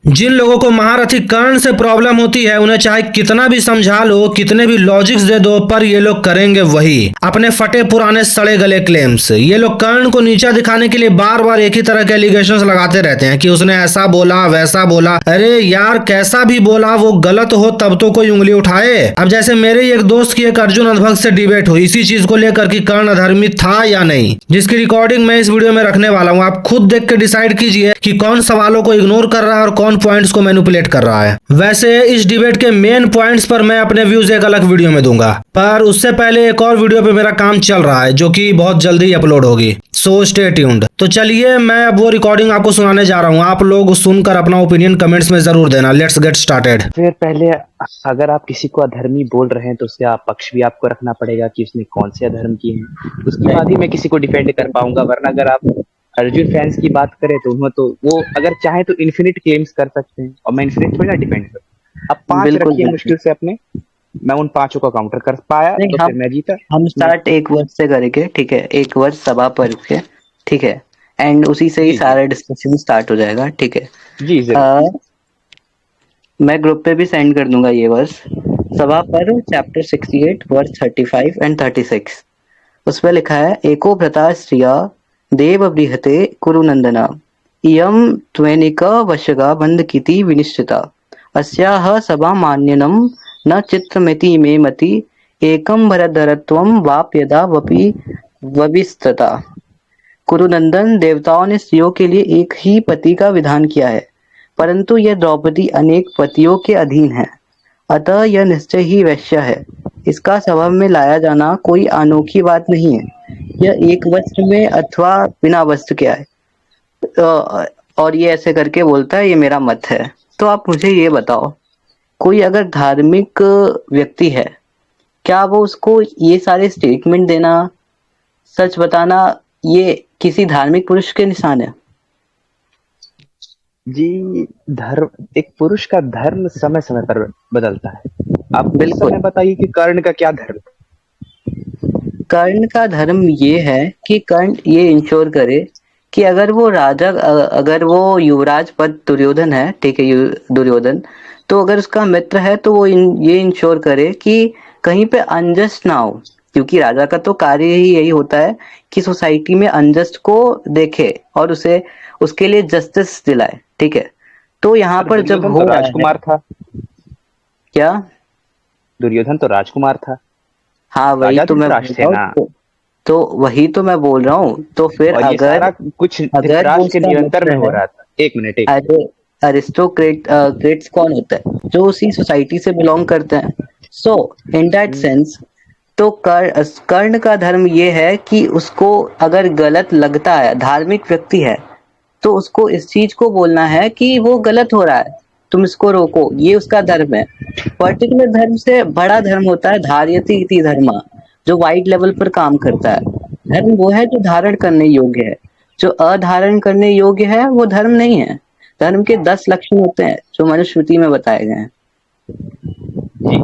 जिन लोगों को महारथी कर्ण से प्रॉब्लम होती है उन्हें चाहे कितना भी समझा लो, कितने भी लॉजिक्स दे दो, पर ये लोग करेंगे वही अपने फटे पुराने सड़े गले क्लेम्स। ये लोग कर्ण को नीचा दिखाने के लिए बार बार एक ही तरह के एलिगेशंस लगाते रहते हैं कि उसने ऐसा बोला वैसा बोला। अरे यार, कैसा भी बोला वो गलत हो तब तो कोई उंगली उठाए। अब जैसे मेरे ही एक दोस्त की एक अर्जुन अनुभव से डिबेट हुई इसी चीज को लेकर कि कर्ण अधर्मी था या नहीं, जिसकी रिकॉर्डिंग मैं इस वीडियो में रखने वाला हूँ। आप खुद देख के डिसाइड कीजिए कि कौन सवालों को इग्नोर कर रहा है और कौन पॉइंट्स को मैनिपुलेट कर रहा है। वैसे इस डिबेट के मेन पॉइंट्स पर मैं अपने व्यूज एक अलग वीडियो में दूंगा, पर उससे पहले एक और वीडियो पे मेरा काम चल रहा है जो कि बहुत जल्दी अपलोड होगी, सो स्टे ट्यून्ड। तो चलिए मैं अब वो रिकॉर्डिंग आपको सुनाने जा रहा हूँ, आप लोग सुनकर अपना ओपिनियन कमेंट्स में जरूर देना। Let's get started. फिर पहले अगर आप किसी को अधर्मी बोल रहे हैं तो उससे आप पक्ष भी आपको रखना पड़ेगा कि उसने कौन से अधर्म किए हैं, उसके बाद ही मैं किसी को डिफेंड कर पाऊंगा। वरना अगर आप अर्जुन फैंस की बात करें तो उन्हें तो वो अगर चाहे तो इन्फिनिट क्लेम्स कर सकते हैं और मैं इन्फिनिट थोड़ी ना डिफेंड करूँ। अब 5 बिल्कुल रखिए मुश्किल से अपने, मैं उन 5 को काउंटर कर पाया नहीं, तो फिर मैं जीता। हम स्टार्ट एक वर्ड से करेंगे, ठीक है? एक वर्ड सभा पर के, ठीक है? एंड उसी से ही जी सारा डिस्कशन स्टार्ट हो जाएगा, ठीक है? जी जरूर। मैं ग्रुप पे भी सेंड कर दूंगा ये वर्स। सभा पर चैप्टर 68 वर्स 35 एंड 36। उस पे लिखा है, एको भ्रता स्त्रिया देव बृहते कुरुनंदना इयं त्वेनिका वशगा बंधकिति विनिश्चिता अस्याः सभा मान्यनम न चित्रमिति मे मति एकम भरधरत्वम वाप यदा वपि वविस्तता। कुरुनंदन, देवताओं ने स्त्रियों के लिए एक ही पति का विधान किया है, परंतु यह द्रौपदी अनेक पतियों के अधीन है, अतः यह निश्चय ही वैश्य है। इसका सभा में लाया जाना कोई अनोखी बात नहीं है। यह एक वस्त्र में अथवा बिना वस्त्र के आए। और ये ऐसे करके बोलता है, ये मेरा मत है। तो आप मुझे ये बताओ, कोई अगर धार्मिक व्यक्ति है, क्या वो उसको ये सारे स्टेटमेंट देना, सच बताना, ये किसी धार्मिक पुरुष के निशान है? जी, धर्म, एक पुरुष का धर्म समय समय पर बदलता है। आप इस बिल्कुल। समय बताइए कि कर्ण का क्या धर्म? कर्ण का धर्म ये है कि कर्ण ये इंश्योर करे कि अगर वो राजा, अगर वो युवराज पद दुर्योधन है, ठीक है, दुर्योधन, तो अगर उसका मित्र है तो वो ये इंश्योर करे कि कहीं पे अनजस्ट ना हो, क्योंकि राजा का तो कार्य ही यही होता है कि सोसाइटी में अनजस्ट को देखे और उसे उसके लिए जस्टिस दिलाए, ठीक है? तो यहाँ पर जब दुर्योधन हो तो रहा है, राजकुमार था। क्या? दुर्योधन तो राजकुमार था। हाँ, वही राजा तो मैं बोल धृतराष्ट्र थे रहा ना। हूँ। तो वही तो मैं बोल रहा हूँ। तो फिर और ये अगर सारा कुछ अगर वो धृतराष्ट्र के उसका निरंतर मित्र में हो है, रहा था। एक मिनट। अरे क्रेट्स कौन होता है? जो उसी सोसाइटी से बिलोंग करते हैं। सो इन दैट सेंस, तो कर्ण का धर्म ये है कि उसको अगर गलत लगता है, धार्मिक व्यक्ति है, तो उसको इस चीज को बोलना है कि वो गलत हो रहा है, तुम इसको रोको, ये उसका धर्म है। पर्टिकुलर धर्म से बड़ा धर्म होता है धार्यति इति धर्म, जो वाइड लेवल पर काम करता है। धर्म वो है जो धारण करने योग्य है, जो अधारण करने योग्य है वो धर्म नहीं है। धर्म के 10 लक्षण होते हैं जो मनुस्मृति में बताए गए हैं। जी,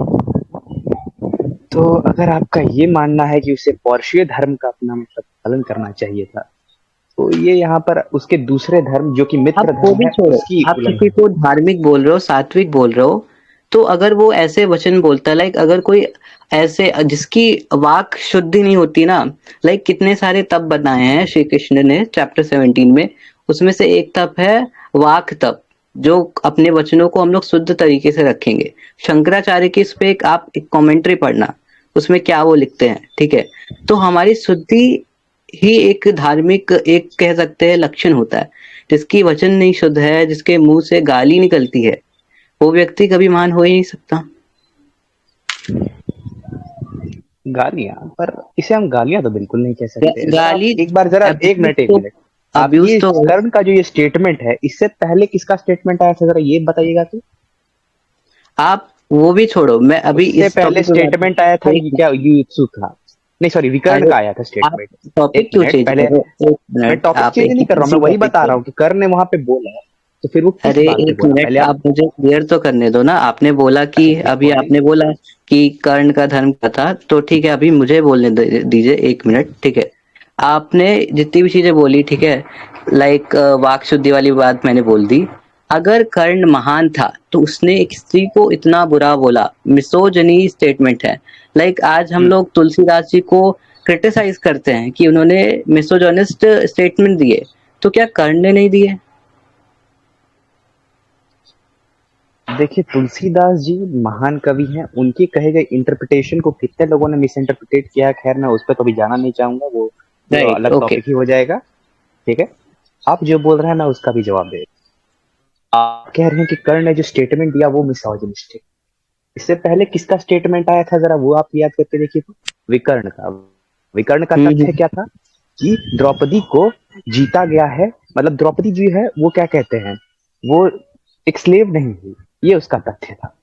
तो अगर आपका ये मानना है कि उसे पौरुषीय धर्म का अपना मतलब पालन करना चाहिए था, तो ये यहाँ पर उसके दूसरे धर्म जो कि मित्र आप वो धर्म भी है छोड़ो, उसकी आप उल्लंघन। किसी को धार्मिक बोल रहे हो, सात्विक बोल रहे हो, तो अगर वो ऐसे वचन बोलता है, लाइक अगर कोई ऐसे जिसकी वाक शुद्धि नहीं होती ना, लाइक कितने सारे तप बताए हैं श्री कृष्ण ने चैप्टर 17 में, उसमें से एक तप है वाक तप, जो अपने वचनों को हम लोग शुद्ध तरीके से रखेंगे। शंकराचार्य की इस पे आप एक कमेंट्री पढ़ना, उसमें क्या वो लिखते हैं, ठीक है? तो हमारी शुद्धि ही एक धार्मिक, एक कह सकते हैं लक्षण होता है। जिसकी वचन नहीं शुद्ध है, जिसके मुंह से गाली निकलती है, वो व्यक्ति कभी महान हो ही नहीं सकता। गालियां, पर इसे हम गालियां तो बिल्कुल नहीं कह सकते। गाली, एक बार जरा एक मिनट आप ये अब्यूज तो कर्ण का जो ये स्टेटमेंट है, इससे पहले किसका स्टेटमेंट आया था जरा ये बताइएगा। तो आप वो भी छोड़ो, मैं अभी उससे इस पहले टॉपिक पे बात स्टेटमेंट आया था कि क्या युयुत्सु था? नहीं सॉरी, विकर्ण अरे का आया था आप स्टेटमेंट। टॉपिक एक क्यों मिनट चेंज पहले, कर रहे हो? एक मैं मिनट, टॉपिक आप चेंज एक नहीं कर रहा हूँ, किसी मैं वही टॉपिक बता पे, रहा हूँ कि कर्ण ने वहां पे बोला है, तो फिर वो किस अरे बात पे एक बोला मिनट, पहले आप मुझे क्लियर तो करने दो ना। आपने बोला कि अभी बोलिए। आपने बोला कि कर्ण का धर्म क्या था, तो ठीक है, अभी मुझे बोलने दीजिए एक मिनट, ठीक है? आपने जितनी भी चीजें बोली, ठीक है, लाइक वाक शुद्धि वाली बात मैंने बोल दी। अगर कर्ण महान था तो उसने एक स्त्री को इतना बुरा बोला, मिसोजनी स्टेटमेंट है। लाइक आज हम लोग तुलसीदास जी को क्रिटिसाइज करते हैं कि उन्होंने मिसोजनिस्ट स्टेटमेंट दिए, तो क्या कर्ण ने नहीं दिए? देखिए, तुलसीदास जी महान कवि हैं, उनके कहे गए इंटरप्रिटेशन को कितने लोगों ने मिस इंटरप्रिटेट किया है, खैर मैं उस पर कभी जाना नहीं चाहूंगा, वो राइट, अलग ओके। टॉपिक ही हो जाएगा। ठीक है, आप जो बोल रहे हैं मैं उसका भी जवाब दे रहा हूं। आप कह रहे हैं कि कर्ण ने जो स्टेटमेंट दिया वो मिसोजिनिस्ट है। इससे पहले किसका स्टेटमेंट आया था, जरा वो आप याद करके देखिए तो। विकर्ण का। विकर्ण का तथ्य क्या था कि द्रौपदी को जीता गया है, मतलब द्रौपदी जी है वो क्या कहते हैं, वो एक स्लेव नहीं हुई, ये उसका तथ्य था।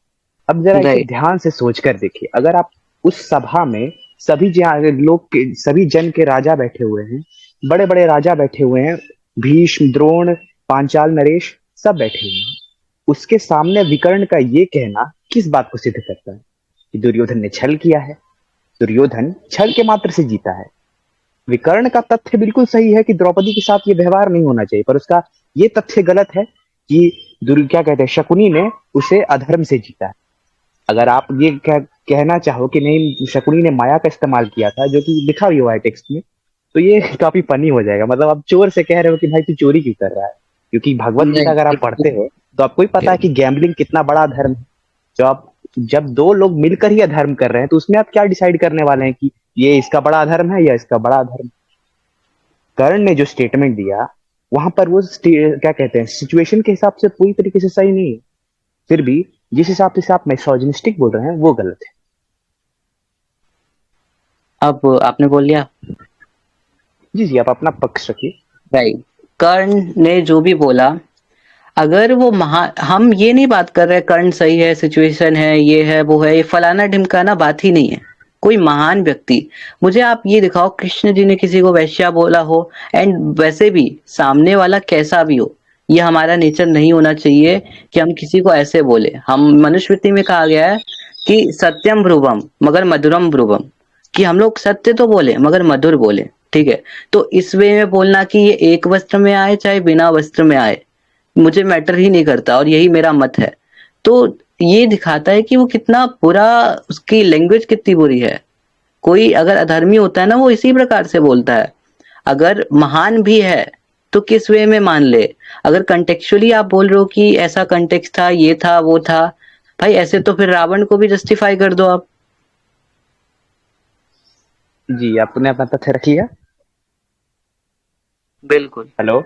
अब जरा इसे राइट, ध्यान से सोच कर देखिए, अगर आप उस सभा में सभी लोग के, सभी जन के राजा बैठे हुए हैं, बड़े बड़े राजा बैठे हुए हैं, भीष्म, द्रोण, पांचाल, नरेश सब बैठे हुए हैं, उसके सामने विकर्ण का ये कहना किस बात को सिद्ध करता है कि दुर्योधन ने छल किया है, दुर्योधन छल के मात्र से जीता है। विकर्ण का तथ्य बिल्कुल सही है कि द्रौपदी के साथ ये व्यवहार नहीं होना चाहिए, पर उसका ये तथ्य गलत है कि क्या कहते हैं, शकुनी ने उसे अधर्म से जीता है। अगर आप ये कहना चाहो कि नहीं शकुनी ने माया का इस्तेमाल किया था, जो कि लिखा भी हुआ है टेक्स्ट में, तो ये काफी फनी हो जाएगा। मतलब आप चोर से कह रहे हो कि भाई तू चोरी क्यों कर रहा है, क्योंकि भगवत गीता अगर आप पढ़ते हो तो आपको ही पता है कि गैम्बलिंग कितना बड़ा धर्म है। जब दो लोग मिलकर ही अधर्म कर रहे हैं तो उसमें आप क्या डिसाइड करने वाले हैं कि ये इसका बड़ा अधर्म है या इसका बड़ा अधर्म। कर्ण ने जो स्टेटमेंट दिया वहां पर वो क्या कहते हैं, सिचुएशन के हिसाब से पूरी तरीके से सही नहीं है, फिर भी जिस हिसाब से आप मिसोजिनिस्टिक बोल रहे हैं वो गलत है। अब आपने बोल लिया। जी जी, आप अपना पक्ष रखिए। राइट, कर्ण ने जो भी बोला, अगर वो हम ये नहीं बात कर रहे कर्ण सही है, सिचुएशन है, ये है, वो है, ये फलाना ढिमकाना बात ही नहीं है। कोई महान व्यक्ति, मुझे आप ये दिखाओ कृष्ण जी ने किसी को वैश्या बोला हो, एंड वैसे भी सामने वाला कैसा भी हो, ये हमारा नेचर नहीं होना चाहिए कि हम किसी को ऐसे बोले। हम मनुस्मृति में कहा गया है कि सत्यम ब्रुवम मगर मधुरम ब्रुवम, कि हम लोग सत्य तो बोले मगर मधुर बोले। ठीक है, तो इस वे में बोलना कि ये एक वस्त्र में आए चाहे बिना वस्त्र में आए, मुझे मैटर ही नहीं करता, और यही मेरा मत है। तो ये दिखाता है कि वो कितना बुरा, उसकी लैंग्वेज कितनी बुरी है। कोई अगर अधर्मी होता है ना, वो इसी प्रकार से बोलता है। अगर महान भी है तो किस वे में मान ले। अगर कंटेक्चुअली आप बोल रहे हो कि ऐसा कंटेक्स्ट था, ये था, वो था, भाई ऐसे तो फिर रावण को भी जस्टिफाई कर दो आप। जी, आपने अपना तथ्य रख लिया। बिल्कुल। हेलो।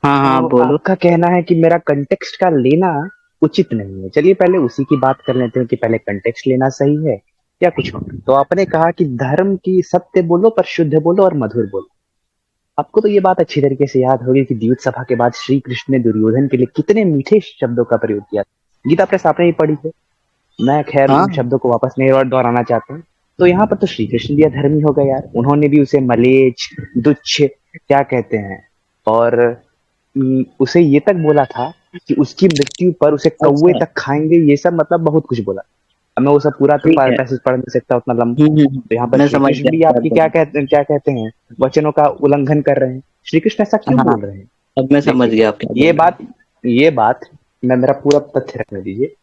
हाँ हाँ, तो बोलो। आपका कहना है कि मेरा कंटेक्स्ट का लेना उचित नहीं है। चलिए पहले उसी की बात कर लेते हैं कि पहले कंटेक्स्ट लेना सही है या कुछ और। तो आपने कहा कि धर्म की सत्य बोलो पर शुद्ध बोलो और मधुर बोलो। आपको तो ये बात अच्छी तरीके से याद होगी कि द्यूत सभा के बाद श्री कृष्ण ने दुर्योधन के लिए कितने मीठे शब्दों का प्रयोग किया। गीता प्रेस आपने ही पढ़ी है, मैं खैर हाँ उन शब्दों को वापस नहीं और दोहराना चाहता हूँ। तो यहाँ पर तो श्री कृष्ण भी अधर्मी हो गए यार, उन्होंने भी उसे मलेच्छ, तुच्छ क्या कहते हैं, और उसे ये तक बोला था कि उसकी मृत्यु पर उसे कौवे अच्छा, तक खाएंगे, ये सब मतलब बहुत कुछ बोला। अब मैं वो सब पूरा तो ठीक है। पैसेज पढ़ नहीं सकता उतना लंबा। तो यहाँ पर मैं श्री समझ कृष्ण भी गया आपकी क्या कहते हैं, वचनों का उल्लंघन कर रहे हैं। श्री कृष्ण ऐसा क्यों हाँ, बोल रहे हैं? अब मैं समझ देखिए, गया आप क्या बोल ये रहे बात ये बात मैं मेरा पूरा तथ्य रखने दीजिए।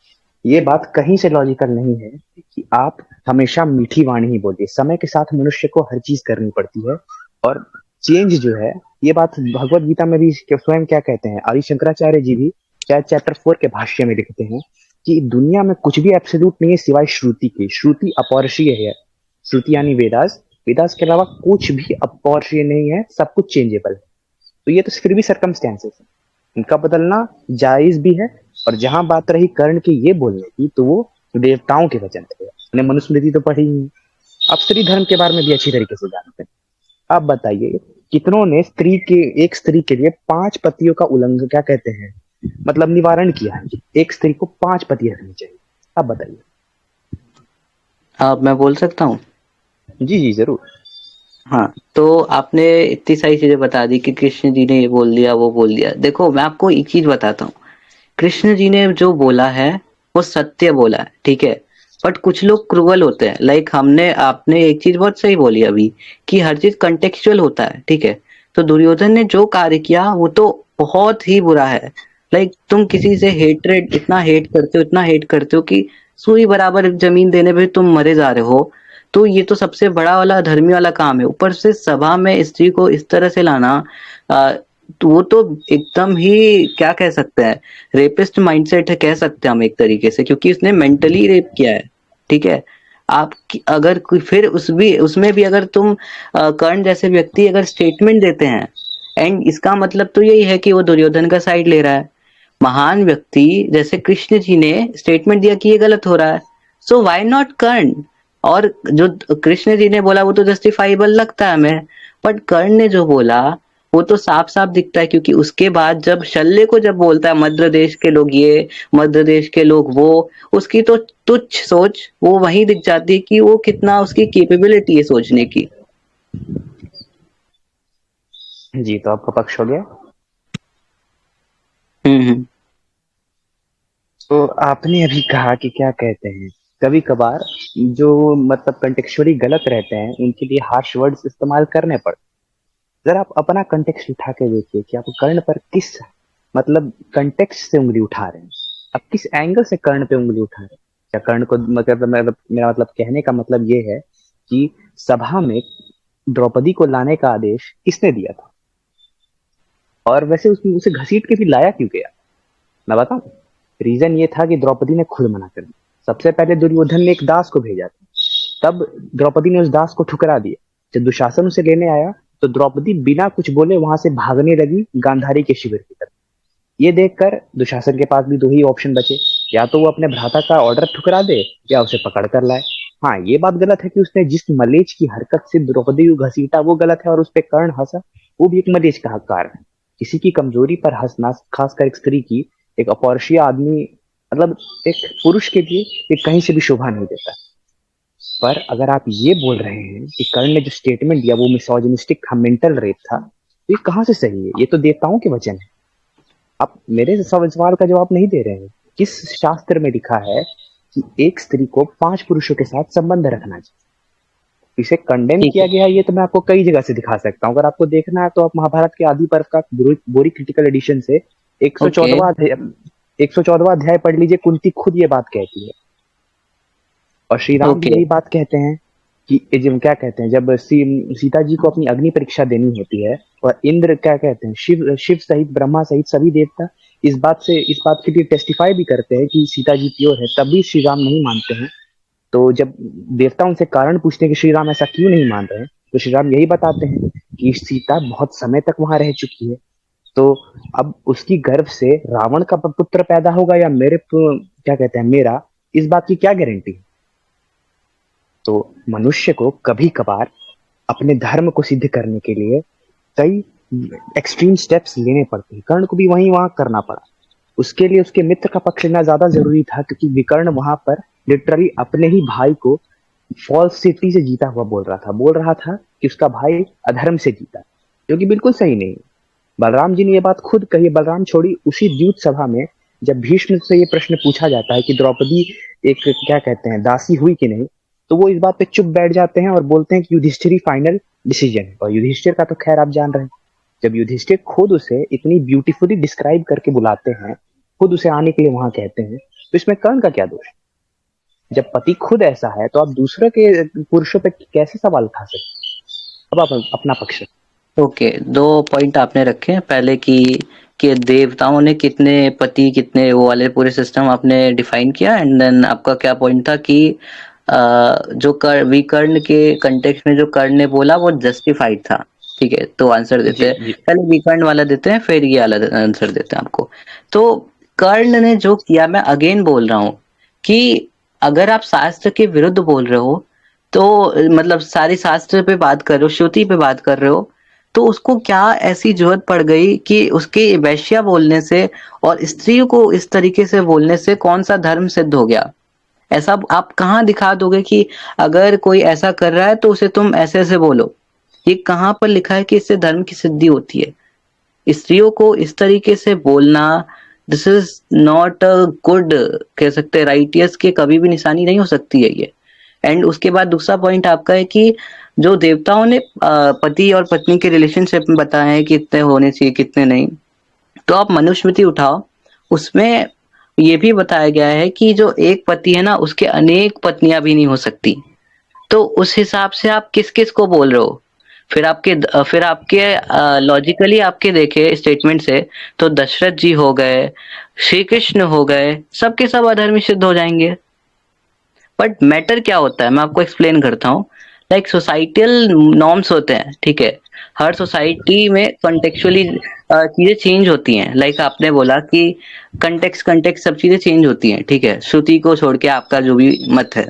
ये बात कहीं से लॉजिकल नहीं है कि आप हमेशा मीठी वाणी ही बोलिए। समय के साथ मनुष्य को हर चीज करनी पड़ती है, और चेंज जो है, ये बात भगवत गीता में भी स्वयं क्या कहते हैं, आदि शंकराचार्य जी भी शायद चैप्टर 4 के भाष्य में लिखते हैं कि दुनिया में कुछ भी एब्सोल्यूट नहीं है सिवाय श्रुति के। श्रुति अपौरुषीय है। श्रुति यानी वेदास, वेदास के अलावा कुछ भी अपौरुषीय नहीं है, सब कुछ चेंजेबल है। तो ये तो फिर भी सर्कमस्टेंसेस है, इनका बदलना जायज भी है। और जहां बात रही कर्ण के ये बोलने की, तो वो देवताओं के वचन थे। हमने मनुस्मृति तो पढ़ी ही। आप स्त्री धर्म के बारे में भी अच्छी तरीके से जानते हैं। आप बताइए, कितनों ने एक स्त्री के लिए 5 पतियों का उल्लंघन क्या कहते हैं, मतलब निवारण किया है। एक स्त्री को 5 पति रखनी चाहिए। आप बताइए। अब मैं बोल सकता हूँ? जी जी जरूर। हाँ, तो आपने इतनी सारी चीजें बता दी कि कृष्ण जी ने ये बोल दिया, वो बोल दिया। देखो, मैं आपको एक चीज बताता हूँ, कृष्ण जी ने जो बोला है वो सत्य बोला है, ठीक है। बट कुछ लोग क्रूअल होते हैं। लाइक आपने एक चीज बहुत सही बोली अभी, कि हर चीज कंटेक्चुअल होता है, ठीक है। तो दुर्योधन ने जो कार्य किया वो तो बहुत ही बुरा है। लाइक तुम किसी से हेट्रेड इतना हेट करते हो कि सुई बराबर जमीन देने पे तुम मरे जा रहे हो। तो ये तो सबसे बड़ा वाला धर्मी वाला काम है। ऊपर से सभा में स्त्री को इस तरह से लाना, तो वो तो एकदम ही क्या कह सकते हैं, रेपिस्ट माइंडसेट है कह सकते हैं हम एक तरीके से, क्योंकि उसने मेंटली रेप किया है। ठीक है, आप अगर फिर उसमें भी अगर तुम कर्ण जैसे व्यक्ति अगर स्टेटमेंट देते हैं, एंड इसका मतलब तो यही है कि वो दुर्योधन का साइड ले रहा है। महान व्यक्ति जैसे कृष्ण जी ने स्टेटमेंट दिया कि ये गलत हो रहा है, सो व्हाई नॉट कर्ण। और जो कृष्ण जी ने बोला वो तो जस्टिफाइबल लगता है हमें, बट कर्ण ने जो बोला वो तो साफ साफ दिखता है, क्योंकि उसके बाद जब शल्य को जब बोलता है मध्य देश के लोग ये, मध्य देश के लोग वो, उसकी तो तुच्छ सोच वो वहीं दिख जाती है कि वो कितना उसकी कैपेबिलिटी है सोचने की। जी, तो आपका पक्ष हो गया। हम्म। तो आपने अभी कहा कि क्या कहते हैं, कभी कभार जो मतलब कंटेक्चुअली गलत रहते हैं उनके लिए हार्श वर्ड्स इस्तेमाल करने पड़ते। जरा आप अपना कंटेक्स्ट उठा के देखिए कि आप कर्ण पर किस मतलब कंटेक्स्ट से उंगली उठा रहे हैं, आप किस एंगल से कर्ण पे उंगली उठा रहे हैं। क्या कर्ण को मतलब मेरा मतलब कहने का मतलब ये है कि सभा में द्रौपदी को लाने का आदेश किसने दिया था, और वैसे उसने उसे घसीट के भी लाया क्यों गया, मैं बताऊं। रीजन ये था कि द्रौपदी ने खुद मना कर दिया। सबसे पहले दुर्योधन ने एक दास को भेजा था, तब द्रौपदी ने उस दास को ठुकरा दिया। जब दुशासन उसे लेने आया तो द्रौपदी बिना कुछ बोले वहां से भागने लगी गांधारी के शिविर की तरफ। ये देखकर दुशासन के पास भी दो ही ऑप्शन बचे, या तो वो अपने भ्राता का ऑर्डर ठुकरा दे या उसे पकड़ कर लाए। हाँ, ये बात गलत है कि उसने जिस मलेच की हरकत से द्रौपदी को घसीटा वो गलत है, और उस पर कर्ण हंसा वो भी एक मलेच का कारण है। किसी की कमजोरी पर हंसना, खासकर एक स्त्री की, एक अपौरुषीय आदमी मतलब एक पुरुष के लिए ये कहीं से भी शोभा नहीं देता। पर अगर आप ये बोल रहे हैं कि कर्ण ने जो स्टेटमेंट दिया वो मिसोजिनिस्टिक था, मेंटल रेप था, तो ये कहाँ से सही है? ये तो देवताओं के वचन है। आप मेरे सवाल का जवाब नहीं दे रहे हैं। किस शास्त्र में लिखा है कि एक स्त्री को 5 पुरुषों के साथ संबंध रखना चाहिए? इसे कंडेम ठीक किया है। गया है, ये तो मैं आपको कई जगह से दिखा सकता हूँ। अगर आपको देखना है तो आप महाभारत के आदि पर्व का बोरी क्रिटिकल एडिशन से ओके 114वां अध्याय पढ़ लीजिए। कुंती खुद ये बात कहती है, और श्री राम भी ओके यही बात कहते हैं कि जब क्या कहते हैं, जब सीता जी को अपनी अग्नि परीक्षा देनी होती है, और इंद्र क्या कहते हैं, शिव सहित ब्रह्मा सहित सभी देवता इस बात के लिए टेस्टिफाई भी करते हैं कि सीता जी प्योर है, तब भी श्री राम नहीं मानते हैं। तो जब देवता उनसे कारण पूछते हैं कि श्री राम ऐसा क्यों नहीं मान रहे हैं, तो श्री राम यही बताते हैं कि सीता बहुत समय तक वहां रह चुकी है, तो अब उसकी गर्भ से रावण का पुत्र पैदा होगा या क्या कहते हैं मेरा, इस बात की क्या गारंटी है? तो मनुष्य को कभी कभार अपने धर्म को सिद्ध करने के लिए कई एक्सट्रीम स्टेप्स लेने पड़ते हैं। कर्ण को भी वहां करना पड़ा। उसके लिए उसके मित्र का पक्ष लेना ज्यादा जरूरी था, क्योंकि विकर्ण वहां पर लिटरली अपने ही भाई को फॉल्स सिटी से जीता हुआ बोल रहा था कि उसका भाई अधर्म से जीता, जो कि बिल्कुल सही नहीं। बलराम जी ने यह बात खुद कही। बलराम छोड़ी, उसी द्यूत सभा में जब भीष्म से ये प्रश्न पूछा जाता है कि द्रौपदी एक क्या कहते हैं दासी हुई कि नहीं, तो वो इस बात पे चुप बैठ जाते हैं और बोलते हैं कि युधिष्ठिर ही फाइनल डिसीजन है। और युधिष्ठिर का तो खैर आप जान रहे हैं, जब युधिष्ठिर खुद उसे इतनी ब्यूटीफुली डिस्क्राइब करके बुलाते हैं, खुद उसे आने के लिए वहां कहते हैं, तो इसमें कर्ण का क्या दोष? जब पति खुद ऐसा है तो आप दूसरे के पुरुषों पे कैसे सवाल उठा सकते? अब आप अपना पक्ष रखिए। ओके, 2 पॉइंट आपने रखे पहले कि देवताओं ने कितने पति कितने वो वाले पूरे सिस्टम आपने डिफाइन किया, एंड देन आपका क्या पॉइंट था कि जो विकर्ण के कंटेक्स्ट में जो कर्ण ने बोला वो जस्टिफाइड था। ठीक है, तो आंसर देते हैं, पहले विकर्ण वाला देते हैं फिर ये वाला आंसर देते हैं आपको। तो कर्ण ने जो किया, मैं अगेन बोल रहा हूँ कि अगर आप शास्त्र के विरुद्ध बोल रहे हो, तो मतलब सारी शास्त्र पे बात कर रहे हो, श्रुति पे बात कर रहे हो, तो उसको क्या ऐसी जरूरत पड़ गई कि उसके वैश्या बोलने से और स्त्रियों को इस तरीके से बोलने से कौन सा धर्म सिद्ध हो गया? ऐसा आप कहाँ दिखा दोगे कि अगर कोई ऐसा कर रहा है तो उसे तुम ऐसे ऐसे बोलो? ये कहाँ पर लिखा है कि इससे धर्म की सिद्धि होती है? स्त्रियों को इस तरीके से बोलना, this is not a good, कह सकते हैं राइटियस के कभी भी निशानी नहीं हो सकती है ये। एंड उसके बाद दूसरा पॉइंट आपका है कि जो देवताओं ने पति और पत्नी के रिलेशनशिप में बताए हैं कि इतने होने चाहिए कितने नहीं, तो आप मनुस्मृति उठाओ, उसमें ये भी बताया गया है कि जो एक पति है ना, उसके अनेक पत्नियां भी नहीं हो सकती। तो उस हिसाब से आप किस किस को बोल रहे हो? फिर आपके लॉजिकली आपके देखे स्टेटमेंट से तो दशरथ जी हो गए, श्री कृष्ण हो गए, सबके सब अधर्मी सिद्ध हो जाएंगे। बट मैटर क्या होता है, मैं आपको एक्सप्लेन करता हूँ। लाइक सोसाइटल नॉर्म्स होते हैं, ठीक है, हर सोसाइटी में कंटेक्चुअली चीजें चेंज होती हैं। लाइक आपने बोला कि कंटेक्स्ट सब चीजें चेंज होती हैं, ठीक है, श्रुति को छोड़ के आपका जो भी मत है।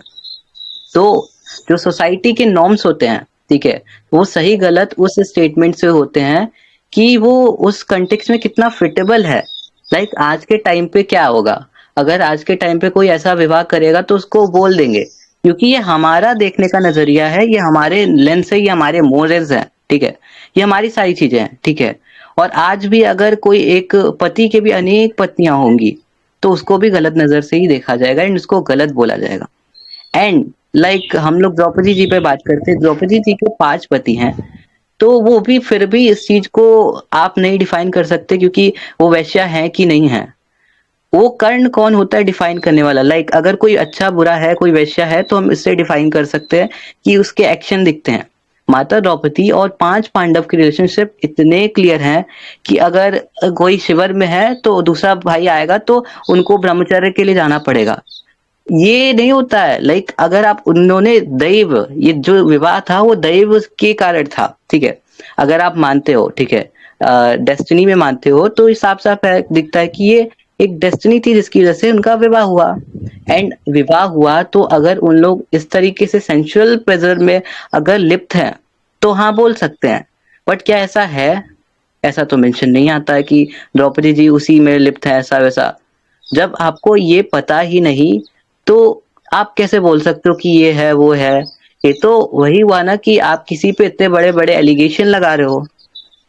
तो जो सोसाइटी के नॉर्म्स होते हैं, ठीक है, वो सही गलत उस स्टेटमेंट से होते हैं कि वो उस कंटेक्स्ट में कितना फिटेबल है। लाइक आज के टाइम पे क्या होगा, अगर आज के टाइम पे कोई ऐसा विवाह करेगा तो उसको बोल देंगे, क्योंकि ये हमारा देखने का नजरिया है, ये हमारे लेंस है, ये हमारे मोरल्स हैं, ठीक है, ये हमारी सारी चीजें हैं, ठीक है। और आज भी अगर कोई एक पति के भी अनेक पत्नियां होंगी तो उसको भी गलत नजर से ही देखा जाएगा एंड उसको गलत बोला जाएगा। एंड लाइक हम लोग द्रौपदी जी पे बात करते हैं, द्रौपदी जी के 5 पति हैं, तो वो भी फिर भी इस चीज को आप नहीं डिफाइन कर सकते क्योंकि वो वैश्या है कि नहीं है। वो कर्ण कौन होता है डिफाइन करने वाला? लाइक अगर कोई अच्छा बुरा है, कोई वैश्या है, तो हम इससे डिफाइन कर सकते हैं कि उसके एक्शन दिखते हैं। माता द्रौपदी और 5 पांडव की रिलेशनशिप इतने क्लियर हैं कि अगर कोई शिविर में है तो दूसरा भाई आएगा तो उनको ब्रह्मचर्य के लिए जाना पड़ेगा। ये नहीं होता है। लाइक अगर आप उन्होंने दैव, ये जो विवाह था वो दैव के कारण था, ठीक है, अगर आप मानते हो, ठीक है, डेस्टिनी में मानते हो, तो इस साफ साफ दिखता है कि ये एक डेस्टिनी थी जिसकी वजह से उनका विवाह हुआ। एंड विवाह हुआ तो अगर उन लोग इस तरीके से सेंसुअल प्लेजर में अगर लिप्त हैं तो हाँ बोल सकते हैं। बट क्या ऐसा है? ऐसा तो मेंशन नहीं आता है कि द्रौपदी जी उसी में लिप्त है, ऐसा वैसा। जब आपको ये पता ही नहीं तो आप कैसे बोल सकते हो कि ये है वो है? ये तो वही हुआ ना कि आप किसी पे इतने बड़े बड़े एलिगेशन लगा रहे हो,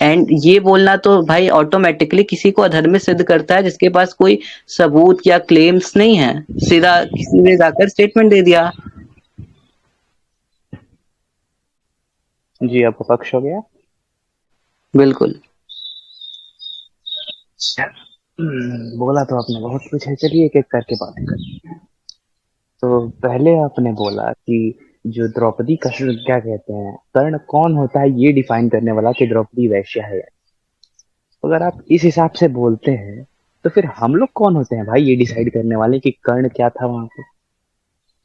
एंड ये बोलना तो भाई ऑटोमेटिकली किसी को अधर्मी सिद्ध करता है जिसके पास कोई सबूत या क्लेम्स नहीं है, सीधा किसी ने जाकर स्टेटमेंट दे दिया। जी आपका पक्ष हो गया। बिल्कुल। बोला तो आपने बहुत कुछ है, चलिए एक एक करके बातें करते हैं। तो पहले आपने बोला कि जो द्रौपदी का क्या कहते हैं, कर्ण कौन होता है ये डिफाइन करने वाला कि द्रौपदी वैश्या है। अगर आप इस हिसाब से बोलते हैं तो फिर हम लोग कौन होते हैं भाई ये डिसाइड करने वाले कि कर्ण क्या था वहां पे।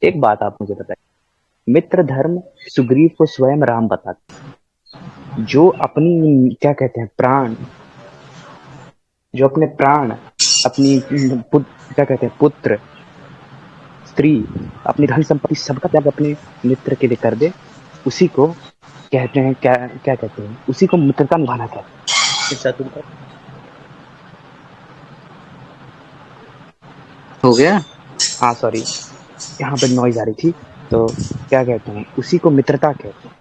एक बात आप मुझे बताइए, मित्र धर्म सुग्रीव को स्वयं राम बताते, जो अपनी क्या कहते हैं प्राण, जो अपने प्राण अपनी क्या कहते हैं पुत्र स्त्री अपनी धन संपत्ति सबका त्याग अपने मित्र के लिए कर दे, उसी को कहते हैं क्या क्या कहते हैं, उसी को मित्रता निभाना कहते हैं। हो गया। हाँ सॉरी, यहाँ पे नॉइज आ रही थी। तो क्या कहते हैं, उसी को मित्रता कहते हैं।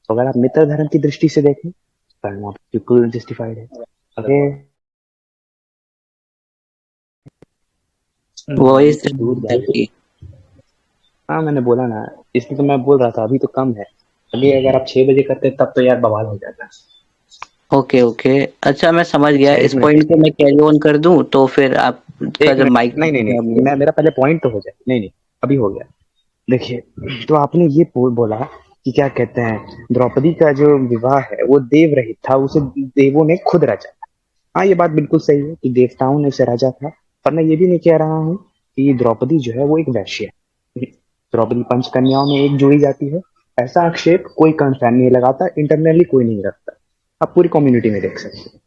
तो अगर आप मित्र धर्म की दृष्टि से देखें तो बिल्कुल जस्टिफाइड है। अगर वॉइस दूर जाइए, हाँ मैंने बोला ना, इसलिए तो मैं बोल रहा था अभी तो कम है, अभी अगर आप 6 बजे करते तब तो यार बवाल हो जाता। ओके ओके, अच्छा मैं समझ गया। इस पॉइंट को मैं कैरी ऑन कर दूं तो फिर आपका जब माइक नहीं नहीं नहीं, मैं मेरा पहले पॉइंट तो हो जाए। नहीं नहीं अभी हो गया। देखिए, तो आपने ये बोला कि क्या कहते हैं द्रौपदी का जो विवाह है वो देव रहित था, उसे देवों ने खुद रचा। हाँ ये बात बिल्कुल सही है कि देवताओं ने उसे रचा था, पर मैं ये भी नहीं कह रहा हूँ कि द्रौपदी जो है वो एक वैश्य है। द्रौपदी पंचकन्याओं में एक जोड़ी जाती है, ऐसा आक्षेप कोई कंसर्न नहीं लगाता, इंटरनली कोई नहीं रखता, आप पूरी कम्युनिटी में देख सकते हैं।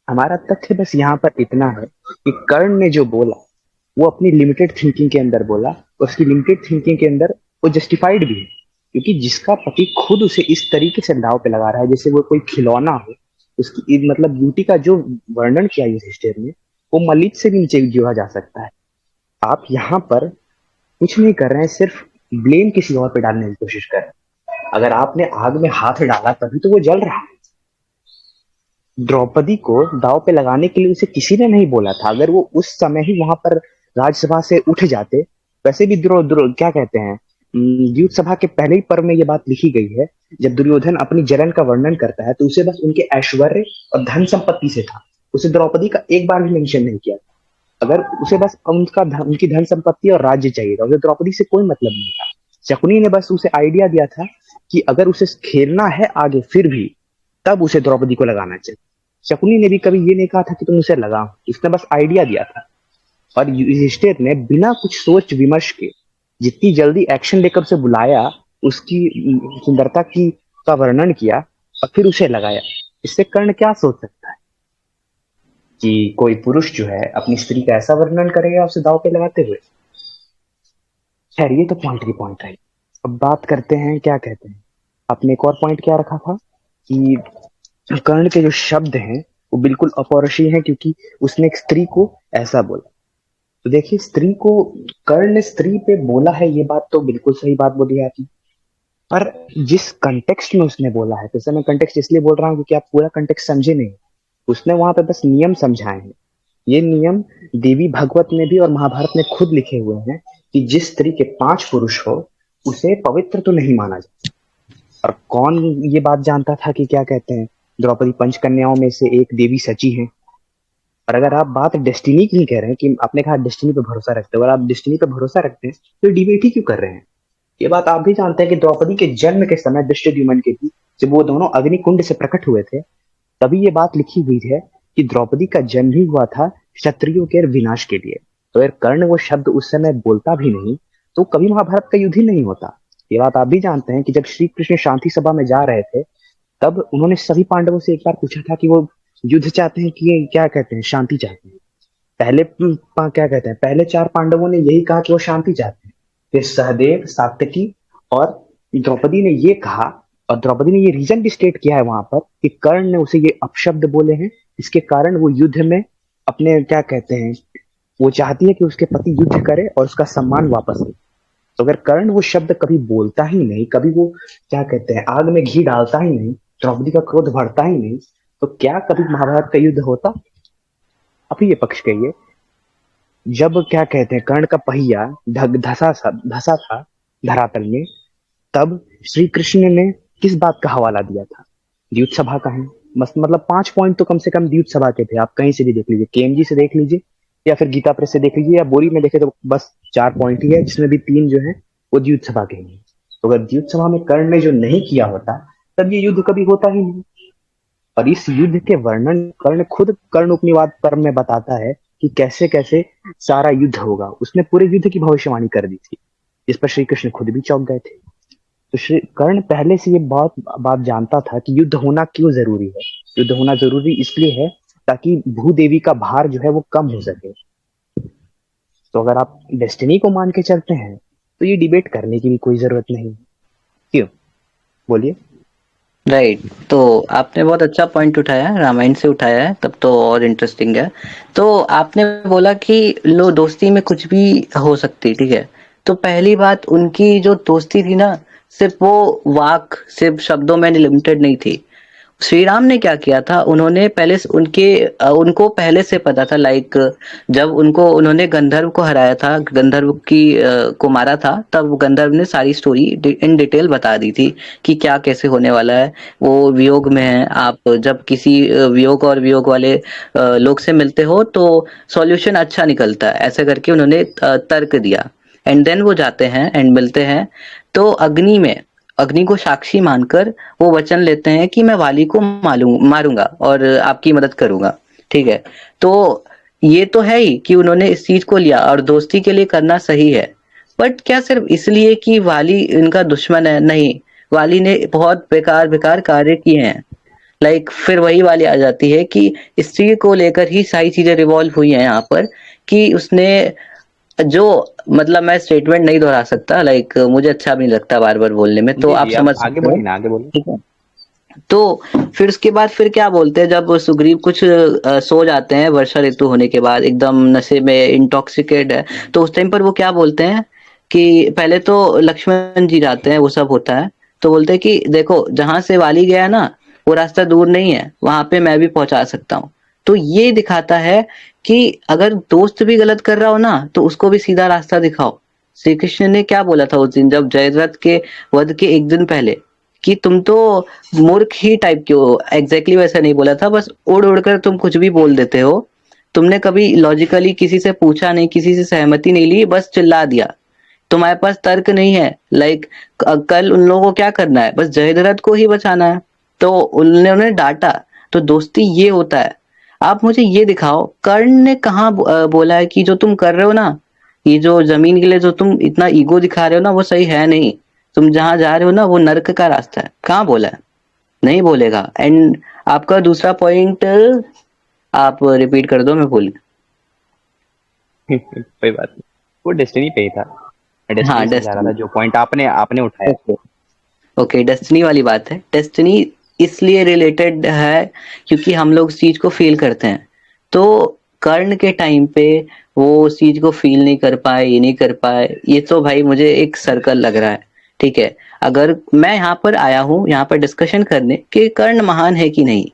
हमारा तथ्य बस यहाँ पर इतना है कि कर्ण ने जो बोला वो अपनी लिमिटेड थिंकिंग के अंदर बोला, उसकी लिमिटेड थिंकिंग के अंदर वो जस्टिफाइड भी है, क्योंकि जिसका पति खुद उसे इस तरीके से दाव पे लगा रहा है जैसे वो कोई खिलौना हो, उसकी मतलब ब्यूटी का जो वर्णन किया इस हिस्ट्री में वो मलिक से भी नीचे जोड़ा जा सकता है। आप यहाँ पर कुछ नहीं कर रहे हैं, सिर्फ ब्लेम किसी और पे डालने की कोशिश कर रहे हैं। अगर आपने आग में हाथ डाला तभी तो वो जल रहा है। द्रौपदी को दाव पे लगाने के लिए उसे किसी ने नहीं बोला था। अगर वो उस समय ही वहां पर राज्यसभा से उठ जाते, वैसे भी क्या कहते हैं द्यूत सभा के पहले ही पर्व में ये बात लिखी गई है। जब दुर्योधन अपनी जलन का वर्णन करता है तो उसे बस उनके ऐश्वर्य और धन संपत्ति से था, उसे द्रौपदी का एक बार भी मेंशन नहीं किया। अगर उसे बस उनकी धन संपत्ति और राज्य चाहिए था, उसे द्रौपदी से कोई मतलब नहीं था। शकुनी ने बस उसे आइडिया दिया था कि अगर उसे खेलना है आगे फिर भी, तब उसे द्रौपदी को लगाना चाहिए। शकुनी ने भी कभी ये नहीं कहा था कि तुम उसे लगाओ, उसने बस आइडिया दिया था। और युधिष्ठिर ने बिना कुछ सोच विमर्श के जितनी जल्दी एक्शन लेकर उसे बुलाया, उसकी सुंदरता की का वर्णन किया और फिर उसे लगाया। इससे कर्ण क्या सोच सकता है कि कोई पुरुष जो है अपनी स्त्री का ऐसा वर्णन करेगा उसे दांव पे लगाते हुए। खैर, ये तो पॉइंट की पॉइंट है। अब बात करते हैं, क्या कहते हैं, आपने एक और पॉइंट क्या रखा था कि कर्ण के जो शब्द हैं वो बिल्कुल अपौरुषीय हैं क्योंकि उसने एक स्त्री को ऐसा बोला। तो देखिए, स्त्री को कर्ण ने स्त्री पे बोला है, ये बात तो बिल्कुल सही बात बोली है आपने। पर जिस कंटेक्स्ट में उसने बोला है, जैसे मैं कंटेक्स्ट इसलिए बोल रहा हूँ क्योंकि आप पूरा कंटेक्स्ट समझे नहीं। उसने वहां पे बस नियम समझाए हैं। ये नियम देवी भागवत में भी और महाभारत में खुद लिखे हुए हैं कि जिस स्त्री के 5 पुरुष हो उसे पवित्र तो नहीं माना जाता। और कौन ये बात जानता था कि क्या कहते हैं, द्रौपदी पंचकन्याओं में से एक देवी सची है। और अगर आप बात डेस्टिनी की कह रहे हैं कि आपने कहा डेस्टिनी पे भरोसा रखते हो, अगर आप डेस्टिनी पे भरोसा रखते हैं तो डिबेट ही क्यों कर रहे हैं। ये बात आप भी जानते हैं कि द्रौपदी के जन्म के समय दृष्टद्युम्न के भी, जब वो दोनों अग्निकुंड से प्रकट हुए थे, तभी ये बात लिखी हुई है कि द्रौपदी का जन्म ही हुआ था क्षत्रियों के विनाश के लिए। तो अगर कर्ण वो शब्द उस समय बोलता भी नहीं तो कभी महाभारत का युद्ध ही नहीं होता। ये बात आप भी जानते हैं कि जब श्री कृष्ण शांति सभा में जा रहे थे, तब उन्होंने सभी पांडवों से एक बार पूछा था कि वो युद्ध चाहते हैं कि क्या कहते हैं, शांति चाहते हैं। क्या कहते हैं, पहले 4 पांडवों ने यही कहा कि वो शांति चाहते हैं। फिर सहदेव, सात्यकी और द्रौपदी ने ये कहा, और द्रौपदी ने ये रीजन भी स्टेट किया है वहां पर कि कर्ण ने उसे ये अपशब्द बोले हैं, इसके कारण वो युद्ध में अपने क्या कहते हैं, वो चाहती है कि उसके पति युद्ध करे और उसका सम्मान वापस ले। तो अगर कर्ण वो शब्द कभी बोलता ही नहीं, कभी वो क्या कहते हैं आग में घी डालता ही नहीं, द्रौपदी का क्रोध बढ़ता ही नहीं, तो क्या कभी महाभारत का युद्ध होता। अभी ये पक्ष कहिए, जब क्या कहते हैं कर्ण का पहिया धसा था धरातल में, तब श्री कृष्ण ने किस बात का हवाला दिया था, द्यूत सभा का है। मतलब 5 पॉइंट तो कम से कम द्यूत सभा के थे। आप कहीं से भी देख लीजिए, केएमजी से देख लीजिए या फिर गीता प्रेस से देख लीजिए या बोरी में देखे तो बस 4 पॉइंट ही है, जिसमें भी 3 जो है वो द्यूत सभा के हैं। तो अगर द्यूत सभा में कर्ण ने जो नहीं किया होता तब ये युद्ध कभी होता ही नहीं। और इस युद्ध के वर्णन कर्ण उपनिवाद पर्व में बताता है कि कैसे कैसे सारा युद्ध होगा। उसने पूरे युद्ध की भविष्यवाणी कर दी थी, जिस पर श्री कृष्ण खुद भी चौंक गए थे। तो श्री कर्ण पहले से ये बहुत बात जानता था कि युद्ध होना क्यों जरूरी है। युद्ध होना जरूरी इसलिए है ताकि भूदेवी का भार जो है वो कम हो सके। तो अगर आप डेस्टिनी को मान के चलते हैं तो ये डिबेट करने की भी कोई जरूरत नहीं है। क्यों, बोलिए। राइट। तो आपने बहुत अच्छा पॉइंट उठाया है, रामायण से उठाया है, तब तो और इंटरेस्टिंग है। तो आपने बोला कि लो दोस्ती में कुछ भी हो सकती, ठीक है। तो पहली बात, उनकी जो दोस्ती थी ना, सिर्फ वो वाक सिर्फ शब्दों में लिमिटेड नहीं थी। श्री राम ने क्या किया था, उन्होंने पहले से उनको पहले से पता था, लाइक जब उन्होंने गंधर्व को हराया था, गंधर्व को मारा था, तब गंधर्व ने सारी स्टोरी इन डिटेल बता दी थी कि क्या कैसे होने वाला है। वो वियोग में है, आप जब किसी वियोग और वियोग वाले लोग से मिलते हो तो सॉल्यूशन अच्छा निकलता है, ऐसे करके उन्होंने तर्क दिया। एंड देन वो जाते हैं एंड मिलते हैं, तो अग्नि को साक्षी मानकर वो वचन लेते हैं कि मैं वाली को मारूंगा और आपकी मदद करूंगा, ठीक है। तो ये तो है ही कि उन्होंने इस चीज को लिया और दोस्ती के लिए करना सही है। बट क्या सिर्फ इसलिए कि वाली इनका दुश्मन है? नहीं, वाली ने बहुत बेकार कार्य किए हैं। लाइक फिर वही वाली आ जाती है कि स्त्री को लेकर ही सारी चीजें रिवॉल्व हुई हैं यहाँ पर, कि उसने जो, मतलब मैं स्टेटमेंट नहीं दोहरा सकता, लाइक मुझे अच्छा भी नहीं लगता बार बार बोलने में, तो आप समझ आगे सकते बोलिए हो, ना, आगे बोलिए। ठीक है। तो फिर उसके बाद फिर क्या बोलते हैं, जब सुग्रीव कुछ सो जाते हैं वर्षा ऋतु होने के बाद, एकदम नशे में इंटॉक्सिकेट है, तो उस टाइम पर वो क्या बोलते हैं कि पहले तो लक्ष्मण जी जाते हैं, वो सब होता है, तो बोलते हैं कि देखो जहां से वाली गया ना, वो रास्ता दूर नहीं है, वहां पे मैं भी पहुंचा सकता हूँ। तो ये दिखाता है कि अगर दोस्त भी गलत कर रहा हो ना, तो उसको भी सीधा रास्ता दिखाओ, श्री कृष्ण ने क्या बोला था उस दिन जब जयद्रथ के वध के एक दिन पहले, कि तुम तो मूर्ख ही टाइप के हो। एग्जैक्टली वैसा नहीं बोला था, बस उड़ उड़ कर तुम कुछ भी बोल देते हो। तुमने कभी लॉजिकली किसी से पूछा नहीं, किसी से सहमति नहीं ली, बस चिल्ला दिया। तुम्हारे पास तर्क नहीं है। लाइक कल उन लोगों को क्या करना है, बस जयद्रथ को ही बचाना है, तो उन्होंने डांटा। तो दोस्ती ये होता है। आप मुझे ये दिखाओ, कर्ण ने कहाँ बोला है कि जो तुम कर रहे हो ना, ये जो जमीन के लिए जो तुम इतना ईगो दिखा रहे हो ना, वो सही है नहीं। तुम जहां जा रहे हो ना, वो नर्क का रास्ता है। कहाँ बोला है? नहीं बोलेगा। एंड आपका दूसरा पॉइंट आप रिपीट कर दो, मैं भूल गया। कोई बात नहीं, वो डेस्टिनी पे ही था। मैं हाँ, डेस्टिनी समझा रहा था, डेस्टिनी। जो पॉइंट आपने आपने उठाया। ओके। ओके, डेस्टिनी वाली बात है। डेस्टिनी इसलिए रिलेटेड है क्योंकि हम लोग उस चीज को फील करते हैं। तो कर्ण के टाइम पे वो उस चीज को फील नहीं कर पाए, ये नहीं कर पाए, ये तो भाई मुझे एक सर्कल लग रहा है। ठीक है, अगर मैं यहाँ पर आया हूँ यहाँ पर डिस्कशन करने कि कर्ण महान है कि नहीं,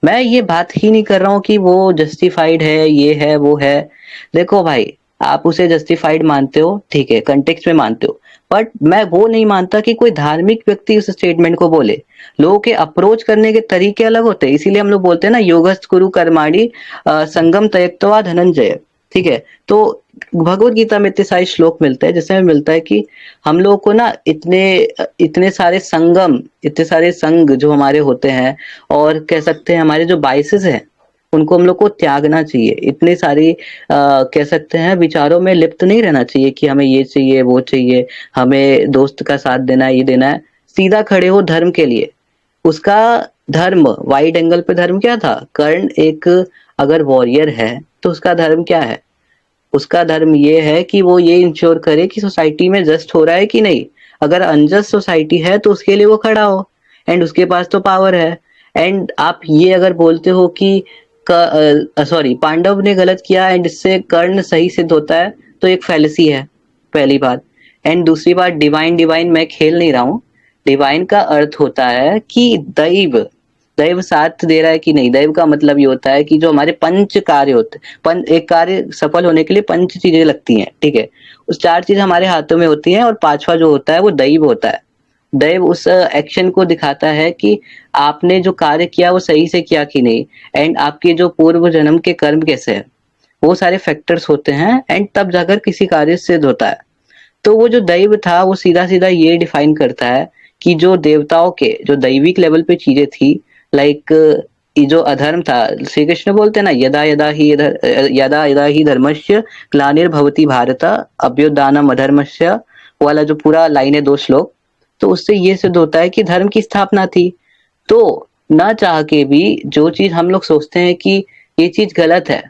मैं ये बात ही नहीं कर रहा हूँ कि वो जस्टिफाइड है, ये है वो है। देखो भाई, आप उसे जस्टिफाइड मानते हो, ठीक है, कंटेक्स्ट में मानते हो, बट मैं वो नहीं मानता कि कोई धार्मिक व्यक्ति उस स्टेटमेंट को बोले। लोगों के अप्रोच करने के तरीके अलग होते हैं, इसीलिए हम लोग बोलते हैं ना, योगस्थ कुरु कर्माणि संगम त्यक्त्वा धनंजय। ठीक है, तो भगवत गीता में इतने सारे श्लोक मिलते हैं जिसमें मिलता है कि हम लोग को ना इतने इतने सारे संगम, इतने सारे संग जो हमारे होते हैं, और कह सकते हैं हमारे जो बाइसेस हैं, उनको हम लोग को त्यागना चाहिए। इतने सारी कह सकते हैं विचारों में लिप्त नहीं रहना चाहिए कि हमें ये चाहिए वो चाहिए, हमें दोस्त का साथ देना है, ये देना है। सीधा खड़े हो धर्म के लिए। उसका धर्म वाइड एंगल पे धर्म क्या था? कर्ण एक अगर वॉरियर है तो उसका धर्म क्या है? उसका धर्म ये है कि वो ये इंश्योर करे कि सोसाइटी में जस्ट हो रहा है कि नहीं। अगर अनजस्ट सोसाइटी है तो उसके लिए वो खड़ा हो, एंड उसके पास तो पावर है। एंड आप ये अगर बोलते हो कि सॉरी पांडव ने गलत किया एंड इससे कर्ण सही सिद्ध होता है, तो एक फैलेसी है, पहली बात। एंड दूसरी बात, डिवाइन डिवाइन मैं खेल नहीं रहा हूँ। डिवाइन का अर्थ होता है कि दैव, दैव साथ दे रहा है कि नहीं। दैव का मतलब ये होता है कि जो हमारे पंच कार्य होते हैं, एक कार्य सफल होने के लिए पंच चीजें लगती हैं, ठीक है, उस चार चीज हमारे हाथों में होती हैं, और पांचवा जो होता है वो दैव होता है। दैव उस एक्शन को दिखाता है कि आपने जो कार्य किया वो सही से किया कि नहीं, एंड आपके जो पूर्व जन्म के कर्म कैसे हैं, वो सारे फैक्टर्स होते हैं, एंड तब जाकर किसी कार्य सिद्ध होता है। तो वो जो दैव था वो सीधा सीधा ये डिफाइन करता है कि जो देवताओं के जो दैविक लेवल पे चीजें थी, लाइक ये जो अधर्म था, श्री कृष्ण बोलते हैं ना, यदा यदा ही धर्मस्य ग्लानिर्भवति भारत अभ्युत्थानम अधर्मस्य, वाला जो पूरा लाइन है, दो श्लोक, तो उससे ये सिद्ध होता है कि धर्म की स्थापना थी। तो ना चाह के भी जो चीज हम लोग सोचते हैं कि ये चीज गलत है,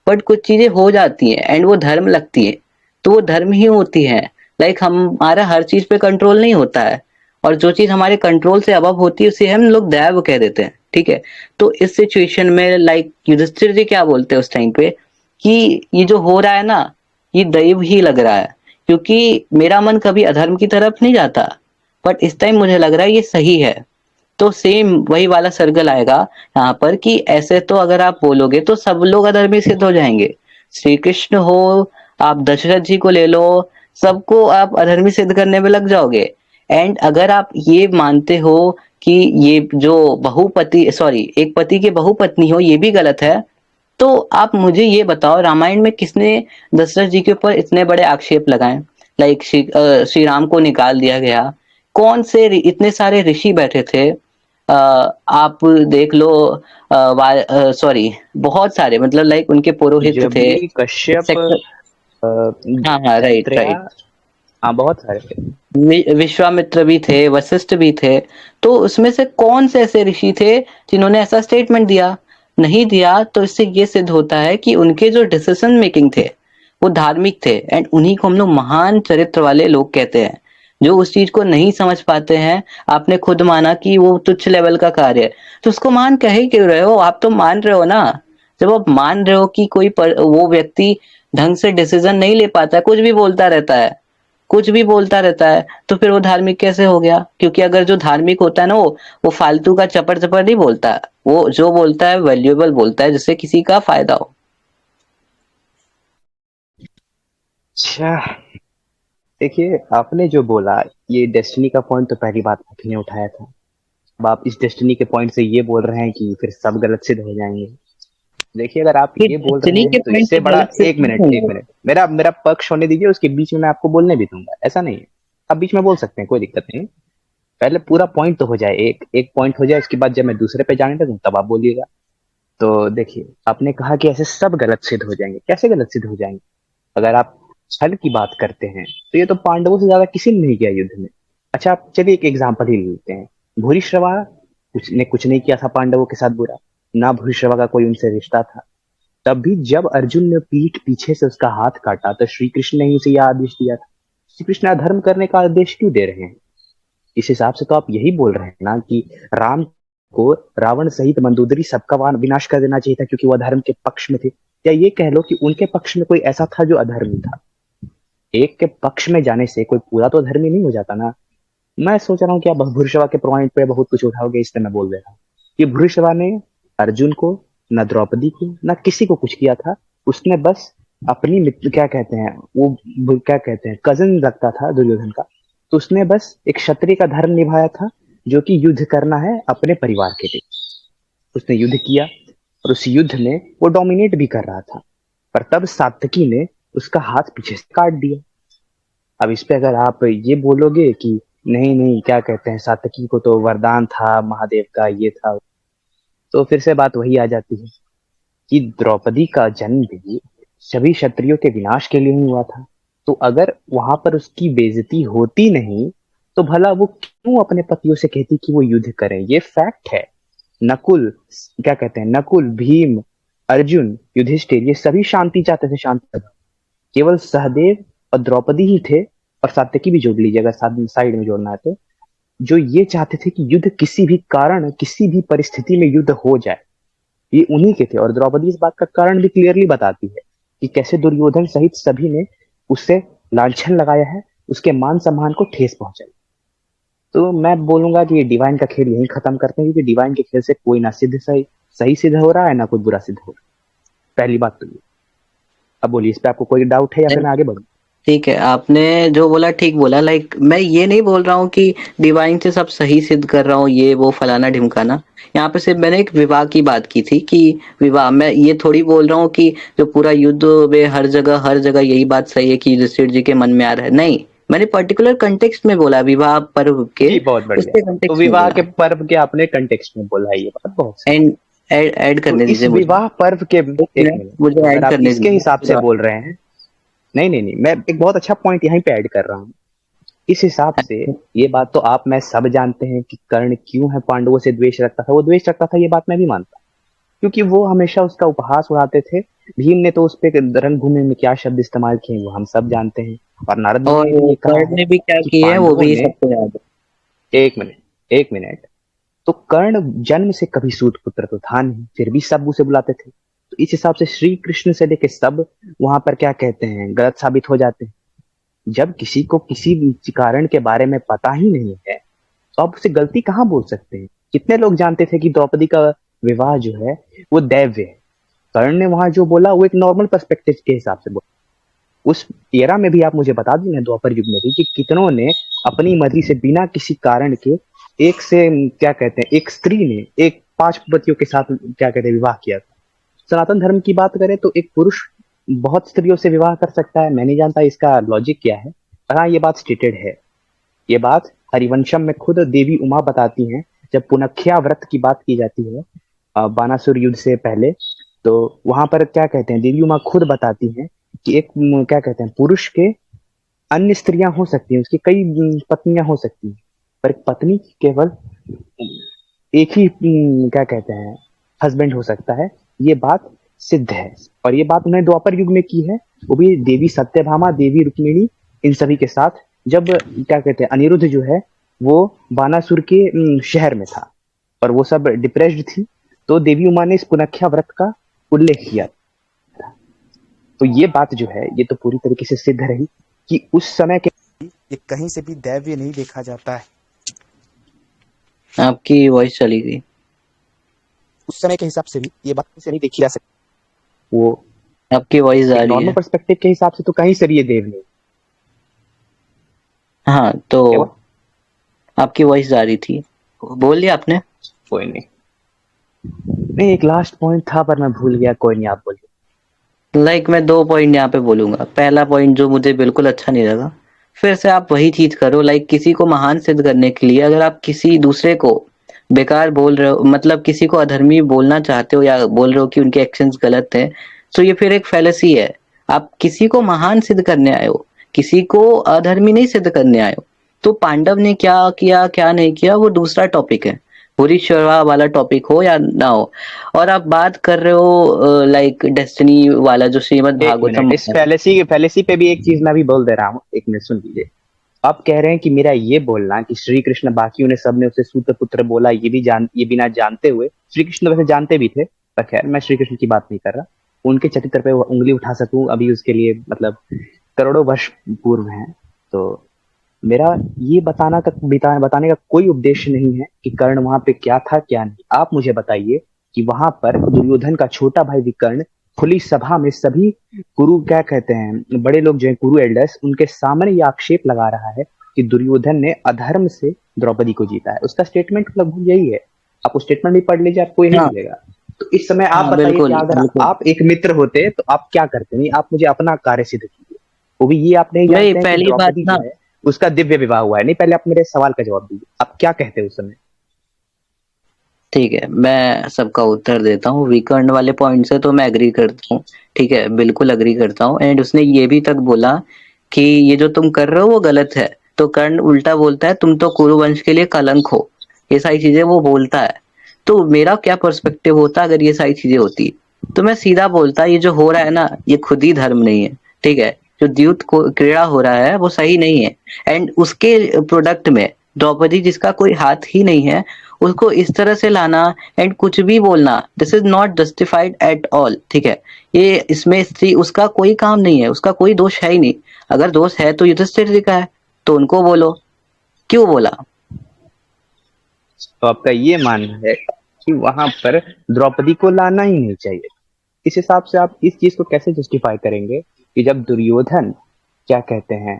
बट कुछ चीजें हो जाती हैं एंड वो धर्म लगती है, तो वो धर्म ही होती है। लाइक हमारा हर चीज पे कंट्रोल नहीं होता है, और जो चीज हमारे कंट्रोल से अबव होती है उसे हम लोग दैव कह देते हैं। ठीक है, तो इस सिचुएशन में लाइक युधिष्ठिर जी क्या बोलते हैं उस टाइम पे कि ये जो हो रहा है ना, ये दैव ही लग रहा है, क्योंकि मेरा मन कभी अधर्म की तरफ नहीं जाता, बट इस टाइम मुझे लग रहा है ये सही है। तो सेम वही वाला सर्कल आएगा यहाँ पर कि ऐसे तो अगर आप बोलोगे तो सब लोग अधर्मी सिद्ध हो जाएंगे। श्री कृष्ण हो, आप दशरथ जी को ले लो, सबको आप अधर्मी सिद्ध करने में लग जाओगे। एंड अगर आप ये मानते हो कि ये जो बहुपति सॉरी एक पति के बहुपत्नी हो ये भी गलत है, तो आप मुझे ये बताओ रामायण में किसने दशरथ जी के ऊपर इतने बड़े आक्षेप लगाए? लाइक श्री राम को निकाल दिया गया। कौन से इतने सारे ऋषि बैठे थे, आप देख लो, सॉरी बहुत सारे, मतलब लाइक उनके पुरोहित थे। जबली, कश्यप, हाँ हाँ, राइट ऐत्रेया, राइट। हाँ बहुत सारे थे। विश्वामित्र भी थे, वशिष्ठ भी थे। तो उसमें से कौन से ऐसे ऋषि थे जिन्होंने ऐसा स्टेटमेंट दिया? नहीं दिया। तो इससे ये सिद्ध होता है कि उनके जो डिसीजन मेकिंग थे वो धार्मिक थे, एंड उन्हीं को हम लोग महान चरित्र वाले लोग कहते हैं, जो उस चीज को नहीं समझ पाते हैं। आपने खुद माना कि वो तुच्छ लेवल का कार्य है, तो उसको मान कह ही क्यों रहे हो? आप तो मान रहे हो ना। जब आप मान रहे हो कि वो व्यक्ति ढंग से डिसीजन नहीं ले पाता है, कुछ भी बोलता रहता है, कुछ भी बोलता रहता है, तो फिर वो धार्मिक कैसे हो गया? क्योंकि अगर जो धार्मिक होता है ना, वो फालतू का चपर चपर नहीं बोलता, वो जो बोलता है वैल्यूएबल बोलता है, जिससे किसी का फायदा हो। अच्छा, देखिए, आपने जो बोला ये डेस्टिनी का पॉइंट तो पहली बात आपने उठाया था। अब आप इस डेस्टिनी के पॉइंट से ये बोल रहे हैं कि फिर सब गलत सिद्ध हो जाएंगे। देखिए, अगर आप ये ये बोल रहे डेस्टिनी के हैं तो पॉइंट इससे से बड़ा, गलत सिद्ध एक नहीं मिनट एक होंगे। मिनट, मेरा मेरा पक्ष होने दीजिए, उसके बीच में मैं आपको बोलने भी दूंगा, ऐसा नहीं है। आप बीच में बोल सकते हैं, कोई दिक्कत नहीं। पहले पूरा पॉइंट तो हो जाए, एक एक पॉइंट हो जाए, उसके बाद जब मैं दूसरे पे जाने लगूं तब आप बोलिएगा। तो देखिए, आपने कहा कि ऐसे सब गलत सिद्ध हो जाएंगे, कैसे गलत सिद्ध हो जाएंगे? अगर आप छल की बात करते हैं तो ये तो पांडवों से ज्यादा किसी ने नहीं किया युद्ध में। अच्छा, आप चलिए एक एग्जांपल ही लेते हैं। भूरिश्रवा कुछ नहीं किया था पांडवों के साथ बुरा, ना भूरिश्रवा का कोई उनसे रिश्ता था। तब भी जब अर्जुन ने पीठ पीछे से उसका हाथ काटा तो श्री कृष्ण ने ही उसे यह आदेश दिया था। श्री कृष्ण अधर्म करने का आदेश क्यों दे रहे हैं? इस हिसाब से तो आप यही बोल रहे हैं ना कि राम को रावण सहित मंदोदरी सबका विनाश कर देना चाहिए था क्योंकि वो अधर्म के पक्ष में थे। या ये कह लो कि उनके पक्ष में कोई ऐसा था जो अधर्मी था। एक के पक्ष में जाने से कोई पूरा तो धर्मी नहीं हो जाता ना। मैं सोच रहा हूँ कि आप भूरिश्रवा के पॉइंट पे बहुत कुछ उठाओगे, इसलिए मैं बोल दे रहा हूँ कि भूरिश्रवा ने अर्जुन को, न द्रौपदी को, न किसी को कुछ किया था। उसने बस अपनी मित्र, क्या कहते हैं वो, क्या कहते हैं, कजन लगता था दुर्योधन का। तो उसने बस एक क्षत्रिय का धर्म निभाया था, जो कि युद्ध करना है अपने परिवार के लिए। उसने युद्ध किया और उस युद्ध में वो डोमिनेट भी कर रहा था। पर तब सात्यकी ने उसका हाथ पीछे से काट दिया। अब इस पे अगर आप ये बोलोगे कि नहीं नहीं, क्या कहते हैं, सातकी को तो वरदान था महादेव का, ये था, तो फिर से बात वही आ जाती है कि द्रौपदी का जन्म भी सभी क्षत्रियों के विनाश के लिए ही हुआ था। तो अगर वहां पर उसकी बेइज्जती होती नहीं तो भला वो क्यों अपने पतियों से कहती कि वो युद्ध करें? ये फैक्ट है। नकुल, क्या कहते हैं, नकुल, भीम, अर्जुन, युधिष्ठिर, ये सभी शांति चाहते थे, शांति। केवल सहदेव और द्रौपदी ही थे, और सात्यकी भी जोड़ लीजिए अगर साइड में जोड़ना है तो, जो ये चाहते थे कि युद्ध किसी भी कारण, किसी भी परिस्थिति में युद्ध हो जाए। ये उन्हीं के थे। और द्रौपदी इस बात का कारण भी क्लियरली बताती है कि कैसे दुर्योधन सहित सभी ने उससे लांछन लगाया है, उसके मान सम्मान को ठेस पहुंचाई। तो मैं बोलूंगा कि ये डिवाइन का खेल यहीं खत्म करते हैं, क्योंकि डिवाइन के खेल से कोई ना सिद्ध सही सही सिद्ध हो रहा है, ना कोई बुरा सिद्ध हो रहा है। पहली बात तो ये। अब बोलिए, इस पे आपको कोई डाउट है या फिर मैं आगे बढ़ूं? ठीक है, आपने जो बोला ठीक बोला। लाइक मैं ये नहीं बोल रहा हूँ कि डिवाइन से सब सही सिद्ध कर रहा हूँ, ये वो फलाना ढिमकाना। यहाँ पे सिर्फ मैंने एक विवाह की बात की थी कि विवाह, मैं ये थोड़ी बोल रहा हूँ कि जो पूरा युद्ध में हर जगह यही बात सही है कि युधिष्ठिर जी के मन में आ रहा है। नहीं, मैंने पर्टिकुलर कंटेक्स्ट में बोला, विवाह पर्व के जी, बहुत बढ़िया। उसके तो कंटेक्स्ट में विवाह के बोला। पर्व के आपने कंटेक्स्ट में बोला है, ये बात बहुत सही। एंड ऐड तो करने इस दीजिए मुझे। विवाह पर्व के, एक एक मिनट, मिनट, तो मुझे अगर ऐड आप करने इसके दीजिए हिसाब से विवाह। बोल रहे हैं, नहीं नहीं नहीं, मैं एक बहुत अच्छा पॉइंट यहीं पे ऐड कर रहा हूँ। इस हिसाब से ये बात तो आप मैं सब जानते हैं कि कर्ण क्यों है पांडवों से द्वेष रखता था। वो द्वेष रखता था, ये बात मैं भी मानता हूँ, क्योंकि वो हमेशा उसका उपहास उड़ाते थे। भीम ने तो उस पे रंगभूमि में क्या शब्द इस्तेमाल किए वो हम सब जानते हैं। और नारद मुनि और ने भी ये कहा कर्ण है ने भी क्या कि किया है वो पांडवों भी ने, सबको याद है। एक मिनट एक मिनट, तो कर्ण जन्म से कभी सूत पुत्र तो था नहीं, फिर भी सब उसे बुलाते थे। तो इस हिसाब से श्री कृष्ण से लेके सब वहां पर, क्या कहते हैं, गलत साबित हो जाते हैं। जब किसी को किसी कारण के बारे में पता ही नहीं है तो आप उसे गलती कहाँ बोल सकते हैं? कितने लोग जानते थे कि द्रौपदी का विवाह जो है वो दैव्य है? कर्ण ने वहां जो बोला वो एक नॉर्मल पर्सपेक्टिव के हिसाब से बोला। उस एरा में भी आप मुझे बता दीजिए, द्वापर युग में भी, कि कितनों ने अपनी मर्जी से बिना किसी कारण के एक से, क्या कहते हैं, एक स्त्री ने एक 5 पतियों के साथ, क्या कहते हैं, विवाह किया था। सनातन धर्म की बात करें तो एक पुरुष बहुत स्त्रियों से विवाह कर सकता है। मैं नहीं जानता इसका लॉजिक क्या है, पर हाँ, ये बात स्टेटेड है। ये बात हरिवंशम में खुद देवी उमा बताती हैं, जब पुनख्या व्रत की बात की जाती है बानासुर युद्ध से पहले। तो वहां पर, क्या कहते हैं, देवी उमा खुद बताती हैं कि एक क्या कहते हैं, पुरुष के अन्य स्त्रियां हो सकती हैं, उसकी कई पत्नियां हो सकती हैं, पर एक पत्नी की केवल एक ही क्या कहते हैं, हस्बैंड हो सकता है। ये बात सिद्ध है। और ये बात उन्होंने द्वापर युग में की है, वो भी देवी सत्यभामा, देवी रुक्मिणी, इन सभी के साथ। जब, क्या कहते हैं, अनिरुद्ध जो है वो बानासुर के शहर में था और वो सब डिप्रेस्ड थी, तो देवी उमा ने इस पुनख्या व्रत का उल्लेख किया। तो ये बात जो है ये तो पूरी तरीके से सिद्ध रही कि उस समय के ये कहीं से भी दैव्य नहीं देखा जाता है। आपकी वॉइस चली गई। उस समय के हिसाब से भी ये बात कहीं से नहीं देखी जा सकती। वो आपकी वॉइस आ एक रही नॉर्मल है। पर्सपेक्टिव के हिसाब से तो कहीं से भी ये देव नहीं। हाँ, क्या तो हुआ? आपकी वॉइस जा रही थी, बोल लिया आपने? कोई नहीं। नहीं, एक लास्ट पॉइंट था पर मैं भूल गया, कोई नहीं, आप बोलिए। मैं 2 पॉइंट यहाँ पे बोलूँगा। पहला पॉइंट जो मुझे बिल्कुल अच्छा नहीं लगा, फिर से आप वही चीज़ करो, किसी को महान सिद्ध करने के लिए अगर आप किसी दूसरे को बेकार बोल रहे हो, मतलब किसी को अधर्मी बोलना चाहते हो या बोल रहे हो कि उनके एक्शंस गलत हैं, तो ये फिर एक फैलेसी है। आप किसी को महान सिद्ध करने आए हो, किसी को अधर्मी नहीं सिद्ध करने आए हो। तो पांडव ने क्या किया, क्या नहीं किया, वो दूसरा टॉपिक है। बुरी शर्वा वाला टॉपिक हो या ना हो। और आप बात कर रहे हो डेस्टिनी वाला जो श्रीमद् एक भागवतम मिनट, इस है। फैलेसी फैलेसी पे भी एक चीज मैं भी बोल दे रहा हूँ, एक मिनट सुन लीजिए। आप कह रहे हैं कि मेरा ये बोलना कि श्री कृष्ण बाकियों ने सबने उसे सूत पुत्र बोला, ये बिना जानते हुए, श्री कृष्ण वैसे जानते भी थे, पर खैर मैं श्री कृष्ण की बात नहीं कर रहा। उनके चरित्र पे वो उंगली उठा सकूं अभी उसके लिए मतलब करोड़ों वर्ष पूर्व है। तो मेरा ये बताने का कोई उद्देश्य नहीं है कि कर्ण वहां पे क्या था क्या नहीं। आप मुझे बताइए कि वहां पर दुर्योधन का छोटा भाई विकर्ण खुली सभा में सभी कुरु, क्या कहते हैं, बड़े लोग जो है कुरु एल्डर्स, उनके सामने ये आक्षेप लगा रहा है कि दुर्योधन ने अधर्म से द्रौपदी को जीता है। उसका स्टेटमेंट लगभग यही है। आप उस स्टेटमेंट भी पढ़ लीजिए, आपको यही हाँ, मिलेगा। तो इस समय आप हाँ, बताइए कि बिल्कुल, अगर बिल्कुल। आप एक मित्र होते तो आप क्या करते? नहीं, आप मुझे अपना कार्य सिद्ध कीजिए। वो भी ये आप नहीं नहीं, जानते हैं कि पहली बात द्रौपदी ना, जो है उसका दिव्य विवाह हुआ है। नहीं, पहले आप मेरे सवाल का जवाब दीजिए, आप क्या कहते हैं उस समय? ठीक है, मैं सबका उत्तर देता हूँ। विकर्ण वाले पॉइंट से तो मैं एग्री करता हूँ, ठीक है, बिल्कुल एग्री करता हूँ। एंड उसने ये भी तक बोला कि ये जो तुम कर रहे हो वो गलत है। तो कर्ण उल्टा बोलता है, तुम तो कुरु वंश के लिए कलंक हो। ये सारी चीजें वो बोलता है। तो मेरा क्या पर्सपेक्टिव होता अगर ये सारी चीजें होती, तो मैं सीधा बोलता ये जो हो रहा है ना, ये खुद ही धर्म नहीं है, ठीक है। जो द्यूत को क्रीड़ा हो रहा है वो सही नहीं है। एंड उसके प्रोडक्ट में द्रौपदी जिसका कोई हाथ ही नहीं है, उसको इस तरह से लाना एंड कुछ भी बोलना, this is not justified at all, ठीक है। ये इसमें स्त्री उसका कोई काम नहीं है, उसका कोई दोष है ही नहीं। अगर दोष है तो युधिष्ठिर जी का है, तो उनको बोलो, क्यों बोला? तो आपका ये मानना है कि वहां पर द्रौपदी को लाना ही नहीं चाहिए। इस हिसाब से आप इस चीज को कैसे जस्टिफाई करेंगे कि जब दुर्योधन, क्या कहते हैं,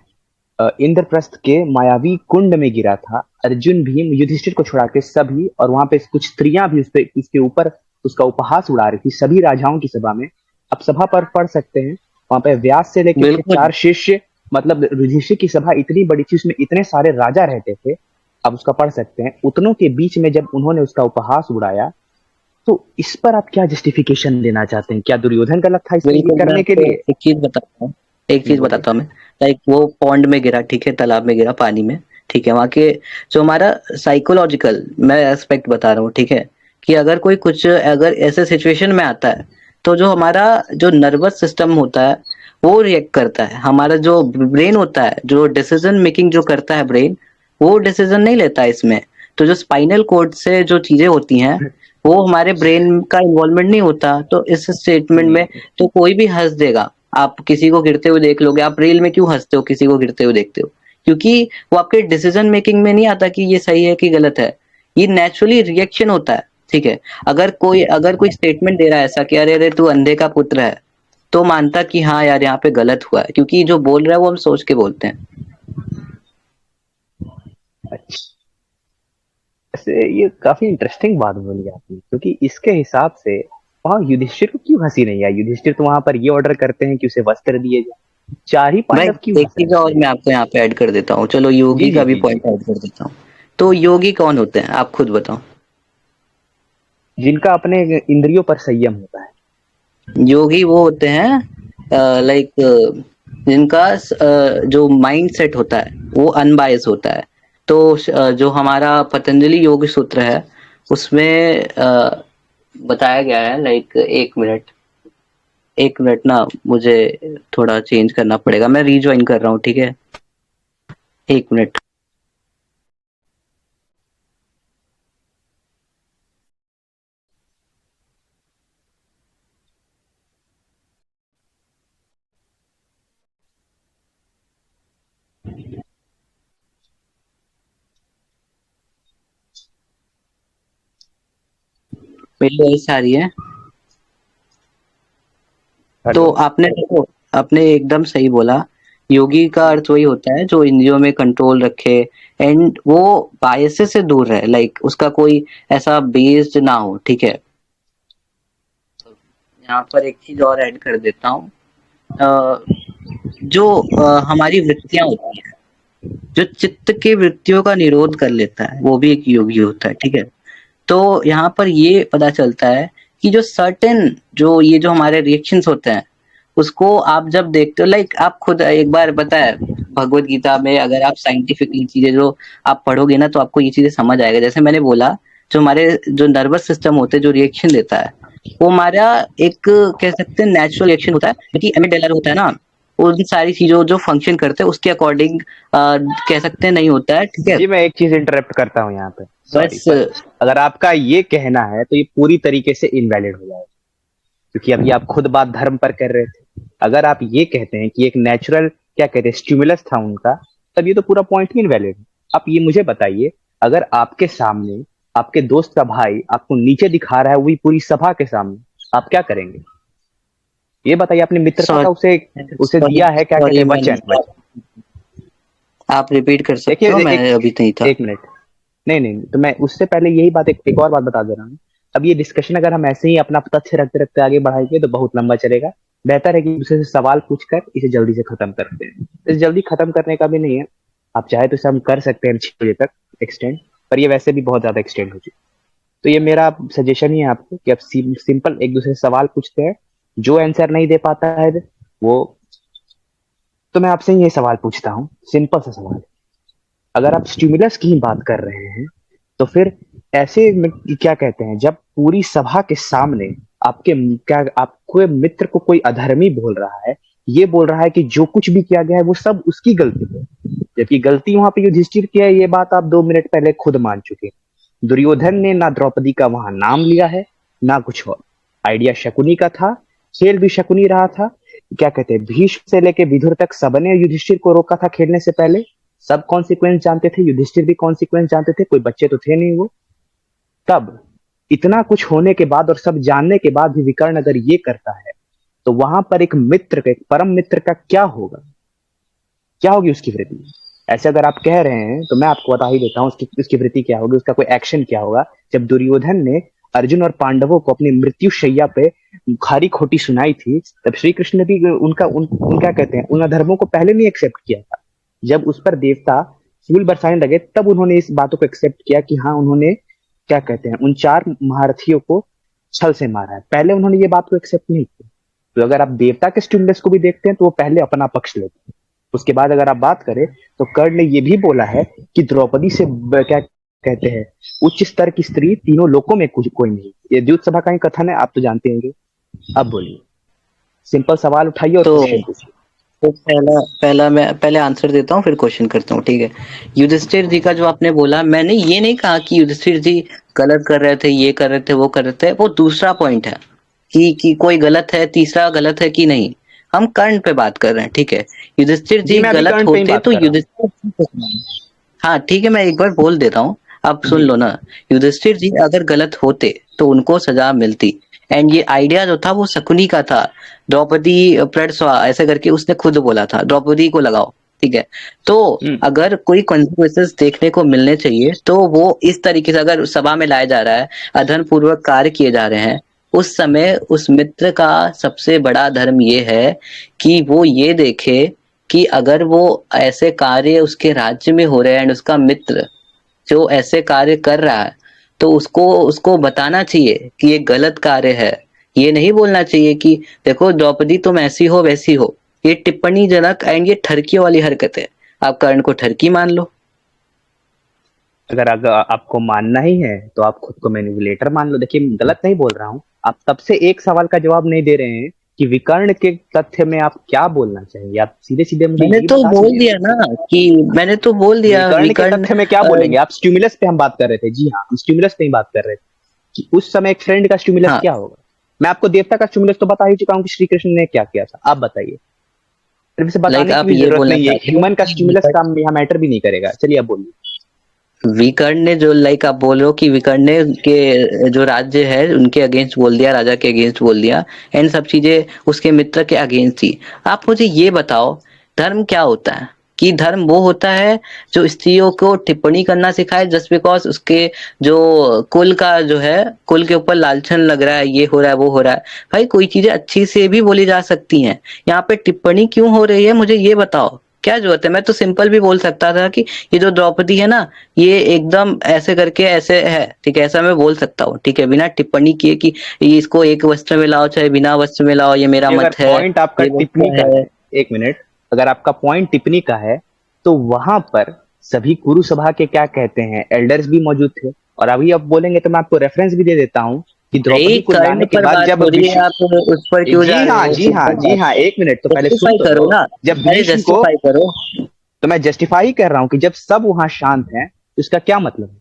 इंद्रप्रस्थ के मायावी कुंड में गिरा था, अर्जुन भीम युधिष्ठिर को छुड़ा के सभी, और वहां पे कुछ स्त्रियां भी उसके ऊपर उसका उपहास उड़ा रही थी सभी राजाओं की सभा में। आप सभा पर पढ़ सकते हैं, वहां पे व्यास से लेके उसके बिल्कुल, 4 शिष्य, मतलब युधिष्ठिर की सभा इतनी बड़ी थी, उसमें इतने सारे राजा रहते थे। आप उसका पढ़ सकते हैं, उतनों के बीच में जब उन्होंने उसका उपहास उड़ाया, तो इस पर आप क्या जस्टिफिकेशन देना चाहते हैं? क्या दुर्योधन गलत था इसमें ये बिल्कुल। मैं करने के आपको लिए? एक चीज बताता हूँ, एक चीज बोलिए। बताता हूँ मैं। वो पॉन्ड में गिरा, ठीक है, तालाब में गिरा, पानी में, ठीक है। वहां के जो हमारा साइकोलॉजिकल मैं एस्पेक्ट बता रहा हूँ, ठीक है, कि अगर कोई कुछ अगर ऐसे सिचुएशन में आता है, तो जो हमारा जो नर्वस सिस्टम होता है वो रिएक्ट करता है। हमारा जो ब्रेन होता है, जो डिसीजन मेकिंग जो करता है ब्रेन, वो डिसीजन नहीं लेता है इसमें। तो जो स्पाइनल कोड से जो चीजें होती हैं, वो हमारे ब्रेन का इन्वॉल्वमेंट नहीं होता। तो इस स्टेटमेंट में नहीं, तो कोई भी हंस देगा। आप किसी को गिरते हुए देख लोगे, आप रील में क्यों हंसते हो किसी को गिरते हुए देखते हो? क्योंकि वो आपके डिसीजन मेकिंग में नहीं आता कि ये सही है कि गलत है। ये नेचुरली रिएक्शन होता है, ठीक है। अगर कोई स्टेटमेंट दे रहा है ऐसा कि अरे अरे तू अंधे का पुत्र है, तो मानता कि हाँ यार यहाँ पे गलत हुआ है, क्योंकि जो बोल रहा है वो हम सोच के बोलते हैं। अच्छा, वैसे ये काफी इंटरेस्टिंग बात बोली आपने, क्योंकि इसके हिसाब से वहां युधिष्ठिर को क्यों हंसी नहीं आई? युधिष्ठिर तो वहां पर ये ऑर्डर करते हैं कि उसे वस्त्र दिए जाए, 4 ही मैं पांडव क्यों एक हंस चीज रहे और थे? मैं आपको यहाँ पे ऐड कर देता हूँ, चलो जी योगी जी का भी जी जी। पॉइंट ऐड कर देता हूँ। तो योगी कौन होते हैं आप खुद बताओ। जिनका अपने इंद्रियों पर संयम होता है। योगी वो होते हैं जिनका जो माइंड सेट होता है वो अनबायस होता है। तो जो हमारा पतंजलि योग सूत्र है उसमें बताया गया है, एक मिनट ना, मुझे थोड़ा चेंज करना पड़ेगा, मैं रीज्वाइन कर रहा हूँ, ठीक है, एक मिनट। मेरी वॉइस आ रही है? तो हेलो। आपने देखो, आपने एकदम सही बोला। योगी का अर्थ वही होता है जो इंद्रियों में कंट्रोल रखे एंड वो बायसेस से दूर रहे, लाइक उसका कोई ऐसा बेस्ड ना हो, ठीक है। यहाँ पर एक चीज और ऐड कर देता हूँ, जो हमारी वृत्तियां होती है, जो चित्त के वृत्तियों का निरोध कर लेता है, वो भी एक योगी होता है, ठीक है। तो यहाँ पर ये पता चलता है कि जो सर्टेन जो ये जो हमारे रिएक्शंस होते हैं उसको आप जब देखते हो, लाइक आप खुद एक बार बताए भगवत गीता में अगर आप साइंटिफिकली चीजें जो आप पढ़ोगे ना तो आपको ये चीजें समझ आएगा। जैसे मैंने बोला जो हमारे जो नर्वस सिस्टम होते हैं जो रिएक्शन देता है वो हमारा एक कह सकते हैं नेचुरल रिएक्शन होता है, क्योंकि एमिडेलर होता है ना, उन सारी चीजों जो फंक्शन करते हैं उसके अकॉर्डिंग कह सकते हैं नहीं होता है, ठीक है। जी मैं एक चीज इंटरप्ट करता हूँ यहाँ पे, सॉरी, बस पर अगर आपका ये कहना है तो ये पूरी तरीके से इनवैलिड हो जाएगा, क्योंकि अभी आप खुद बात धर्म पर कर रहे थे। अगर आप ये कहते हैं कि एक नेचुरल क्या कहते हैं स्टिमुलस था उनका, तब ये तो पूरा पॉइंट ही इनवैलिड है। आप ये मुझे बताइए, अगर आपके सामने आपके दोस्त का भाई आपको नीचे दिखा रहा है वही पूरी सभा के सामने, आप क्या करेंगे? ये बताइए, अपने मित्रता का उसे उसे दिया है क्या कहते हैं वचन। आप रिपीट कर सकते हो, मैं अभी नहीं था। एक मिनट, नहीं, तो मैं उससे पहले यही बात एक और बात बता दे रहा हूँ। अब ये डिस्कशन अगर हम ऐसे ही अपना तथ्य रखते रखते आगे बढ़ाएंगे तो बहुत लंबा चलेगा। बेहतर है कि दूसरे से सवाल पूछकर इसे जल्दी से खत्म करते हैं। इसे जल्दी खत्म करने का भी नहीं है, आप चाहे तो इसे हम कर सकते हैं 6 बजे तक एक्सटेंड, पर ये वैसे भी बहुत ज्यादा एक्सटेंड हो चुकी। तो ये मेरा सजेशन ही है आपको कि आप सिंपल एक दूसरे से सवाल पूछते हैं, जो आंसर नहीं दे पाता है वो, तो मैं आपसे ये सवाल पूछता हूँ, सिंपल सा सवाल। अगर आप स्टिमुलस की बात कर रहे हैं तो फिर ऐसे क्या कहते हैं जब पूरी सभा के सामने आपके मित्र को कोई अधर्मी बोल रहा है, ये बोल रहा है कि जो कुछ भी किया गया है वो सब उसकी गलती है, जबकि गलती वहां पे युधिष्ठिर की है, ये बात आप 2 मिनट पहले खुद मान चुके हैं। दुर्योधन ने ना द्रौपदी का वहां नाम लिया है ना कुछ और, आइडिया शकुनी का था, खेल भी शकुनी रहा था। क्या कहते हैं भीष्म से लेके विदुर तक सबने युधिष्ठिर को रोका था खेलने से पहले, सब कॉन्सिक्वेंस जानते थे, युधिष्ठिर भी कॉन्सिक्वेंस जानते थे, कोई बच्चे तो थे नहीं वो। तब इतना कुछ होने के बाद और सब जानने के बाद भी विकर्ण अगर ये करता है तो वहां पर एक मित्र का, एक परम मित्र का क्या होगा, क्या होगी उसकी वृत्ति? ऐसे अगर आप कह रहे हैं तो मैं आपको बता ही देता हूं उसकी वृत्ति क्या होगी, उसका कोई एक्शन क्या होगा। जब दुर्योधन ने अर्जुन और पांडवों को अपनी मृत्यु शैया पे खारी खोटी सुनाई थी, तब श्री कृष्ण ने भी उन क्या कहते हैं उन अधर्मों को पहले नहीं एक्सेप्ट किया था। जब उस पर देवता फूल बरसाने लगे तब उन्होंने इस बातों को एक्सेप्ट किया कि हाँ उन्होंने क्या कहते हैं उन 4 महारथियों को छल से मारा है, पहले उन्होंने ये बात को एक्सेप्ट नहीं किया। तो अगर आप देवता के स्टिमुलस को भी देखते हैं तो वो पहले अपना पक्ष लेते हैं, उसके बाद अगर आप बात करें तो कर्ण ने ये भी बोला है कि द्रौपदी से क्या कहते हैं उच्च स्तर की स्त्री तीनों लोकों में कोई नहीं। ये द्यूत सभा का ही कथन है, आप तो जानते होंगे। अब बोलिए, सिंपल सवाल उठाइए और क्वेश्चन पूछिए। तो पहला मैं पहले आंसर देता हूँ फिर क्वेश्चन करता हूँ, ठीक है। युधिष्ठिर जी का जो आपने बोला, मैंने ये नहीं कहा कि युधिष्ठिर जी गलत कर रहे थे, ये कर रहे थे, वो कर रहे थे, वो दूसरा पॉइंट है कि कोई गलत है, तीसरा गलत है कि नहीं। हम कर्ण पे बात कर रहे हैं, ठीक है। युधिष्ठिर जी गलत होते तो युधिष्ठिर, हाँ ठीक है, मैं एक बार बोल देता हूँ, आप सुन लो ना। युधिष्ठिर जी अगर गलत होते तो उनको सजा मिलती, एंड ये आइडिया जो था वो शकुनी का था। द्रौपदी प्रणस्वा ऐसे करके उसने खुद बोला था, द्रौपदी को लगाओ, ठीक है। तो अगर कोई कॉन्सिक्वेंसेस देखने को मिलने चाहिए तो वो इस तरीके से अगर सभा में लाया जा रहा है, अधर्म पूर्वक कार्य किए जा रहे हैं, उस समय उस मित्र का सबसे बड़ा धर्म ये है कि वो ये देखे कि अगर वो ऐसे कार्य उसके राज्य में हो रहे हैं एंड उसका मित्र जो ऐसे कार्य कर रहा है तो उसको बताना चाहिए कि ये गलत कार्य है। ये नहीं बोलना चाहिए कि देखो द्रौपदी तुम ऐसी हो वैसी हो। ये टिप्पणी जनक एंड ये ठरकियों वाली हरकत है। आप कर्ण को ठरकी मान लो। अगर आपको मानना ही है तो आप खुद को मैनिपुलेटर मान लो। देखिए गलत नहीं बोल रहा हूँ, आप तब से एक सवाल का जवाब नहीं दे रहे हैं कि विकर्ण के तथ्य में आप क्या बोलना चाहिए। आप सीधे सीधे मुझे मैंने तो बोल दिया ना कि मैंने तो बोल दिया विकर्ण के तथ्य में क्या बोलेंगे आप। स्टिमुलस पे हम बात कर रहे थे। जी हाँ, हम स्टिमुलस पे ही बात कर रहे थे कि उस समय एक फ्रेंड का स्टिमुलस क्या होगा। मैं आपको देवता का स्टिमुलस तो बता ही चुका हूँ कि श्री कृष्ण ने क्या किया था। आप बताइए, बताने की जरूरत नहीं है। ह्यूमन का स्टिमुलस का यहाँ मैटर भी नहीं करेगा। चलिए आप बोलिए। विकर्ण ने जो लाइक आप बोल रहे हो कि विकर्ण ने के जो राज्य है उनके अगेंस्ट बोल दिया, राजा के अगेंस्ट बोल दिया एंड सब चीजें उसके मित्र के अगेंस्ट थी। आप मुझे ये बताओ धर्म क्या होता है? कि धर्म वो होता है जो स्त्रियों को टिप्पणी करना सिखाए जस्ट बिकॉज उसके जो कुल का जो है, कुल के ऊपर लालछन लग रहा है, ये हो रहा है वो हो रहा है। भाई कोई चीजें अच्छी से भी बोली जा सकती हैं, यहाँ पे टिप्पणी क्यों हो रही है मुझे ये बताओ, क्या जरूरत है? मैं तो सिंपल भी बोल सकता था कि ये जो द्रौपदी है ना, ये एकदम ऐसे करके ऐसे है, ठीक है, ऐसा मैं बोल सकता हूँ, ठीक है, बिना टिप्पणी किए कि ये इसको एक वस्त्र में लाओ चाहे बिना वस्त्र में लाओ, ये मेरा अगर मत है, पॉइंट आपका ये टिप्पणी वैसा का है। है, एक मिनट, अगर आपका पॉइंट टिप्पणी का है तो वहां पर सभी कुरु सभा के क्या कहते हैं एल्डर्स भी मौजूद थे। और अभी आप बोलेंगे तो मैं आपको रेफरेंस भी दे देता हूँ कि भाई द्रौपदी को कर्ण लाने के पर बाद बात जब हो रही है, विष्णु, आप उस पर क्यों जा जी रहे हाँ हो? जी हाँ सिंपल जी बात हाँ, है, एक मिनट, तो पहले सुन जस्टिफाई तो करो लो। ना, जब अरे भीष्म को, जस्टिफाई करो। तो मैं जस्टिफाई कर रहा हूँ कि जब सब वहां शांत हैं तो इसका क्या मतलब है?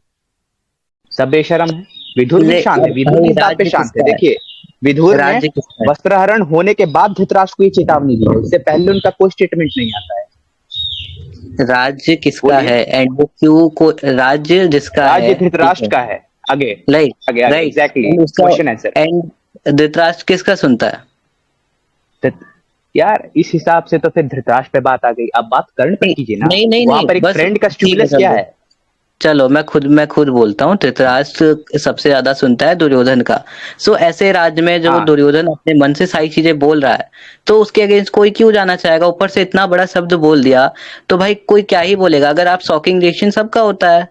सब बेशरम है। विदुर भी शांत है, अब विदुर भी भाई इस बात पे राज्य शांत है। किसका है? देखिए, विदुर ने राज्य किसका है? वस्त्रहरण होने के बाद धृतराष्ट्र को ये चेतावनी दी है, उससे पहले उनका कोई स्टेटमेंट नहीं आता है। राज्य किसका बोलिए। है एंड वो क्यों को राज्य जिसका है, राज्य ठीक धृतराष्ट्र है, का है। आगे राइट, आगे आगे, राइट, एग्जैक्टली, एंड उसका क्वेश्चन आंसर। एंड धृतराष्ट्र किसका सुनता है? यार इस हिसाब से तो फिर धृतराष्ट्र पे बात आ गई, अब बात कर्ण पर नहीं कीजिए ना। नहीं नहीं वहां नहीं, पर एक बस फ्रेंड का ठीक है, स्टिमुलस क्या चलो है? चलो मैं खुद बोलता हूँ, धृतराष्ट्र सबसे ज्यादा सुनता है दुर्योधन का। सो ऐसे राज्य में जो हाँ, दुर्योधन अपने मन से सारी चीजें बोल रहा है, तो उसके अगेंस्ट कोई क्यों जाना चाहेगा? ऊपर से इतना बड़ा शब्द बोल दिया, तो भाई कोई क्या ही बोलेगा? अगर आप शॉकिंग रिएक्शन सबका होता है,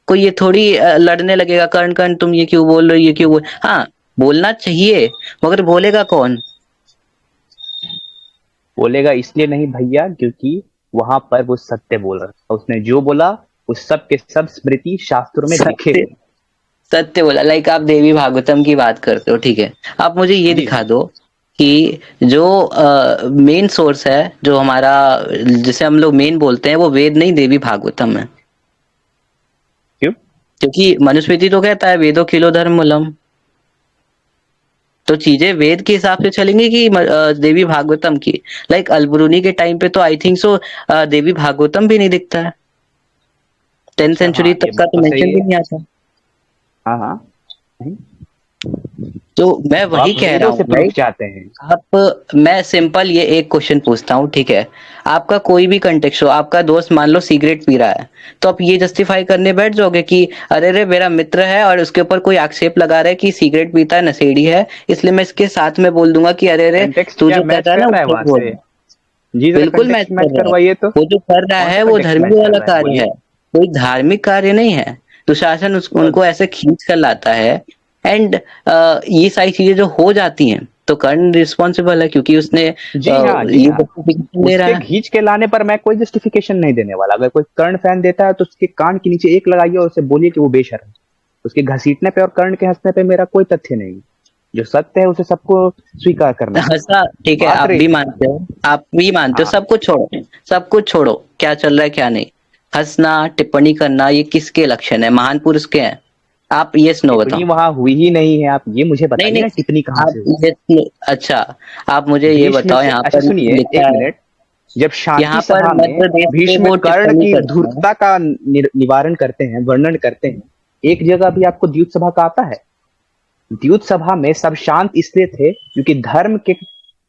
कोई ये थोड़ी लड़ने लगेगा, कर्ण कर्ण तुम ये क्यों बोल रहे हो, ये क्यों बोल, हाँ बोलना चाहिए, मगर बोलेगा कौन? बोलेगा इसलिए नहीं भैया क्योंकि वहां पर वो सत्य बोल रहा था, उसने जो बोला वो सब के सब स्मृति शास्त्रों में लिखे सत्य, हुए। सत्य बोला। लाइक आप देवी भागवतम की बात करते हो, ठीक है, आप मुझे ये जी दिखा दो कि जो मेन सोर्स है, जो हमारा जिसे हम लोग मेन बोलते हैं, वो वेद नहीं देवी भागवतम है। क्यों? क्योंकि मनुस्मृति तो कहता है वेदो खिलो धर्म मूलम, तो चीजें वेद के हिसाब से चलेंगी कि देवी भागवतम की? लाइक अलबरूनी के टाइम पे तो आई थिंक सो देवी भागवतम भी नहीं दिखता है, 10th अच्छा, सेंचुरी हाँ ये तक का बात तो तो सही मेंशन भी है। नहीं आता। हाँ हाँ, नहीं, तो मैं तो वही आप कह रहा वेदों से हूँ प्रूफ भाई। चाहते हैं? आप मैं सिंपल ये एक क्वेश्चन पूछता हूँ, ठीक है, आपका कोई भी कंटेक्स्ट हो, आपका दोस्त मान लो सिगरेट पी रहा है, तो आप ये जस्टिफाई करने बैठ जाओगे कि अरे रे मेरा मित्र है और उसके ऊपर कोई आक्षेप लगा रहा है कि सिगरेट पीता है, नशेड़ी है, इसलिए मैं इसके साथ में बोल दूंगा कि अरे रे कंटेक्स्ट तू क्या जो कर मैच रहा है ना कर वो रहा है सही वहां बोल से? रहा है। जी जरा बिल्कुल मैच कंटेक्स्ट मैच कर रहा है, करवाइए तो। वो जो कर रहा कौन है सा वो कंटेक्स्ट धर्मी मैच कर वाला रहा है, कार्य बोलिए। है, कोई धार्मिक कार्य नहीं है। दुशासन तो उनको ऐसे खींच कर लाता है, एंड ये सारी चीजें जो हो जाती हैं, तो कर्ण रिस्पॉन्सिबल है क्योंकि उसने जी हाँ जी ये हाँ, justification दे रहा उसके है। घींच के लाने पर मैं कोई जस्टिफिकेशन नहीं देने वाला। अगर कोई कर्ण फैन देता है तो उसके कान के नीचे एक लगाइए और उसे बोलिए कि वो बेशर्म है। उसके घसीटने पे और कर्ण के हंसने पे मेरा कोई तथ्य नहीं। जो सत्य है उसे सबको स्वीकार करना चाहिए। हंसा, ठीक है, बात आप रही, भी मानते हो, आप भी मानते हो, हाँ, सब कुछ छोड़ो, सब कुछ छोड़ो, क्या चल रहा है क्या नहीं, हंसना टिप्पणी करना ये किसके लक्षण है? महान पुरुष के हैं? आप यस नो टिप्पणी बताओ। वहां हुई ही नहीं है, आप ये मुझे नहीं बताइए नहीं, ना टिप्पणी कहाँ से आप हुई? ये अच्छा, आप मुझे ये भीष्म बताओ, से, यहाँ अच्छा पर सुनिए एक लिखा है, मिनट, जब शांति यहाँ पर सभा में मध्य देश पे भीष्म वो कर्ण टिप्पणी की करते हैं। धूर्तता का निवारण करते हैं, वर्णन करते हैं, एक जगह भी आपको द्यूत सभा का आता है? द्यूत सभा में सब शांत इसलिए थे क्योंकि धर्म के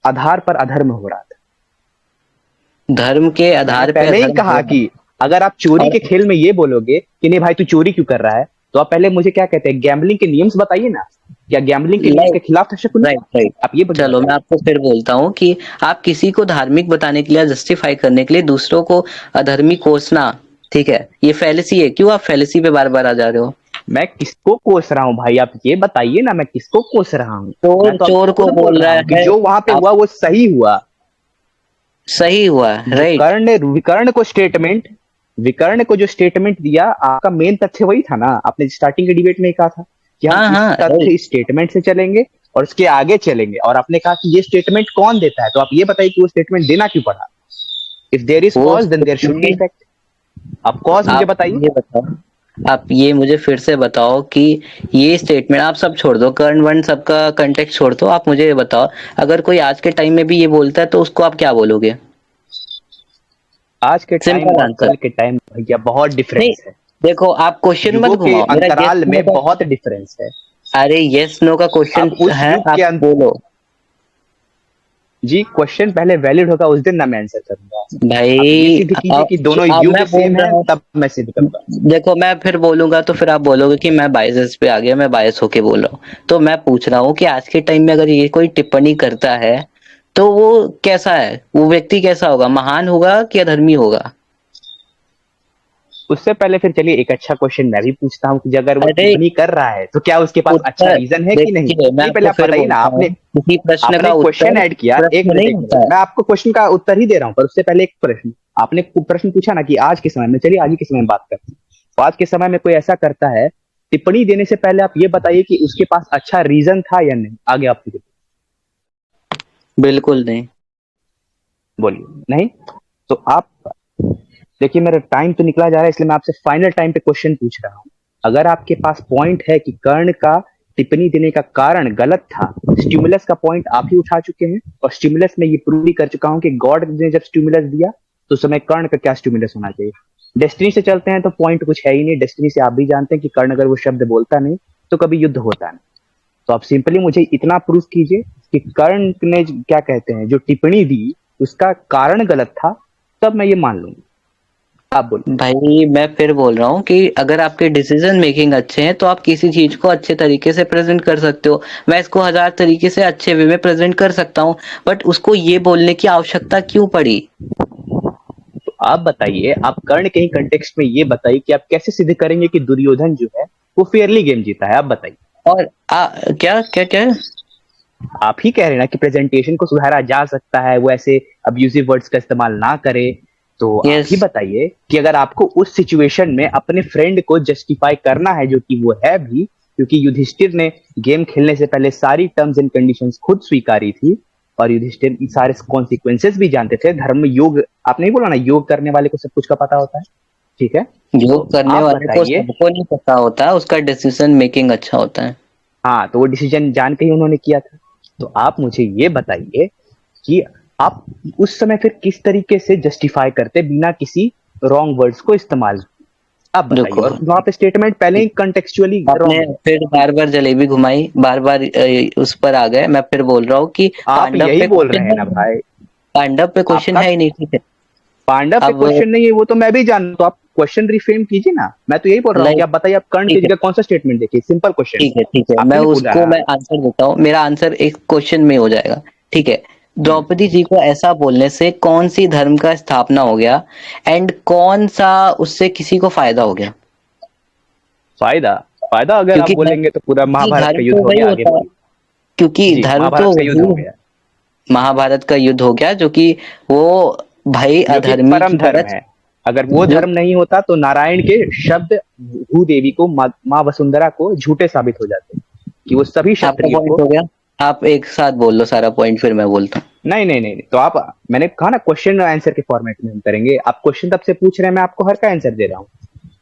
आधार पर अधर्म हो रहा था। धर्म के मैंने आधार पे पहले ही अधर्म कहा हो रहा कि अगर आप है। चोरी और के खेल में ये बोलोगे कि नहीं भाई तू चोरी क्यों कर रहा है, तो आप पहले मुझे क्या कहते हैं, गैम्बलिंग के नियम्स बताइए ना। क्या गैम्बलिंग के नियम के लाइक, खिलाफ था शकुनी? राइट राइट, आप ये मुझे चलो मैं बताइए। आपको फिर बोलता हूँ कि आप किसी को धार्मिक बताने के लिए, जस्टिफाई करने के लिए दूसरों को अधर्मी कोसना, ठीक है, ये फैलेसी है। क्यों आप फैलेसी पे बार बार आ जा रहे हो? मैं किसको कोस रहा हूँ भाई, आप ये बताइए ना, मैं किसको कोस रहा हूँ? मैं चोर तो चोर आपको को खुद बोल बोल रहा रहा हूँ कि है, जो वहां पे आप हुआ वो सही हुआ। सही हुआ, जो राइट। कर्ण ने विकर्ण को स्टेटमेंट, विकर्ण को जो स्टेटमेंट दिया, आपका मेन तथ्य वही था ना। आपने स्टार्टिंग के डिबेट में कहा था कि हम हाँ इस हाँ, तथ्य, राइट। इस स्टेटमेंट से चलेंगे और उसके आगे चलेंगे, और आपने कहा कि ये स्टेटमेंट कौन देता है, तो आप ये बताइए कि वो स्टेटमेंट देना क्यों पड़ा? इफ देयर इज वो cause then there should be effect. आप कॉज मुझे आप बताइए। ये बताओ, आप ये मुझे फिर से बताओ कि ये स्टेटमेंट आप सब छोड़ दो, कर्ण वर्ण सबका कंटेक्स्ट छोड़ दो, आप मुझे ये बताओ, अगर कोई आज के टाइम में भी ये बोलता है तो उसको आप क्या बोलोगे? आज के टाइम सिंपल और आंसर। कल के टाइम भैया बहुत नहीं, डिफरेंस है। देखो आप क्वेश्चन मत युगों के घुमाओ, मेरा यस अंतराल नो में का, बहुत डिफरेंस है। अरे यस नो का क्वेश्चन अब उस है, युग आप के बोलो। जी क्वेश्चन पहले वैलिड होगा उस दिन ना मैं आंसर करूंगा। आप भाई ये सिद्ध कीजिए कि दोनों अब युग मैं बोल सेम रहा है, हूँ, तब मैं सिद्ध करूंगा। देखो मैं फिर बोलूंगा तो फिर आप बोलोगे कि मैं बायसेस पे आ गया, मैं बायस होके बोल रहा हूँ। तो मैं पूछ रहा हूँ कि आज के टाइम में अगर ये कोई टिप्पणी करता है तो वो कैसा है, वो व्यक्ति कैसा होगा, महान होगा कि अधर्मी होगा? उससे पहले फिर चलिए एक अच्छा क्वेश्चन मैं भी पूछता हूँ कि अगर वो अरे टिप्पणी कर रहा है तो क्या उसके पास अच्छा उत्तर रीजन है कि नहीं? देखिए, मैं नहीं पहले आपको आप फिर बताइए ना। बोलता हूँ, आपने किसी प्रश्न आपने का क्वेश्चन उत्तर ऐड किया, एक प्रश्न मिनट नहीं एक होता मिनट, है। मैं आपको क्वेश्चन का उत्तर ही दे रहा हूँ, पर उससे पहले एक प्रश्न। आपने प्रश्न पूछा ना कि आज के समय में, चलिए आज ही के समय में बात करते हैं। तो आज के समय में कोई ऐसा करता है, टिप्पणी देने से पहले आप ये बताइए कि उसके पास अच्छा रीजन था या नहीं। आगे आप बिल्कुल नहीं। बोलिए। नहीं तो आप देखिए, मेरा टाइम तो निकला जा रहा है, इसलिए मैं आपसे फाइनल टाइम पे क्वेश्चन पूछ रहा हूँ। अगर आपके पास पॉइंट है कि कर्ण का टिप्पणी देने का कारण गलत था, स्टिमुलस का पॉइंट आप ही उठा चुके हैं, और स्टिमुलस में ये प्रूव भी कर चुका हूं कि गॉड ने जब स्टिमुलस दिया तो उस समय कर्ण का क्या स्टिमुलस होना चाहिए। डेस्टिनी से चलते हैं तो पॉइंट कुछ है ही नहीं। डेस्टिनी से आप भी जानते हैं कि कर्ण अगर वो शब्द बोलता नहीं तो कभी युद्ध होता नहीं। तो आप सिंपली मुझे इतना प्रूफ कीजिए कि कर्ण ने क्या कहते हैं जो टिप्पणी दी उसका कारण गलत था, तब मैं ये मान लूंगा। आप बोलिए। भाई मैं फिर बोल रहा हूँ कि अगर आपके डिसीजन मेकिंग अच्छे हैं तो आप किसी चीज को अच्छे तरीके से प्रेजेंट कर सकते हो। मैं इसको हजार तरीके से अच्छे वे में प्रेजेंट कर सकता हूँ, बट उसको ये बोलने की आवश्यकता क्यों पड़ी? तो आप बताइए, आप कर्ण के ही कंटेक्स्ट में ये बताइए कि आप कैसे सिद्ध करेंगे कि दुर्योधन जो है वो फेयरली गेम जीता है। आप बताइए। और क्या क्या क्या? आप ही कह रहे हैं ना कि प्रेजेंटेशन को सुधारा जा सकता है, वो ऐसे अब्यूजिव वर्ड्स का इस्तेमाल ना करे। तो आप यस। ही बताइए कि अगर आपको उस सिचुएशन में अपने फ्रेंड को जस्टिफाई करना है, जो कि वो है भी, क्योंकि युधिष्ठिर ने गेम खेलने से पहले सारी टर्म्स एंड कंडीशंस खुद स्वीकारी थी, और युधिष्ठिर सारे कॉन्सिक्वेंसेस भी जानते थे। धर्म में योग, आप नहीं बोला ना, योग करने वाले को सब कुछ का पता होता है। ठीक है, तो योग करने आप वाले को बताइए। सबको नहीं पता होता, उसका डिसीजन मेकिंग अच्छा होता है। हाँ, तो वो डिसीजन जान के ही उन्होंने किया था। तो आप मुझे ये बताइए कि आप उस समय फिर किस तरीके से जस्टिफाई करते बिना किसी रॉन्ग वर्ड्स को इस्तेमाल किए। आप बताइए। देखो, और वहां पे स्टेटमेंट पहले ही कंटेक्चुअली आपने रॉन्ग है। फिर बार बार जलेबी घुमाई, बार बार उस पर आ गए। मैं फिर बोल रहा हूँ कि आप पांडव यही पे बोल रहे क्वेश्चन हैं है ना ही नहीं। भाई। पांडव पे क्वेश्चन आपका है ही नहीं, ठीक है। पांडव पे अब क्वेश्चन नहीं है वो तो मैं भी जानता हूं, तो आप क्वेश्चन रिफ्रेम कीजिए ना। मैं तो यही बोल रहा हूँ कि लाइक, आप बताइए, आप कर्ण की ठीक है, जगह कौन सा स्टेटमेंट देखिए। सिंपल क्वेश्चन, ठीक है, ठीक है, मैं आपने नहीं पूछा उसको है। मैं आंसर देता हूँ। मेरा आंसर एक क्वेश्चन में हो जाएगा, ठीक है। हम्म, द्रौपदी जी को ऐसा बोलने से कौन सी धर्म का स्थापना हो गया, एंड कौन सा उससे किसी को फायदा हो गया? फायदा? फायदा अगर आप क्योंकि बोलेंगे तो पूरा महाभारत का धर्म युद्ध तो हो वही गया। आगे होता है, बोलिए। क्योंकि जी, धर्म तो महाभारत का युद्ध हो वही गया, महाभारत का युद्ध हो गया, जो कि वो भाई जो कि अधर्मी परम की धर्म तरह, है। अगर वो जो धर्म नहीं होता तो नारायण के शब्द भूदेवी को, माँ वसुंधरा को झूठे साबित हो जाते कि वो सभी आपका क्षत्रियो पॉइंट को। हो गया। आप एक साथ बोल लो सारा पॉइंट, फिर मैं बोलता हूँ। नहीं नहीं नहीं नहीं, तो आप, मैंने कहा ना क्वेश्चन आंसर के फॉर्मेट में हम करेंगे। आप क्वेश्चन तब से पूछ रहे हैं, मैं आपको हर का आंसर दे रहा हूँ,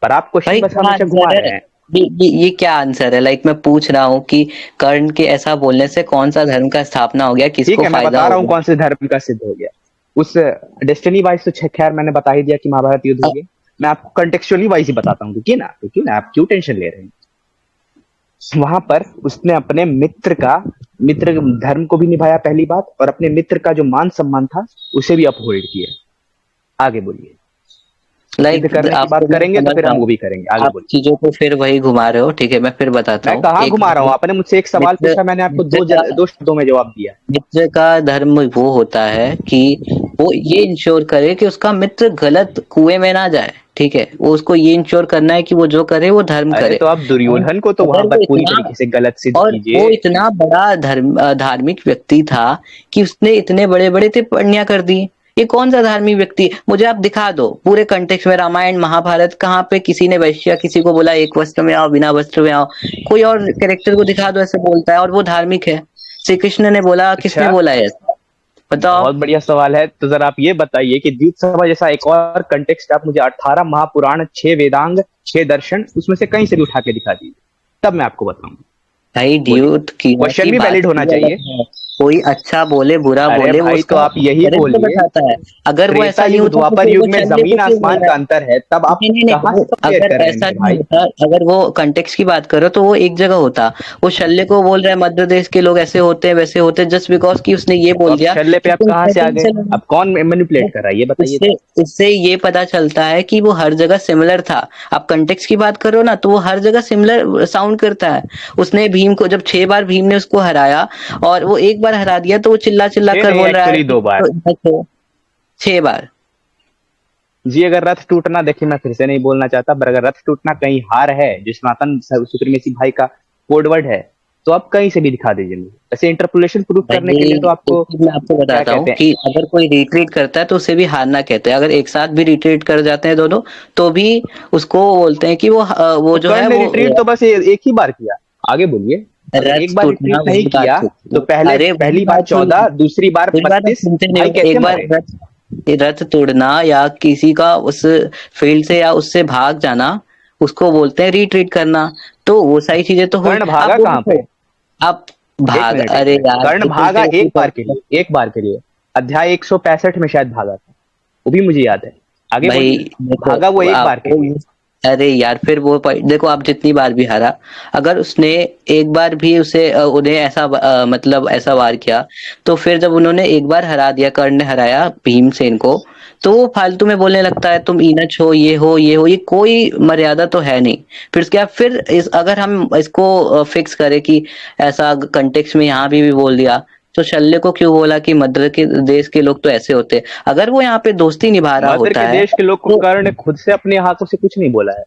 पर आप क्वेश्चन भाई बस क्या हमेशा घुमा आंसर है? रहे हैं। ये क्या आंसर है? लाइक मैं पूछ रहा हूँ कि कर्ण के ऐसा बोलने से कौन सा धर्म का स्थापना हो गया, ठीक किसको है, मैं फायदा बता हो रहा हूँ गया? कौन से धर्म का सिद्ध हो गया। उस डेस्टिनी वाइज तो खैर मैंने बता ही दिया कि महाभारत युद्ध हो गया। मैं आपको कंटेक्चुअली वाइज ही बताता हूँ, रुकिए ना, आप क्यों टेंशन ले रहे हैं। वहां पर उसने अपने मित्र धर्म को भी निभाया पहली बात, और अपने मित्र का जो मान सम्मान था उसे भी अपहोल्ड किया। आगे बोलिए। सिद्ध लाइक करने की आपको बात मैं करेंगे तो समझ फिर रहा हम वो हूँ, भी करेंगे। आगे आप बोलिए। चीजों को फिर वही घुमा रहे हो, ठीक है। मैं फिर बताता मैं हूँ। कहाँ एक घुमा रहा हूँ? आपने मुझसे एक सवाल मित्र पूछा, मैंने आपको मित्र का दो शब्दों में जवाब दिया। मित्र का धर्म वो होता है कि वो ये इंश्योर करे कि उसका मित्र गलत कुएं में ना जाए, ठीक है। वो उसको ये इंश्योर करना है कि वो जो करे वो धर्म अरे करे। तो आप और दुर्योधन को तो वहां अगर पर वो पूरी इतना तरीके से गलत सिद्ध और वो कीजिए। इतना बड़ा धार्मिक व्यक्ति था कि उसने इतने बड़े बड़े टिप्पणियां कर दी। ये कौन सा धार्मिक व्यक्ति है? मुझे आप दिखा दो पूरे कंटेक्स्ट में, रामायण महाभारत, कहाँ पे किसी ने वैश्य किसी को बोला एक वस्त्र में आओ, बिना वस्त्र में आओ? कोई और कैरेक्टर को दिखा दो ऐसे बोलता है और वो धार्मिक है? श्री कृष्ण ने बोला, किसने अच्छा, बोला है ऐसा? बताओ। बहुत बढ़िया सवाल है। तो जरा आप ये बताइए कि द्वीप सभा जैसा एक और कंटेक्स्ट आप मुझे 18 महापुराण, 6 वेदांग, 6 दर्शन, उसमें से कहीं से भी उठा के दिखा दीजिए, तब मैं आपको बताऊंगा। भाई बोलिए, ड्यूट की क्वेश्चन की भी बात वैलिड होना ही अलग चाहिए। है। कोई अच्छा बोले बुरा अरे बोले वो भाई तो उसका आप यही चरित्र बोलिए, बताता है। अगर वो त्रेता ऐसा नहीं युग होता तो द्वापर फिर वो युग में शल्य को जमीन क्यों बोल आसमान रहा का है? अंतर है, तब आप नहीं नहीं नहीं, कहाँ वो से कंपेयर अगर कर रहे हैं ऐसा मेरे नहीं भाई? होता, अगर वो कंटेक्स्ट की बात करो तो वो एक जगह होता। वो शल्य को बोल रहा है मध्य देश के लोग ऐसे होते हैं वैसे होते हैं, जस्ट बिकॉज कि उसने ये तो बोल अब दिया शल्य पे कि आप तुम कहाँ से आ सेटिंग गए? से लड़ो। अब कौन मैनिपुलेट कर रहा है ये बताइए इससे तो। इससे ये पता चलता है कि वो हर जगह सिमिलर था। आप कंटेक्स्ट की बात करो ना तो वो हर जगह सिमिलर साउंड करता है। उसने भीम को जब 6 बार भीम ने उसको हराया और वो एक बार हरा दिया तो वो चिल्ला चिल्ला छह कर नहीं, बोल रहा है एक्चुअली कि 2 बार। देखो 6 बार। जी अगर रथ टूटना, देखिए मैं फिर से नहीं बोलना चाहता, पर अगर रथ टूटना कहीं हार है जो सनातन सुप्रीमेसी भाई का कोड वर्ड है, तो आप कहीं से भी दिखा दीजिए मुझे। ऐसे इंटरपोलेशन प्रूव भाई करने के लिए तो एक आपको चीज मैं आपको क्या बताता हूँ कहते हैं? कि अगर कोई रिट्रीट करता है तो उसे भी हारना कहते हैं। अगर एक साथ भी रिट्रीट कर जाते हैं दोनों तो भी उसको बोलते हैं कि वो तो जो है कर्ण ने वो रिट्रीट तो बस एक ही बार किया। आगे बोलिए। अगर एक रथ बार टूटना रिट्रीट नहीं वही बात किया हुई। तो पहले अरे वही पहली बार बात हुई, 14, दूसरी बार वही बात आप 32, सुनते नहीं भाई हो। कैसे एक बार मरे? रथ तोड़ना या किसी का उस फील्ड से या उससे भाग जाना उसको बोलते हैं रिट्रीट करना। तो वो सारी चीजें तो हुई। कर्ण आप भागा वो कहाँ पे? देखो, आप एक भाग, मिनट, एक अरे मिनट, यार कर्ण ये फिर से भागा उसी एक बार के पर। लिए, एक बार के लिए। अध्याय 165 में शायद भागा था, वो भी मुझे याद है। आगे भाई बोलिए। भागा वो देखो एक बार के आपको लिए। अरे यार फिर वो देखो आप जितनी बार भी हारा, अगर उसने एक बार भी उसे उन्हें ऐसा मतलब ऐसा वार किया तो फिर जब उन्होंने एक बार हरा दिया, कर्ण ने हराया भीमसेन को, तो वो फालतू में बोलने लगता है तुम ईनच हो ये हो ये हो। ये कोई मर्यादा तो है नहीं। फिर क्या, फिर इस अगर हम इसको फिक्स करें कि ऐसा कंटेक्स्ट में यहाँ भी बोल दिया तो शल्य को क्यों बोला कि मध्य के देश के लोग तो ऐसे होते हैं? अगर वो यहाँ पे दोस्ती निभा रहा मध्य होता के है देश के लोग को तो कर्ण ने खुद से अपने हाथों से कुछ नहीं बोला है।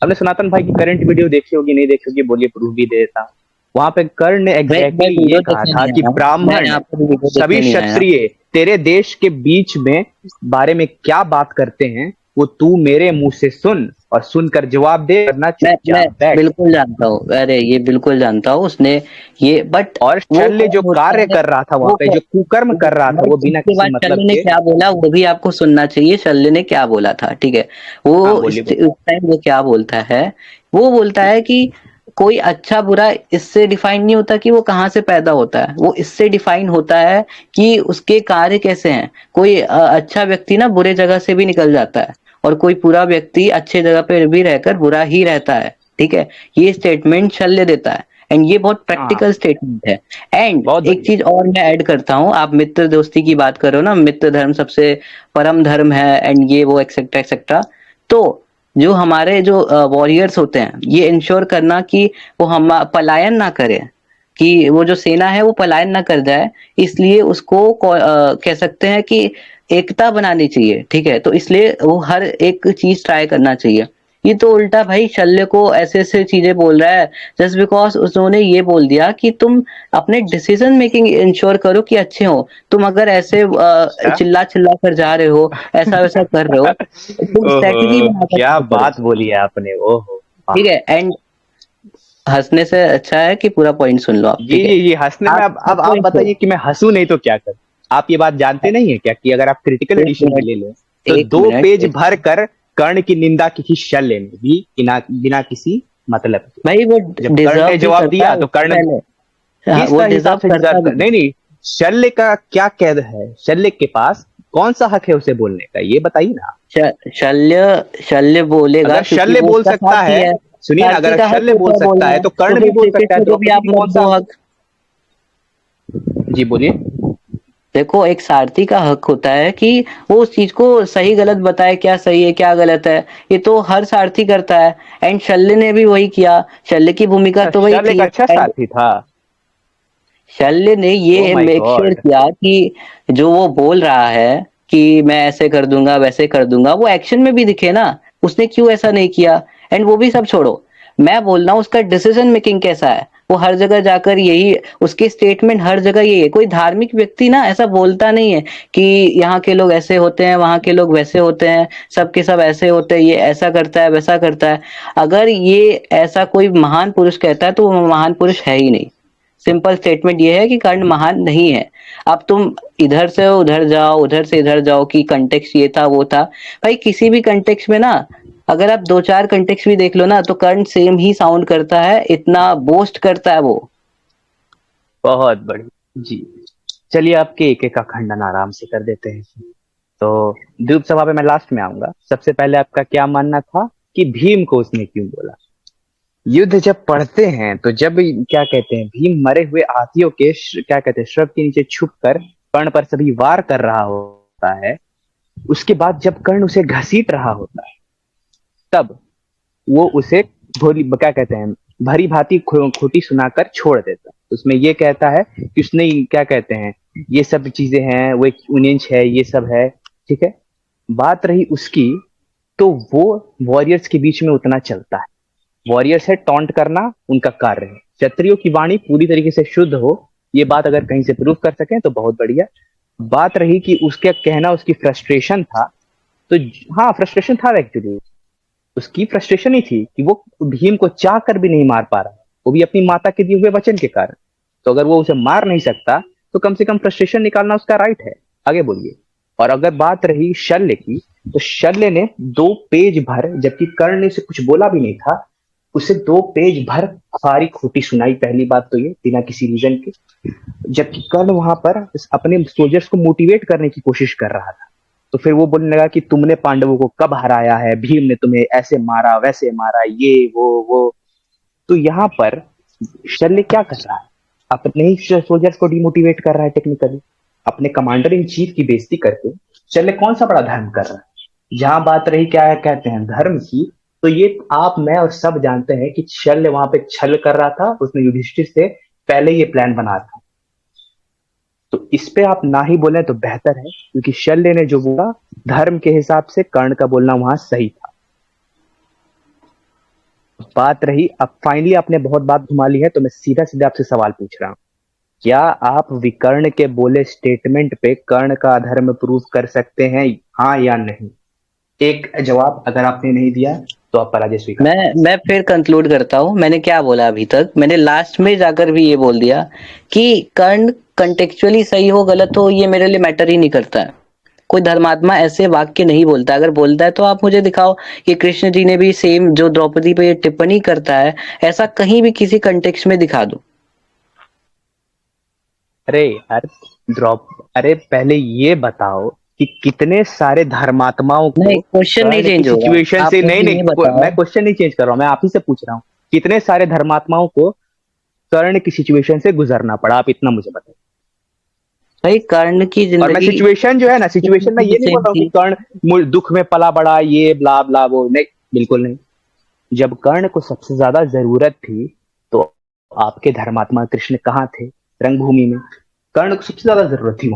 हमने सनातन भाई की करंट वीडियो देखी होगी, नहीं देखी होगी बोलिए, प्रूफ भी देता। वहां पे कर्ण ने मैं एग्जैक्टली ये वीडियो कहा देखने था नहीं कि आया हूँ, मैं ब्राह्मण यहाँ पर वीडियो देखने सभी नहीं आया। क्षत्रिय तेरे देश के बीच में बारे में क्या बात करते हैं वो तू मेरे मुंह से सुन, और सुनकर जवाब दे, वरना मैं चुपचाप बैठ। बिल्कुल जानता हूँ, अरे ये बिल्कुल जानता हूँ उसने ये, बट और वो शल्य जो कौन होता कार्य है? कर रहा था वहां वो पे, जो कुकर्म कर रहा था, भाई वो बिना उसके किसी बाद मतलब शल्य ने के। क्या बोला वो भी आपको सुनना चाहिए। शल्य ने क्या बोला था, ठीक है? हाँ वो बोलिए बोलिए। उस टाइम वो क्या बोलता है? वो बोलता है कि कोई अच्छा बुरा इससे डिफाइन नहीं होता कि वो कहाँ से पैदा होता है, वो इससे डिफाइन होता है कि उसके कार्य कैसे हैं। कोई अच्छा व्यक्ति ना बुरे जगह से भी निकल जाता है और कोई बुरा व्यक्ति अच्छे जगह पे भी रहकर बुरा ही रहता है, ठीक है? ये स्टेटमेंट शल्य देता है एंड ये बहुत हाँ प्रैक्टिकल स्टेटमेंट है। एंड बहुत एक बढ़िया। चीज और मैं ऐड करता हूँ, आप मित्र दोस्ती की बात करो ना, मित्र धर्म सबसे परम धर्म है एंड ये वो एक्सेट्रा एक्सेट्रा। तो जो हमारे जो वॉरियर्स होते हैं ये इंश्योर करना कि वो हम पलायन ना करें, कि वो जो सेना है वो पलायन ना कर जाए, इसलिए उसको कह सकते हैं कि एकता बनानी चाहिए, ठीक है? तो इसलिए वो हर एक चीज ट्राई करना चाहिए। ये तो उल्टा भाई शल्य को ऐसे ऐसे चीजें बोल रहा है जस्ट बिकॉज उन्होंने ये बोल दिया कि तुम अपने डिसीजन मेकिंग इंश्योर करो कि अच्छे हो। तुम अगर ऐसे अच्छा। चिल्ला चिल्ला कर जा रहे हो, ऐसा वैसा कर रहे हो, तो तुम स्ट्रेटेजी ओहो बनाकर क्या ट्राई करो, बात बोली है आपने, ओहो वाह। ठीक है? एंड हंसने से अच्छा है कि पूरा पॉइंट सुन लो आप, जी ठीक है? जी जी, हंसने में। अब आप आप पॉइंट बताइए कि मैं हंसू नहीं तो क्या करूं? आप ये बात जानते नहीं है क्या कि अगर आप क्रिटिकल एक एडिशन में मिनट ले लें तो एक 2 पेज मिनट भर कर कर्ण की निंदा की थी शल्य ने भी, बिना बिना किसी मतलब के। भाई वो जब कर्ण डिजर्व ने भी जवाब करता दिया है तो उससे कर्ण पहले। हाँ, किस वो हिसाब डिजर्व से करता डिजर्व भी कर, नहीं नहीं, शल्य का क्या कैद है? शल्य के पास कौन सा हक है उसे बोलने का, ये बताइए ना। शल्य शल्य बोलेगा अगर क्योंकि शल्य वो बोल उसका सकता साथी है, है। सुनिए ना, सारथी अगर का हक शल्य होता बोल है सकता है बोलना, तो तो कर्ण भी फिर बोल श्री सकता है, कृष्ण को भी आप द्रौपदी की मत कौन सा? दो हक। जी बोलिए। देखो एक सारथी का हक होता है कि वो उस चीज को सही गलत बताए, क्या सही है क्या गलत है। ये तो हर सारथी करता है एंड शल्य ने भी वही किया। शल्य की भूमिका अच्छा, तो वही शल्य एक थी अच्छा एंड साथी था। शल्य ने ओ ये माय मेक श्योर गॉड। किया कि जो वो बोल रहा है कि मैं ऐसे कर दूंगा वैसे कर दूंगा, वो एक्शन में भी दिखे ना। उसने क्यों ऐसा नहीं किया? एंड वो भी सब छोड़ो, मैं बोल रहा हूँ उसका डिसीजन मेकिंग कैसा है। वो हर जगह जाकर यही, उसके स्टेटमेंट हर जगह यही है। कोई धार्मिक व्यक्ति ना ऐसा बोलता नहीं है कि यहाँ के लोग ऐसे होते हैं वहां के लोग वैसे होते हैं, सबके सब ऐसे होते हैं, ये ऐसा करता है वैसा करता है। अगर ये ऐसा कोई महान पुरुष कहता है तो वो महान पुरुष है ही नहीं। सिंपल स्टेटमेंट ये है कि कर्ण महान नहीं है। अब तुम इधर से उधर जाओ, उधर से इधर जाओ कि कंटेक्स्ट ये था वो था। भाई किसी भी कंटेक्स्ट में ना अगर आप 2-4 कंटेक्स्ट भी देख लो ना तो कर्ण सेम ही साउंड करता है, इतना बोस्ट करता है वो। बहुत बढ़िया जी। चलिए आपके एक एक का खंडन आराम से कर देते हैं। तो द्वीप सभा पे मैं लास्ट में आऊंगा। सबसे पहले आपका क्या मानना था कि भीम को उसने क्यों बोला? युद्ध जब पढ़ते हैं तो जब क्या कहते हैं, भीम मरे हुए हाथियों के क्या कहते हैं श्रव के नीचे छुप कर कर्ण पर सभी वार कर रहा होता है, उसके बाद जब कर्ण उसे घसीट रहा होता है तब वो उसे भोली क्या कहते हैं भरी भांति खोटी सुनाकर छोड़ देता है। उसमें ये कहता है कि उसने क्या कहते हैं ये सब चीजें हैं, वो एक यूनियंस है, ये सब है, ठीक है। बात रही उसकी, तो वो वॉरियर्स के बीच में उतना चलता है। वॉरियर्स है टॉन्ट करना उनका कार्य है। क्षत्रियों की वाणी पूरी तरीके से शुद्ध हो, ये बात अगर कहीं से प्रूव कर सकें तो बहुत बढ़िया। बात रही कि उसका कहना उसकी फ्रस्ट्रेशन था, तो हाँ फ्रस्ट्रेशन था एक्चुअली, उसकी फ्रस्ट्रेशन ही थी कि वो भीम को चाह कर भी नहीं मार पा रहा, वो भी अपनी माता के दिए हुए वचन के कारण। तो अगर वो उसे मार नहीं सकता तो कम से कम फ्रस्ट्रेशन निकालना उसका राइट है। आगे बोलिए। और अगर बात रही शल्य की, तो शल्य ने 2 पेज भर, जबकि कर्ण ने उसे कुछ बोला भी नहीं था, उसे 2 पेज भर सारी खोटी सुनाई। पहली बात तो ये बिना किसी रीजन के, जबकि कर्ण वहां पर अपने सोल्जर्स को मोटिवेट करने की कोशिश कर रहा था। तो फिर वो बोलने लगा कि तुमने पांडवों को कब हराया है, भीम ने तुम्हें ऐसे मारा वैसे मारा, ये वो। तो यहाँ पर शल्य क्या कर रहा है? अपने ही सोल्जर्स को डिमोटिवेट कर रहा है टेक्निकली, अपने कमांडर इन चीफ की बेइज्जती करके। शल्य कौन सा बड़ा धर्म कर रहा है? जहां बात रही क्या कहते हैं धर्म की, तो ये आप मैं और सब जानते हैं कि शल्य वहां पे छल कर रहा था। उसने युधिष्ठिर से पहले ये प्लान बना था। तो इस पे आप ना ही बोले तो बेहतर है, क्योंकि शल्य ने जो बोला धर्म के हिसाब से कर्ण का बोलना वहां सही था। बात रही, अब फाइनली आपने बहुत बात घुमा ली है, तो मैं सीधा सीधा आपसे सवाल पूछ रहा हूं, क्या आप विकर्ण के बोले स्टेटमेंट पे कर्ण का अधर्म प्रूव कर सकते हैं, हाँ या नहीं? एक जवाब अगर आपने नहीं दिया तो आप पराजय स्वीकार। मैं फिर कंक्लूड करता हूँ। मैंने क्या बोला अभी तक? मैंने लास्ट में जाकर भी ये बोल दिया कि कर्ण कंटेक्चुअली सही हो गलत हो ये मेरे लिए मैटर ही नहीं करता है। कोई धर्मात्मा ऐसे वाक्य नहीं बोलता। अगर बोलता है तो आप मुझे दिखाओ कि कृष्ण जी ने भी सेम जो द्रौपदी पे टिप्पणी करता है ऐसा कहीं भी किसी कंटेक्स्ट में दिखा दो। अरे यार अरे पहले ये बताओ कि कितने सारे धर्मात्माओं को नहीं, क्वेश्चन नहीं कर्ण की चेंज होगा। सिचुएशन आप से मुझे ये बताओ। मैं क्वेश्चन नहीं चेंज कर रहा हूं, मैं आप ही से पूछ रहा हूं, कितने सारे धर्मात्माओं को कर्ण की सिचुएशन से गुजरना पड़ा, आप इतना मुझे बताइए। भाई कर्ण की और मैं जिंदगी सिचुएशन जो है ना, सिचुएशन में ये नहीं बोल रहा हूँ कि कर्ण दुख में पला बड़ा, ये ब्ला ब्ला वो नहीं, बिल्कुल नहीं। जब कर्ण को सबसे ज्यादा जरूरत थी तो आपके धर्मात्मा कृष्ण कहाँ थे? रंगभूमि में। कर्ण को सबसे ज्यादा जरूरत थी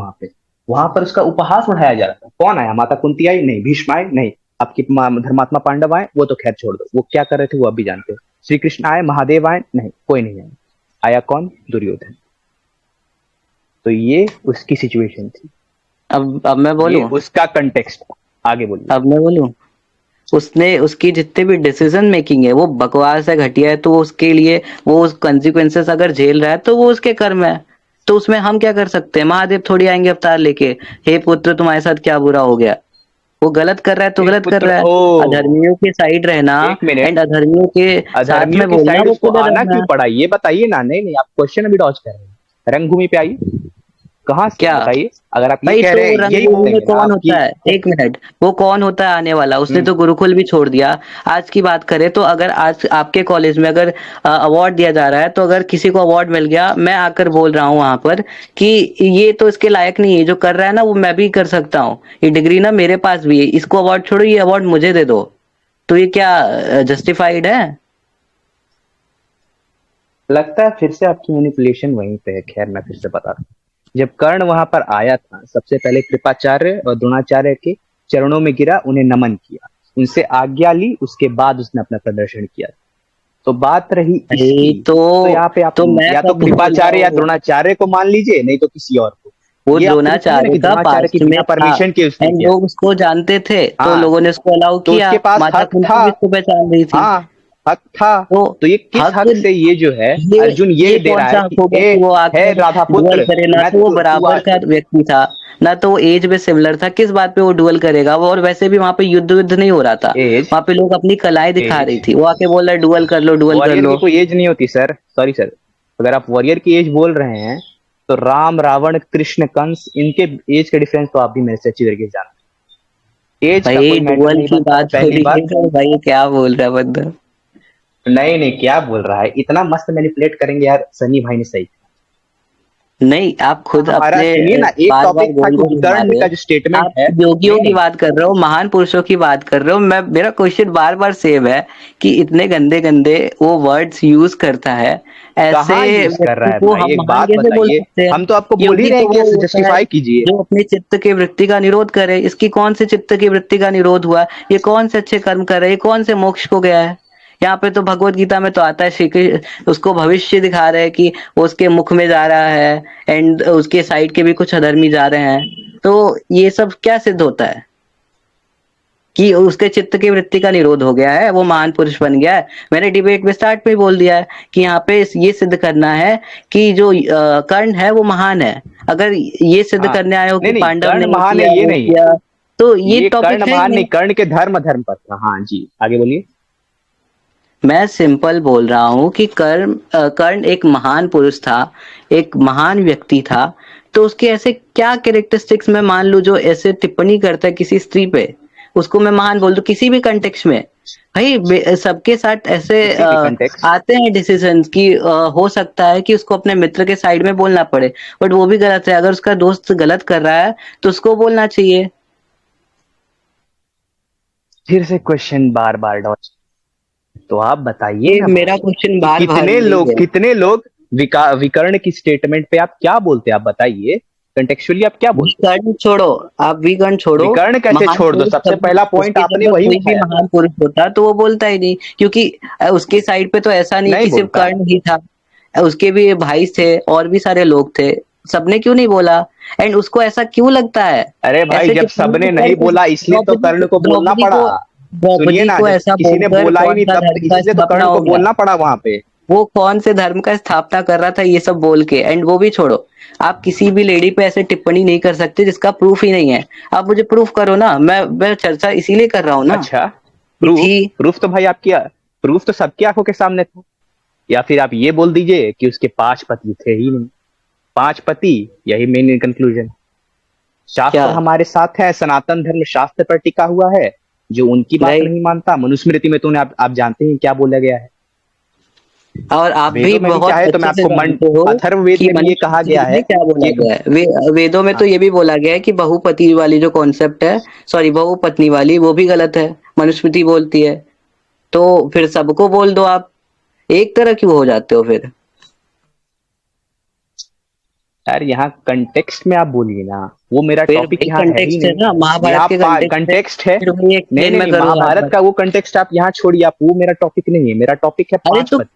वहां पर उसका उपहास उठाया जा रहा था। कौन आया? माता कुंती आई? नहीं। भीष्म आए? नहीं। आपकी धर्मात्मा पांडव आए? वो तो खैर छोड़ दो, वो क्या कर रहे थे वो अब भी जानते हो। श्री कृष्ण आए? महादेव आए? नहीं, कोई नहीं आया। आया कौन? दुर्योधन। तो ये उसकी सिचुएशन थी। अब मैं बोलूं? उसका कंटेक्स्ट। आगे बोलिए। अब मैं बोलूं? उसने उसकी जितने भी डिसीजन मेकिंग है वो बकवास है, घटिया है, तो उसके लिए वो उस कॉन्सिक्वेंसेस अगर झेल रहा है तो वो उसके कर्म है। तो उसमें हम क्या कर सकते हैं? महादेव थोड़ी आएंगे अवतार लेके, हे पुत्र तुम्हारे साथ क्या बुरा हो गया। वो गलत कर रहा है तो गलत कर रहा है। अधर्मियों के साइड रहना एंड अधर्मियों के साथ में बोलना, वो उसको किधर आना रहना क्यों है? पड़ा ये बताइए ना। नहीं नहीं, आप क्वेश्चन अभी डॉज कर रहे हैं। रंगभूमि पे आइए, कहाँ से क्या बताइए। अगर आप ये भाई? कह तो रहे हैं यही रंगभूमि में बोलेंगे ना कौन आपकी। होता है? एक मिनट, वो कौन होता है आने वाला? उसने तो गुरुकुल भी छोड़ दिया। आज की बात करें तो अगर आज आपके कॉलेज में अगर अवार्ड दिया जा रहा है, तो अगर किसी को अवार्ड मिल गया, मैं आकर बोल रहा हूँ वहां पर कि ये तो इसके लायक नहीं है, जो कर रहा है ना वो मैं भी कर सकता हूँ, ये डिग्री ना मेरे पास भी है, इसको अवार्ड छोड़ो, ये अवार्ड मुझे दे दो, तो ये क्या जस्टिफाइड है? लगता है फिर से आपकी मैनिपुलेशन वहीं पे है। खैर मैं फिर से बता रहा हूँ, जब कर्ण वहां पर आया था, सबसे पहले कृपाचार्य और द्रोणाचार्य के चरणों में गिरा, उन्हें नमन किया, उनसे आज्ञा ली, उसके बाद उसने अपना प्रदर्शन किया। तो बात रही इसकी, तो यहाँ पे आप मैं या तो कब बोल रहा कृपाचार्य या हूँ? द्रोणाचार्य को मान लीजिए, नहीं तो किसी और को। वो ये आपको दिखाया ना द्रोणाचार्य कि का द्रोणाचार्य की पास्ट में बिना था परमिशन के उसने एंड किया। लोग उसको जानते थे, तो हाँ, लोगों ने उसको अलाउ तो किया। उसके पास माता हक कुंती था। भी उसको पहचान रही थी। हाँ, हक था। तो ये किस हक से ये जो है अर्जुन ये दे कौन रहा सा है हक कि हो गया ए कि वो है आकर राधा डुअल पुत्र, करे? ना मैं तो वो तू बराबर का व्यक्ति था, ना तो वो एज में सिमिलर था। किस बात पे वो डुअल करेगा वो? और वैसे भी वहां पे युद्ध नहीं हो रहा था, एज वहां पे लोग अपनी कलाएं दिखा रही एज थी। वो आके बोल रहा है डुअल कर लो, डुअल कर वॉरियर की लो। कोई एज नहीं होती सर, सॉरी सर। अगर आप वॉरियर की एज बोल रहे हैं तो राम रावण कृष्ण कंस इनके एज का डिफरेंस तो आप भी मेरे से अच्छी तरीके से जानते हैं। एज का भाई कोई मैटर डुअल नहीं की बनता है बात हो पहली रही है बात। तो भाई क्या बोल रहा है बंदा? नहीं नहीं, क्या बोल रहा है, इतना मस्त मैनिपुलेट करेंगे यार सनी भाई ने, सही। नहीं, आप खुद हमारा अपने सुनिए ना, एक बार बार टॉपिक था बोल कि रहे हो विकर्ण हमारे। का जो स्टेटमेंट आप है। योगियों नहीं की नहीं, बात कर रहे हो, महान पुरुषों की बात कर रहे हो। मेरा क्वेश्चन बार बार सेम है कि इतने गंदे गंदे वो वर्ड्स यूज करता है, ऐसे कहाँ यूज कर रहा व्यक्ति है को भाई, हम एक महान बात कैसे बोल बताइए। सकते हैं? हम तो आपको बोल ही योगी रहे तो हैं कि वो होता है जस्टिफाई कीजिए। जो अपने चित्त की वृत्ति का निरोध करे। इसकी कौन से चित्त की वृत्ति का निरोध हुआ? ये कौन से अच्छे कर्म कर रहा है? ये कौन से मोक्ष को गया है? यहाँ पे तो भगवत गीता में तो आता है, श्री कृष्ण उसको भविष्य दिखा रहे हैं कि वो उसके मुख में जा रहा है, एंड उसके साइड के भी कुछ अधर्मी जा रहे हैं। तो ये सब क्या सिद्ध होता है कि उसके चित्त की वृत्ति का निरोध हो गया है, वो महान पुरुष बन गया है? मैंने डिबेट में स्टार्ट में ही बोल दिया है कि यहाँ पे ये सिद्ध करना है कि जो कर्ण है वो महान है। अगर ये सिद्ध हाँ, करने आए हो कि नहीं नहीं, पांडव ने कर्ण ये महान है किया ये वो नहीं है। किया, तो ये ये टॉपिक कर्ण है ही महान नहीं, नहीं। कर्ण के धर्म धर्म पर था। हाँ जी, आगे बोलिए। मैं सिंपल बोल रहा हूँ कि कर्ण एक महान पुरुष था, एक महान व्यक्ति था। तो उसके ऐसे क्या कैरेक्टरिस्टिक्स मैं मान लूं जो ऐसे टिप्पणी करता है किसी स्त्री पे, उसको मैं महान बोल दूं किसी भी कंटेक्स्ट में? भाई सबके साथ ऐसे किसी भी कंटेक्स्ट। आते हैं डिसीजंस कि हो सकता है कि उसको अपने मित्र के साइड में बोलना पड़े, बट वो भी गलत है। अगर उसका दोस्त गलत कर रहा है तो उसको बोलना चाहिए। फिर से क्वेश्चन बार बार डॉट। तो आप बताइए ये ना मेरा भाई क्वेश्चन कि बार बार नहीं है। कितने लोग विकर्ण की स्टेटमेंट पे आप क्या बोलते हैं, आप बताइए। कंटेक्चुअली आप क्या बोलते हैं? विकर्ण छोड़ो, आप विकर्ण छोड़ो। विकर्ण कैसे महान छोड़ दो, पुरुष सबसे कभी, पहला पॉइंट उसकी आपने जगह वही कोई भी उठाया था। महान पुरुष होता तो वो बोलता ही नहीं, क्योंकि उसके साइड पे तो ऐसा नहीं नहीं कि सिर्फ बोलता। कर्ण ही था, उसके भी भाई थे और भी सारे लोग थे। सबने क्यों नहीं बोला? एंड उसको ऐसा क्यों लगता है? अरे भाई, ऐसे जब टिप्पणी सबने तो नहीं करके बोला इसलिए तो द्रौपदी कर्ण को बोलना द्रौपदी पड़ा। को सुनिए द्रौपदी ना, को जब ऐसा किसी ने बोलकर बोला ही कौन नहीं सा तब धर्म का इसलिए तो स्थापना कर्ण हो को गया? बोलना पड़ा वहां पे। वो कौन से धर्म का स्थापना कर रहा था ये सब बोल के? एंड वो भी छोड़ो, आप किसी भी लेडी पे ऐसे टिप्पणी नहीं कर सकते जिसका प्रूफ ही नहीं है। आप मुझे प्रूफ करो ना। मैं चर्चा इसीलिए कर रहा हूँ ना अच्छा, कि प्रूफ? थी। प्रूफ तो भाई आपकी, प्रूफ तो सबकी आंखों के सामने था। या फिर आप ये बोल दीजिए कि उसके 5 पति थे ही नहीं। 5 पति, यही मेन कंक्लूजन। क्या शास्त्र हमारे साथ है, सनातन धर्म शास्त्र पर टिका हुआ है। जो उनकी बात राइट? नहीं मानता, मनुस्मृति में तो उन्हें आप जानते हैं क्या बोला गया है। और आप भी वेदों में भी बहुत चाहे तो मैं अच्छे से आपको जानते हो अथर्ववेद कि में भी ये कहा मनुस्मृति गया में है क्या कि बोला एक। गया है। वेदों में तो हाँ, ये भी बोला गया है कि बहुपति वाली जो कॉन्सेप्ट है, सॉरी बहुपत्नी वाली, वो भी गलत है, मनुस्मृति बोलती है। तो फिर सबको बोल दो आप, एक तरह क्यों हो जाते हो फिर? यार यहाँ कंटेक्स्ट में आप बोलिए ना, वो मेरा फिर टॉपिक वही यहाँ है ही कंटेक्स्ट है नहीं। ना, महाभारत यहाँ के कंटेक्स्ट है। कंटेक्स्ट है। फिर वही नहीं एक्सप्लेन नहीं मैं नहीं, करूँ बार महाभारत बार? का वो कंटेक्स्ट आप यहाँ छोड़िए, आप, वो मेरा टॉपिक नहीं है। मेरा टॉपिक है अरे 5 तो पति।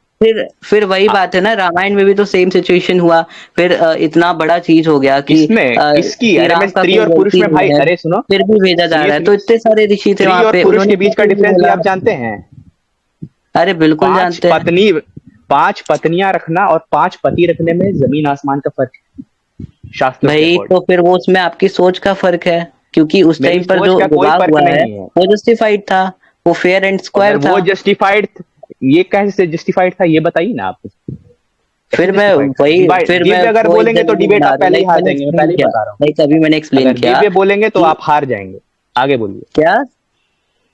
फिर वही बात है ना, रामायण में भी तो सेम सिचुएशन हुआ। फिर इतना बड़ा चीज हो गया कि किसमें, किसकी? श्री अरे मैं राम का स्त्री कोई और पुरुष गलती में भाई, नहीं है, अरे सुनो, फिर भी भेजा जा सुनिए रहा है। सुनिए। तो इतने सारे ऋषि थे स्त्री वहां और पे, पुरुष उन्होंने के बीच का कैसे नहीं डिफरेंस भी बोला? आप जानते हैं? अरे बिल्कुल 5 जानते हैं। पत्नी, 5 पत्नियां रखना और 5 पति रखने में जमीन आसमान का फर्क है, शास्त्रों के भाई तो अकॉर्डिंग। फिर वो उसमें आपकी सोच का फर्क है, क्योंकि उस मेरी टाइम पर सोच जो का कोई विवाह फर्क हुआ है नहीं है। वो जस्टिफाइड था, वो फेयर एंड अगर स्क्वायर था। वो जस्टिफाइड, ये कैसे जस्टिफाइड था ये बताइए ना आप। कैसे फिर मैं जस्टिफाइड था? वही फिर मैं दिव्य अगर वो बोलेंगे तो एग्जाम्पल डिबेट बना आप रहा हूँ, पहले ही लाइक हार मैंने जाएंगे, मैं एक्सप्लेन पहले ही किया, बता रहा हूँ। लाइक अभी मैंने एक्सप्लेन अगर किया दिव्य बोलेंगे तो कि आप हार जाएंगे। आगे बोलिए। क्या।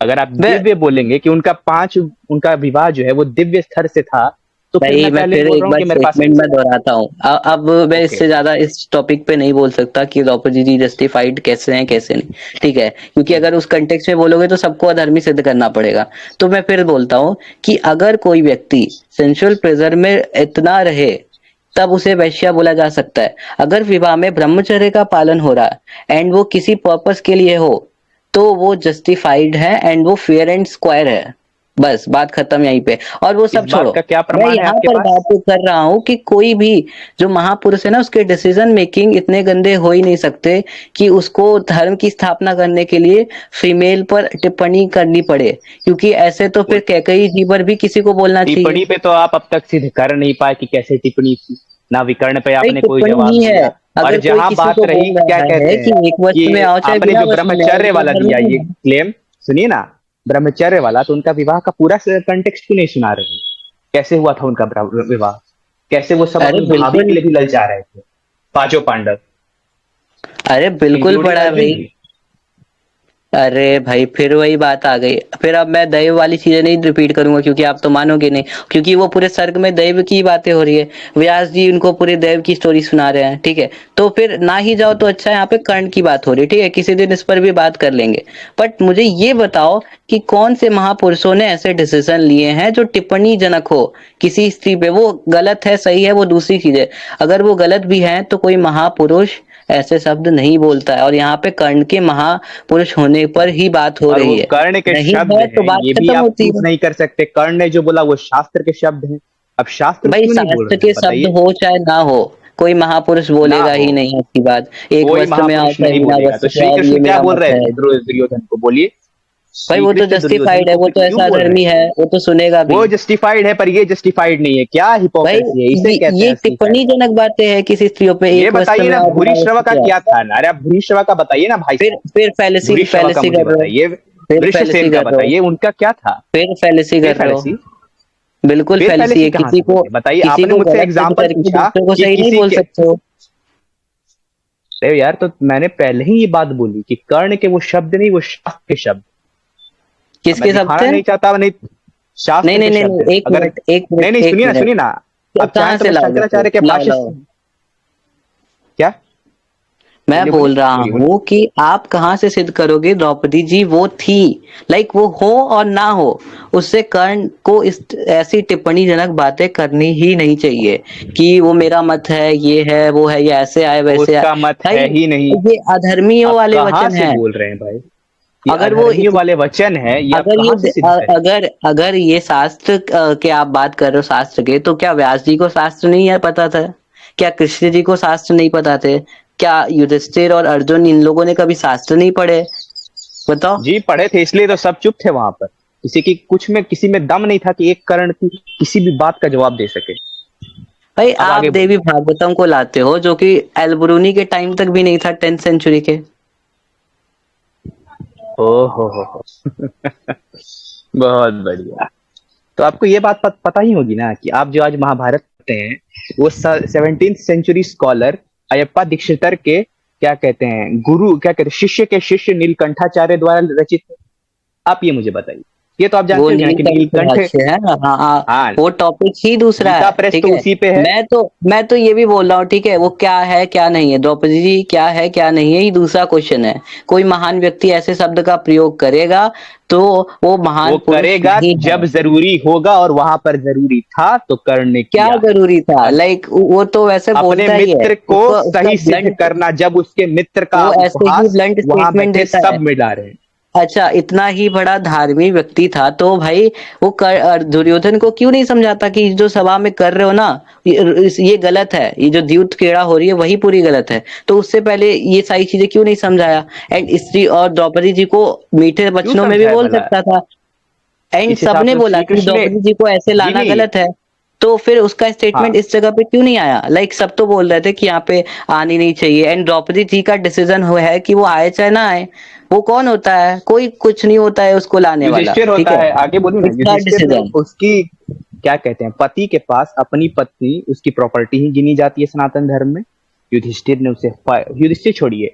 अगर आप मैं दिव्य बोलेंगे कि उनका विवाह जो है वो दिव्य स्तर से था, तो फिर भाई मैं मैं पहले ही फिर बोल एक रहा हूँ बार कि मेरे पास स्टेटमेंट में आंसर है। दोहराता हूँ। अब मैं ओके। इससे ज्यादा इस टॉपिक पे नहीं बोल सकता कि द्रौपदी जी जस्टिफाइड कैसे हैं कैसे नहीं, ठीक है? क्योंकि अगर उस कंटेक्स्ट में बोलोगे तो सबको अधर्मी सिद्ध करना पड़ेगा। तो मैं फिर बोलता हूँ कि अगर कोई व्यक्ति सेंसुअल प्लेजर में इतना रहे तब उसे वैश्या बोला जा सकता है। अगर विवाह में ब्रह्मचर्य का पालन हो रहा है एंड वो किसी पर्पस के लिए हो, तो वो जस्टिफाइड है एंड वो फेयर एंड स्क्वायर है। बस बात खत्म यहीं पे। और वो सब इस छोड़ो, बात का क्या मैं प्रमाण है यहाँ आपके पर पास? बात कर रहा हूँ कि कोई भी जो महापुरुष है ना, उसके डिसीजन मेकिंग इतने गंदे हो ही नहीं सकते कि उसको धर्म की स्थापना करने के लिए फीमेल पर टिप्पणी करनी पड़े, क्योंकि ऐसे तो वो फिर कैकेयी जी पर भी किसी को बोलना चाहिए। टिप्पणी पे तो आप अब तक सिद्ध कर नहीं पाए कि कैसे टिप्पणी की। ना विकर्ण पे भाई आपने कोई टिप्पणी जवाब ही है, दिया। और अगर कोई जहां किसी बात को रही बोल क्या रहा कहते है कि हैं एक वस्त्र में कि आओ चाहे आपने बिना जो वस्त्र में आओ, ब्रह्मचर्य ये तो वाला धर्म दिया ही ये है। क्लेम, सुनिए ना, ब्रह्मचर्य वाला, तो उनका विवाह का पूरा कंटेक्स्ट क्यों नहीं सुना रहे? कैसे हुआ था उनका विवाह? कैसे वो सब अरे अपनी भाभी के बिल्कुल, लिए भी ललचा रहे थे, पांचों पांडव, अरे बिल्कुल इंक्लूडिंग पड़ा है अर्जुन भाई। जी। अरे भाई फिर वही बात आ गई। फिर अब मैं दैव वाली चीजें नहीं रिपीट करूंगा, क्योंकि आप तो मानोगे नहीं, क्योंकि वो पूरे सर्ग में दैव की बातें हो रही है। व्यास जी उनको पूरे दैव की स्टोरी सुना रहे हैं, ठीक है। तो फिर ना ही जाओ तो अच्छा है, यहाँ पे कर्ण की बात हो रही है, ठीक है, किसी दिन इस पर भी बात कर लेंगे। बट मुझे ये बताओ कि कौन से महापुरुषों ने ऐसे डिसीजन लिए हैं जो टिप्पणी जनक हो किसी स्त्री पे। वो गलत है सही है वो दूसरी चीज है, अगर वो गलत भी है तो कोई महापुरुष ऐसे शब्द नहीं बोलता है। और यहाँ पे कर्ण के महापुरुष होने पर ही बात हो और रही वो है, कर्ण के नहीं शब्द है तो हैं, बात ये भी खत्म आप होती प्रूफ है। नहीं कर सकते। कर्ण ने जो बोला वो शास्त्र के शब्द हैं। अब शास्त्र भाई क्यों नहीं बोल शास्त्र रहे हैं के शब्द बताइए? हो चाहे ना हो, कोई महापुरुष ना बोलेगा हो, ही नहीं ऐसी बात। एक कोई वस्त्र में आओ महापुरुष चाहे नहीं बिना बोलेगा। तो वस्त्र के श्री आओ, कृष्ण ये क्या मेरा बोल मत रहे है। थे दुर्योधन को, बोलिए? भाई श्री वो तो कृष्ण दुर्योधन जस्टिफाइड है, को वो कुछ तो क्यों ऐसा बोल रहे धर्मी थे? है, वो तो सुनेगा भी। वो जस्टिफाइड है पर ये जस्टिफाइड नहीं है। क्या भाई हिपोक्रेसी है, इसे कहते ये हैं असली टिप्पणी फैक्ट। जनक बातें हैं किसी स्त्रियों पे, ये एक वस्त्र बताइए में ना, आओ बिना भूरी श्रवा वस्त्र का के आओ। क्या था? अरे आप भूरी श्रवा का बताइए ना भाई साहब। फिर फैलेसी भूरी श्रवा का फैलेसी मुझे कर रहे हो, बताइए। फिर वृषसेन फैलेसी का कर रहे हो, बताइए, उनका क्या था? फिर फैलेसी फिर कर रहे हो। फैलेसी? बिल्कुल फिर फैलेसी फैलेसी है, कहाँ से बोले बताइए? किसी आपने को मुझसे गलत सिद्ध एग्जाम्पल करके पूछा दूसरे को कि सही नहीं किसी बोल के, सकते हो। अरे यार, तो मैंने पहले ही ये बात बोली कि कर्ण के वो शब्द नहीं, वो शास्त्र के शब्द। अब मैं किसके शब्द दिखाना थे? नहीं चाहता, नहीं, नहीं शास्त्र के नहीं नहीं शब्द है। नहीं, एक अगर मिनट एक नहीं मिनट नहीं, एक सुनिए ना, मिनट। सुनिए ना। अब चाहे कहाँ तो से मैं लाओगे फिर? शंकराचार्य के लाओ भाष्य लाओ। क्या? मैं बोलिए बोलिए बोल रहा बोलिए बोलिए। हूँ कि आप कहाँ से सिद्ध करोगे द्रौपदी जी वो थी, लाइक वो हो और ना हो, उससे कर्ण को इस ऐसी टिप्पणी जनक बातें करनी ही नहीं चाहिए कि वो मेरा मत है, ये है वो है, ये ऐसे आए वैसे आए। उसका मत भाई है ही नहीं। ये अधर्मियों आप वाले कहाँ वचन से है। बोल रहे हैं भाई? ये अगर वो अधर्मियों वाले वचन है, ये आप अगर कहाँ से सिद्ध करें? अगर अगर ये शास्त्र के आप बात कर रहे हो शास्त्र के, तो क्या व्यास जी को शास्त्र नहीं है पता था? क्या कृष्ण जी को शास्त्र नहीं पता थे? क्या युधिष्ठिर और अर्जुन इन लोगों ने कभी शास्त्र नहीं पढ़े? बताओ। जी पढ़े थे, इसलिए तो सब चुप थे वहां पर। किसी की कुछ में, किसी में दम नहीं था कि एक कर्ण की किसी भी बात का जवाब दे सके। भाई अब आप आगे देवी बोलिए। भागवतम को लाते हो जो कि एल्बरूनी के टाइम तक भी नहीं था, 10th सेंचुरी के। ओ हो बहुत बढ़िया। तो आपको ये बात पता ही होगी ना कि आप जो आज महाभारत पढ़ते हैं, वो 17th century scholar Ayyappa Dikshitar के क्या कहते हैं, गुरु क्या कहते हैं, शिष्य के शिष्य नीलकंठाचार्य द्वारा रचित है। आप ये मुझे बताइए। ये तो आप वो जानते हो ना कि नीलकंठ नीलकंठ, भाष्य है ना, हाँ हाँ। हाँ, वो टॉपिक ही दूसरा गीता है, प्रेस ठीक तो है। उसी पे है। मैं तो ये भी बोल रहा हूँ, ठीक है, वो क्या है क्या नहीं है, द्रौपदी जी क्या है क्या नहीं है, ये दूसरा क्वेश्चन है। कोई महान व्यक्ति ऐसे शब्द का प्रयोग करेगा तो वो वो महान पुरुष करेगा नहीं है। जब जरूरी होगा, और वहां पर जरूरी था तो कर्ण ने क्या किया। जरूरी था? अब लाइक वो तो वैसे अपने बोलता ही है, मित्र को उसका उसका सही सिद्ध ब्लंट, करना, जब उसके मित्र का वो ऐसे ही उपहास ब्लंट वहां स्टेटमेंट बैठे देता है। सब मिला रहे। अच्छा इतना ही बड़ा धार्मिक व्यक्ति था तो भाई वो दुर्योधन को क्यों नहीं समझाता कि जो सभा में कर रहे हो ना, ये गलत है, ये जो द्यूत क्रीड़ा हो रही है वही पूरी गलत है। तो उससे पहले ये सारी चीजें क्यों नहीं समझाया? एंड स्त्री और द्रौपदी जी को मीठे क्यों वचनों में भी समझाए बोल भला? सकता था। एंड इस हिसाब सबने से बोला श्री कि कृष्ण ने, द्रौपदी जी को ऐसे जी लाना नहीं, गलत है। तो फिर उसका स्टेटमेंट हाँ, इस जगह पे क्यों नहीं आया? लाइक सब तो बोल रहे थे कि यहाँ पे आनी नहीं चाहिए, एंड द्रौपदी जी का डिसीजन हुआ है कि वो आए चाहे ना आए। वो कौन होता है? कोई कुछ नहीं होता है उसको लाने वाला, युधिष्ठिर ठीक होता है। है। आगे बोलूं ना, इट्स हर युधिष्ठिर ने डिसीजन। उसकी क्या कहते हैं, पति के पास अपनी पत्नी उसकी प्रॉपर्टी ही गिनी जाती है सनातन धर्म में। युधिष्ठिर ने उसे, युधिष्ठिर छोड़िए,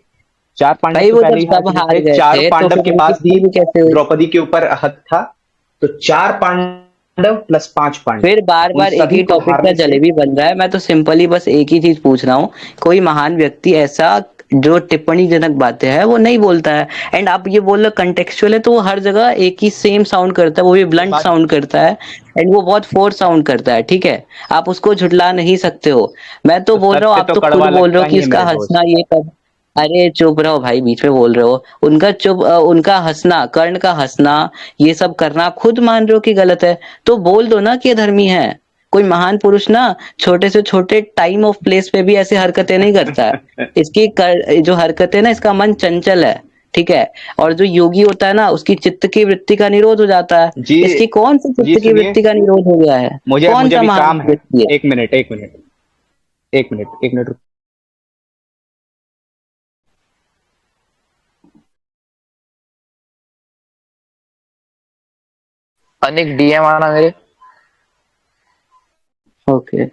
चार पांडव भाई तो वो पहले जब ही हार सब चुके हार थे। गए चारों थे तो पांडव फिर के उनकी पास भी शादी कैसे हुई? द्रौपदी के ऊपर हक था। तो 4 पांडव प्लस 5 पांडव, फिर बार उन बार एक सभी ही को टॉपिक पर हारने से, जलेबी बन रहा है। मैं तो सिंपली बस एक ही चीज पूछ रहा हूँ, कोई महान व्यक्ति ऐसा जो टिप्पणी जनक बातें है वो नहीं बोलता है। एंड आप ये बोल रहे कंटेक्चुअल है, तो वो हर जगह एक ही सेम साउंड करता है, वो भी ये ब्लंट बात, साउंड करता है। एंड वो बहुत फोर्स साउंड करता है, ठीक है। आप उसको झुटला नहीं सकते हो। मैं तो तो बोल रहा हूँ, सत्य आप तो तो खुद कड़वा बोल रहे लगता हो कि ही है इसका मेरे दोस्त। हंसना ये कर, अरे चुप रहो भाई, बीच में बोल रहे हो। उनका हंसना, कर्ण का हंसना, ये सब करना आप खुद मान रहे हो कि गलत है, तो बोल दो ना कि अधर्मी है। कोई महान पुरुष ना छोटे से छोटे टाइम ऑफ प्लेस पे भी ऐसी हरकतें नहीं करता है। जो हरकतें ना, इसका मन चंचल है, ठीक है। और जो योगी होता है ना, उसकी चित्त की वृत्ति का निरोध हो जाता है। जी इसकी कौन सी जी चित्त की सुनिए, वृत्ति का निरोध हो गया है? मुझे कौन मुझे सा अभी महान काम है। व्यक्ति है? एक मिनट, एक मिनट, एक मिनट, एक मिनट। अनिक डीएम आना मेरे। ओके।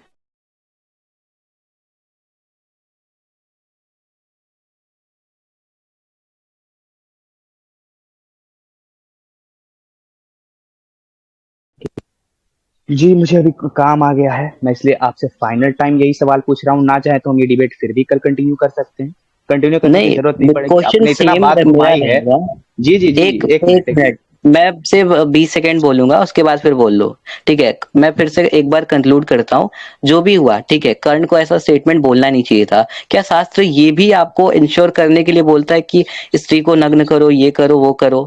जी मुझे अभी काम आ गया है, मैं इसलिए आपसे फाइनल टाइम यही सवाल पूछ रहा हूँ। ना चाहे तो हम ये डिबेट फिर भी कल कंटिन्यू कर सकते हैं, कंटिन्यू करने की नहीं, जरूरत नहीं पड़ेगी, क्वेश्चन आपने इतना सेम बात मेरा घुमाई है। रहेगा। जी जी जी, एक एक मिनट, एक एक मिनट। मिनट, मैं सिर्फ 20 सेकेंड बोलूंगा, उसके बाद फिर बोल लो, ठीक है। मैं फिर से एक बार कंक्लूड करता हूँ। जो भी हुआ, ठीक है, कर्ण को ऐसा स्टेटमेंट बोलना नहीं चाहिए था। क्या शास्त्र ये भी आपको इंश्योर करने के लिए बोलता है कि स्त्री को नग्न करो, ये करो, वो करो?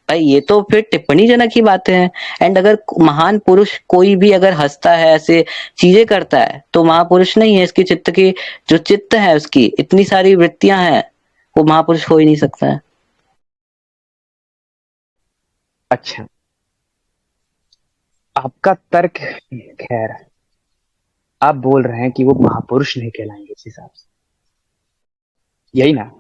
भाई ये तो फिर टिप्पणी जनक ही बातें हैं। एंड अगर महान पुरुष कोई भी अगर हंसता है, ऐसे चीजें करता है, तो महापुरुष नहीं है। इसकी चित्त की, जो चित्त है उसकी इतनी सारी वृत्तियां हैं, वो महापुरुष हो ही नहीं सकता है। अच्छा, आपका तर्क, खैर, आप बोल रहे हैं कि वो महापुरुष नहीं कहलाएंगे इस हिसाब से, यही ना?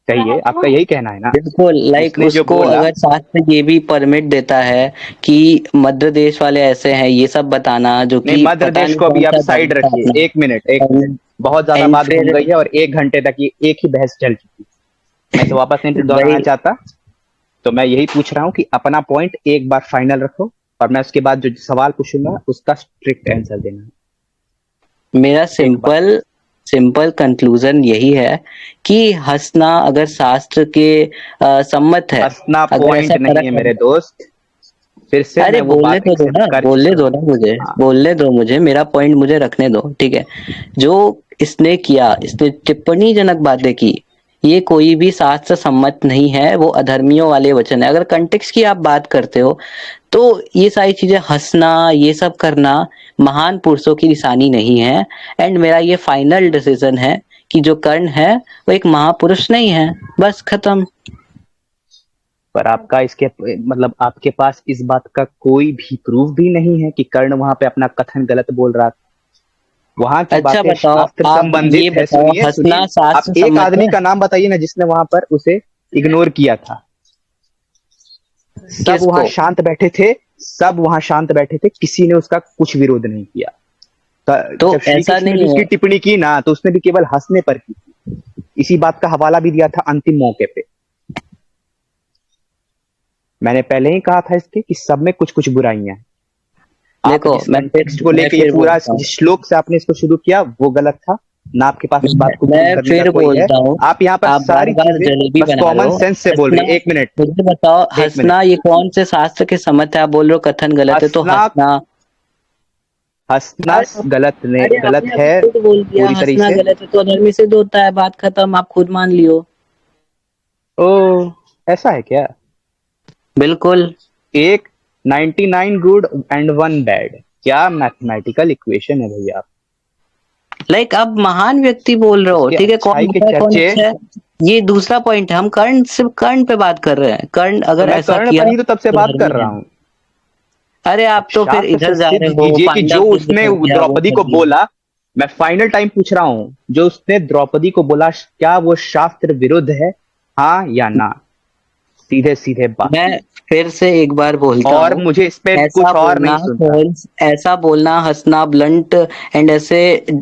सही है, आपका यही कहना है ना? बिल्कुल, लाइक उसने जो उसको बोला, अगर शास्त्र ये भी परमिट देता है कि मध्य देश वाले ऐसे हैं, ये सब बताना, जो नहीं, कि मध्य पता देश नहीं को अभी कौन आप सा साइड धर्म था रखिए। अपना। एक मिनट, एक मिनट। एंड बहुत ज्यादा एंड बात घूम फिर गई है और 1 घंटे तक ये एक ही बहस चल चुकी है। मैं इसे वापस नहीं दोहराना भाई, चाहता। तो मैं यही पूछ रहा हूँ कि अपना पॉइंट एक बार फाइनल रखो, और मैं उसके बाद जो सवाल पूछूंगा उसका स्ट्रिक्ट आंसर देना। मेरा एक बार। सिंपल सिंपल कंक्लूजन यही है कि हंसना अगर शास्त्र के सम्मत है, हंसना अगर ऐसा पॉइंट नहीं है फर्क मेरे है। दोस्त, फिर से अरे मैं वो बोलने बात तो दो एक्सेप्ट ना, कर बोलने चुका दो हूँ। ना मुझे, हाँ। बोलने दो मुझे, मेरा पॉइंट मुझे रखने दो, ठीक है। जो इसने किया, इसने टिप्पणी जनक बातें की, ये कोई भी शास्त्र सम्मत नहीं है। वो अधर्मियों वाले वचन है। अगर कंटेक्स्ट की आप बात करते हो, तो ये सारी चीजें, हंसना, ये सब करना महान पुरुषों की निशानी नहीं है। एंड मेरा ये फाइनल डिसीजन है कि जो कर्ण है वो एक महापुरुष नहीं है। बस खत्म। पर आपका इसके मतलब आपके पास इस बात का कोई भी प्रूफ भी नहीं है कि कर्ण वहां पे अपना कथन गलत बोल रहा था। वहां की अच्छा बातें बताओ, शास्त्र आप ये संबंधित है। बताओ, सुनिए सुनिए, हंसना आप शास्त्र एक सम्मत आदमी है? का नाम बताइए ना जिसने वहां पर उसे इग्नोर किया था। सब वहां किसको? शांत बैठे थे, सब वहां शांत बैठे थे, किसी ने उसका कुछ विरोध नहीं किया। तो जब श्री ऐसा कृष्ण ने भी नहीं है। उसकी टिप्पणी की ना, तो उसने भी केवल हंसने पर की। इसी बात का हवाला भी दिया था अंतिम मौके पे। मैंने पहले ही कहा था इसके कि सब में कुछ कुछ बुराइयां हैं। आप देखो, जिस कंटेक्स्ट को मैं लेके ये फिर पूरा बोलता हूँ, जिस श्लोक से आपने इसको शुरू किया वो गलत था ना, आपके पास इस बात को प्रूव मैं करने का फिर कोई है। बोलता हूँ। आप यहाँ पर आप बार सारी बार चीजें जलेबी बस बना रहे कॉमन हो। सेंस से बोल हंसना, रहे हैं। एक मिनट, मुझे बताओ, एक मिनट। हंसना ये कौन से शास्त्र के सम्मत है? आप बोल रहे हो कथन गलत है, तो हंसना, हंसना। हंसना अरे गलत ने अरे गलत आपने अभी है खुद बोल दिया पूरी तरीके हंसना से। गलत है, तो अधर्मी सिद्ध होता है। बात खत्म, आप खुद मान लियो। ओ, ऐसा है क्या? बिल्कुल। एक 99 गुड एंड 1 बैड, क्या मैथमेटिकल इक्वेशन है भैया? लाइक आप महान व्यक्ति बोल रहे हो, उसके ठीक है, कौन अच्छाई के बुरा है कौन चर्चे। अच्छा है, ये दूसरा पॉइंट है। हम कर्ण, सिर्फ कर्ण पे बात कर रहे हैं। कर्ण तो अगर मैं ऐसा कर्ण किया पर ही तो तब से तो बात कर धर्मी रहा है। हूँ। अरे आप आप तो फिर शास्त्र से इधर जा रहे सिद्ध हो, कीजिए कि जो पांडव युद्ध उसने कर दिया, वो द्रौपदी कर को दिया। बोला। मैं फाइनल टाइम पूछ रहा हूं, जो उसने द्रौपदी को बोला, क्या वो शास्त्र विरुद्ध है? हाँ या ना? सीधे सीधे बात। मैं फिर से एक बार बोलता और हूँ, मुझे इस पे ऐसा कुछ और बोलना नहीं सुनता। false, ऐसा बोलना, हंसना, ब्लंट एंड ऐसे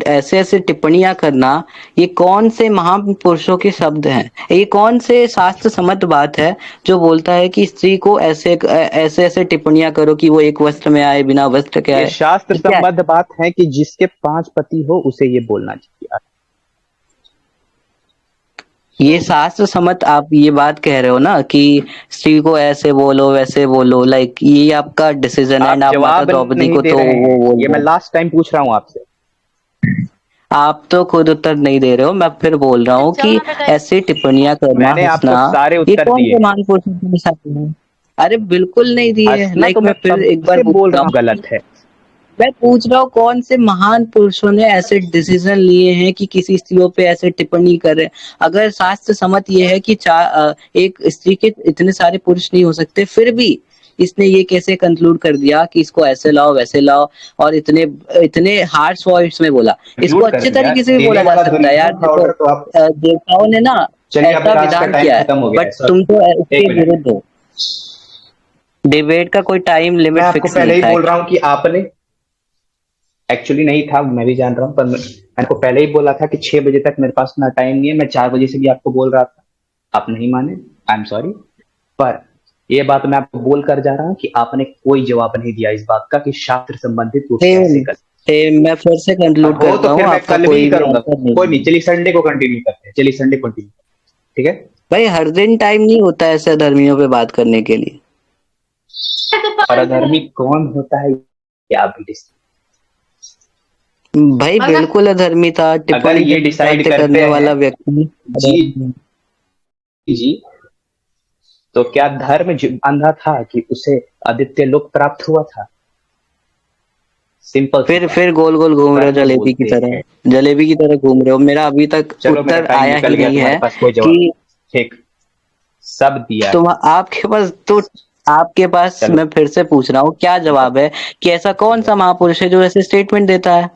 ऐसे ऐसे टिप्पणियां करना, ये कौन से महापुरुषों के शब्द हैं? ये कौन से शास्त्र सम्मत बात है जो बोलता है कि स्त्री को ऐसे ऐसे ऐसे टिप्पणियां करो कि वो एक वस्त्र में आए, बिना वस्त्र के ये आए? शास्त्र ये क्या है? संबद्ध बात है कि जिसके 5 पति हो उसे ये बोलना चाहिए। ये शास्त्र सम्मत आप ये बात कह रहे हो ना कि स्त्री को ऐसे बोलो, वैसे बोलो, लाइक ये आपका डिसीजन है। आप एंड आप माता जवाब द्रौपदी नहीं को दे तो रहे वो हैं, बोल ये रहे मैं हो। लास्ट टाइम पूछ रहा हूं आपसे। आप तो खुद उत्तर नहीं दे रहे हो, मैं फिर बोल रहा हूँ कि ऐसी टिप्पणियां करना, मैंने आपको हंसना, सारे ये उत्तर कौन दिए। से महान पुरुषों के साथ है? अरे बिल्कुल नहीं दिए। हंसना लाइक तो मैं मैं फिर तब एक बार से पूछ बोल रहा रहा हूँ हूँ, गलत है। मैं पूछ रहा हूँ कौन से महान पुरुषों ने ऐसे डिसीजन लिए हैं कि किसी स्त्रियों पे ऐसे टिप्पणी करे। अगर शास्त्र सम्मत ये है कि एक स्त्री के इतने सारे पुरुष नहीं हो सकते, फिर भी इसने ये कैसे कंक्लूड कर दिया कि इसको ऐसे लाओ वैसे लाओ, और इतने इतने हार्श वॉइस में बोला। इसको कंक्लूड कर अच्छे दिया, तरीके से भी देने बोला जा वाला सकता है यार। दुर्योधन था देखो ऑर्डर, तो आप देवताओं ने ना चलिए ऐसा आपका आज का विधान टाइम किया है, खत्म हो गया है बट सर। तुम तो एक उसके मिनट, विरुद्ध हो। डिबेट का कोई टाइम मैं लिमिट आपको फिक्स नहीं पहले ही था। बोल रहा हूँ कि आपने एक्चुअली नहीं था, मैं भी जान रहा हूँ, पर मैंने को पहले ही बोला था कि 6 बजे तक मेरे पास ना टाइम नहीं है। मैं 4 बजे से भी आपको बोल रहा था, आप नहीं माने, आई एम सॉरी। पर ये बात मैं आपको बोल कर जा रहा हूँ कि आपने कोई जवाब नहीं दिया इस बात का कि शास्त्र संबंधित वो कैसे सेम कर। सेम मैं फिर से और कंक्लूड हो करता तो हूँ, फिर मैं आपका कल भी कोई भी करूंगा, आंसर नहीं कोई नहीं, है। चलिए संडे को कंटिन्यू करते हैं, चलिए संडे कंटिन्यू, ठीक है। भाई हर दिन टाइम नहीं होता है ऐसे धर्मियों पे बात करने के लिए। और अधर्मी कौन होता है ये आप भी भाई बिल्कुल अधर्मी था, अगर टिप्पणी ये डिसाइड करने करते हैं वाला व्यक्ति जी अधर्मी। जी, तो क्या धर्म अंधा था कि उसे आदित्य लोक प्राप्त हुआ था? सिंपल सी बात। फिर गोल गोल घूम रहे हो कर्म जलेबी की बोलते तरह, हैं। जलेबी की तरह घूम रहे हो। मेरा अभी तक चलो मेरा उत्तर टाइम आया निकल ही गया, नहीं तुम्हारे है पास कोई जवाब, कि ठीक, सब दिया है। तुम आपके पास चलो मैं फिर से पूछ रहा हूँ, क्या जवाब है कि ऐसा कौन सा महापुरुष है जो ऐसे स्टेटमेंट देता है?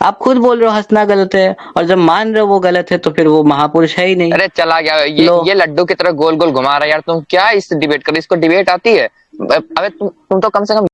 आप खुद बोल रहे हो हंसना गलत है, और जब मान रहे हो वो गलत है तो फिर वो महापुरुष है ही नहीं। अरे चला गया लो, ये लड्डू की तरह गोल गोल घुमा रहा है यार। तुम क्या इस डिबेट कर, इसको डिबेट आती है? अबे तुम तो कम से कम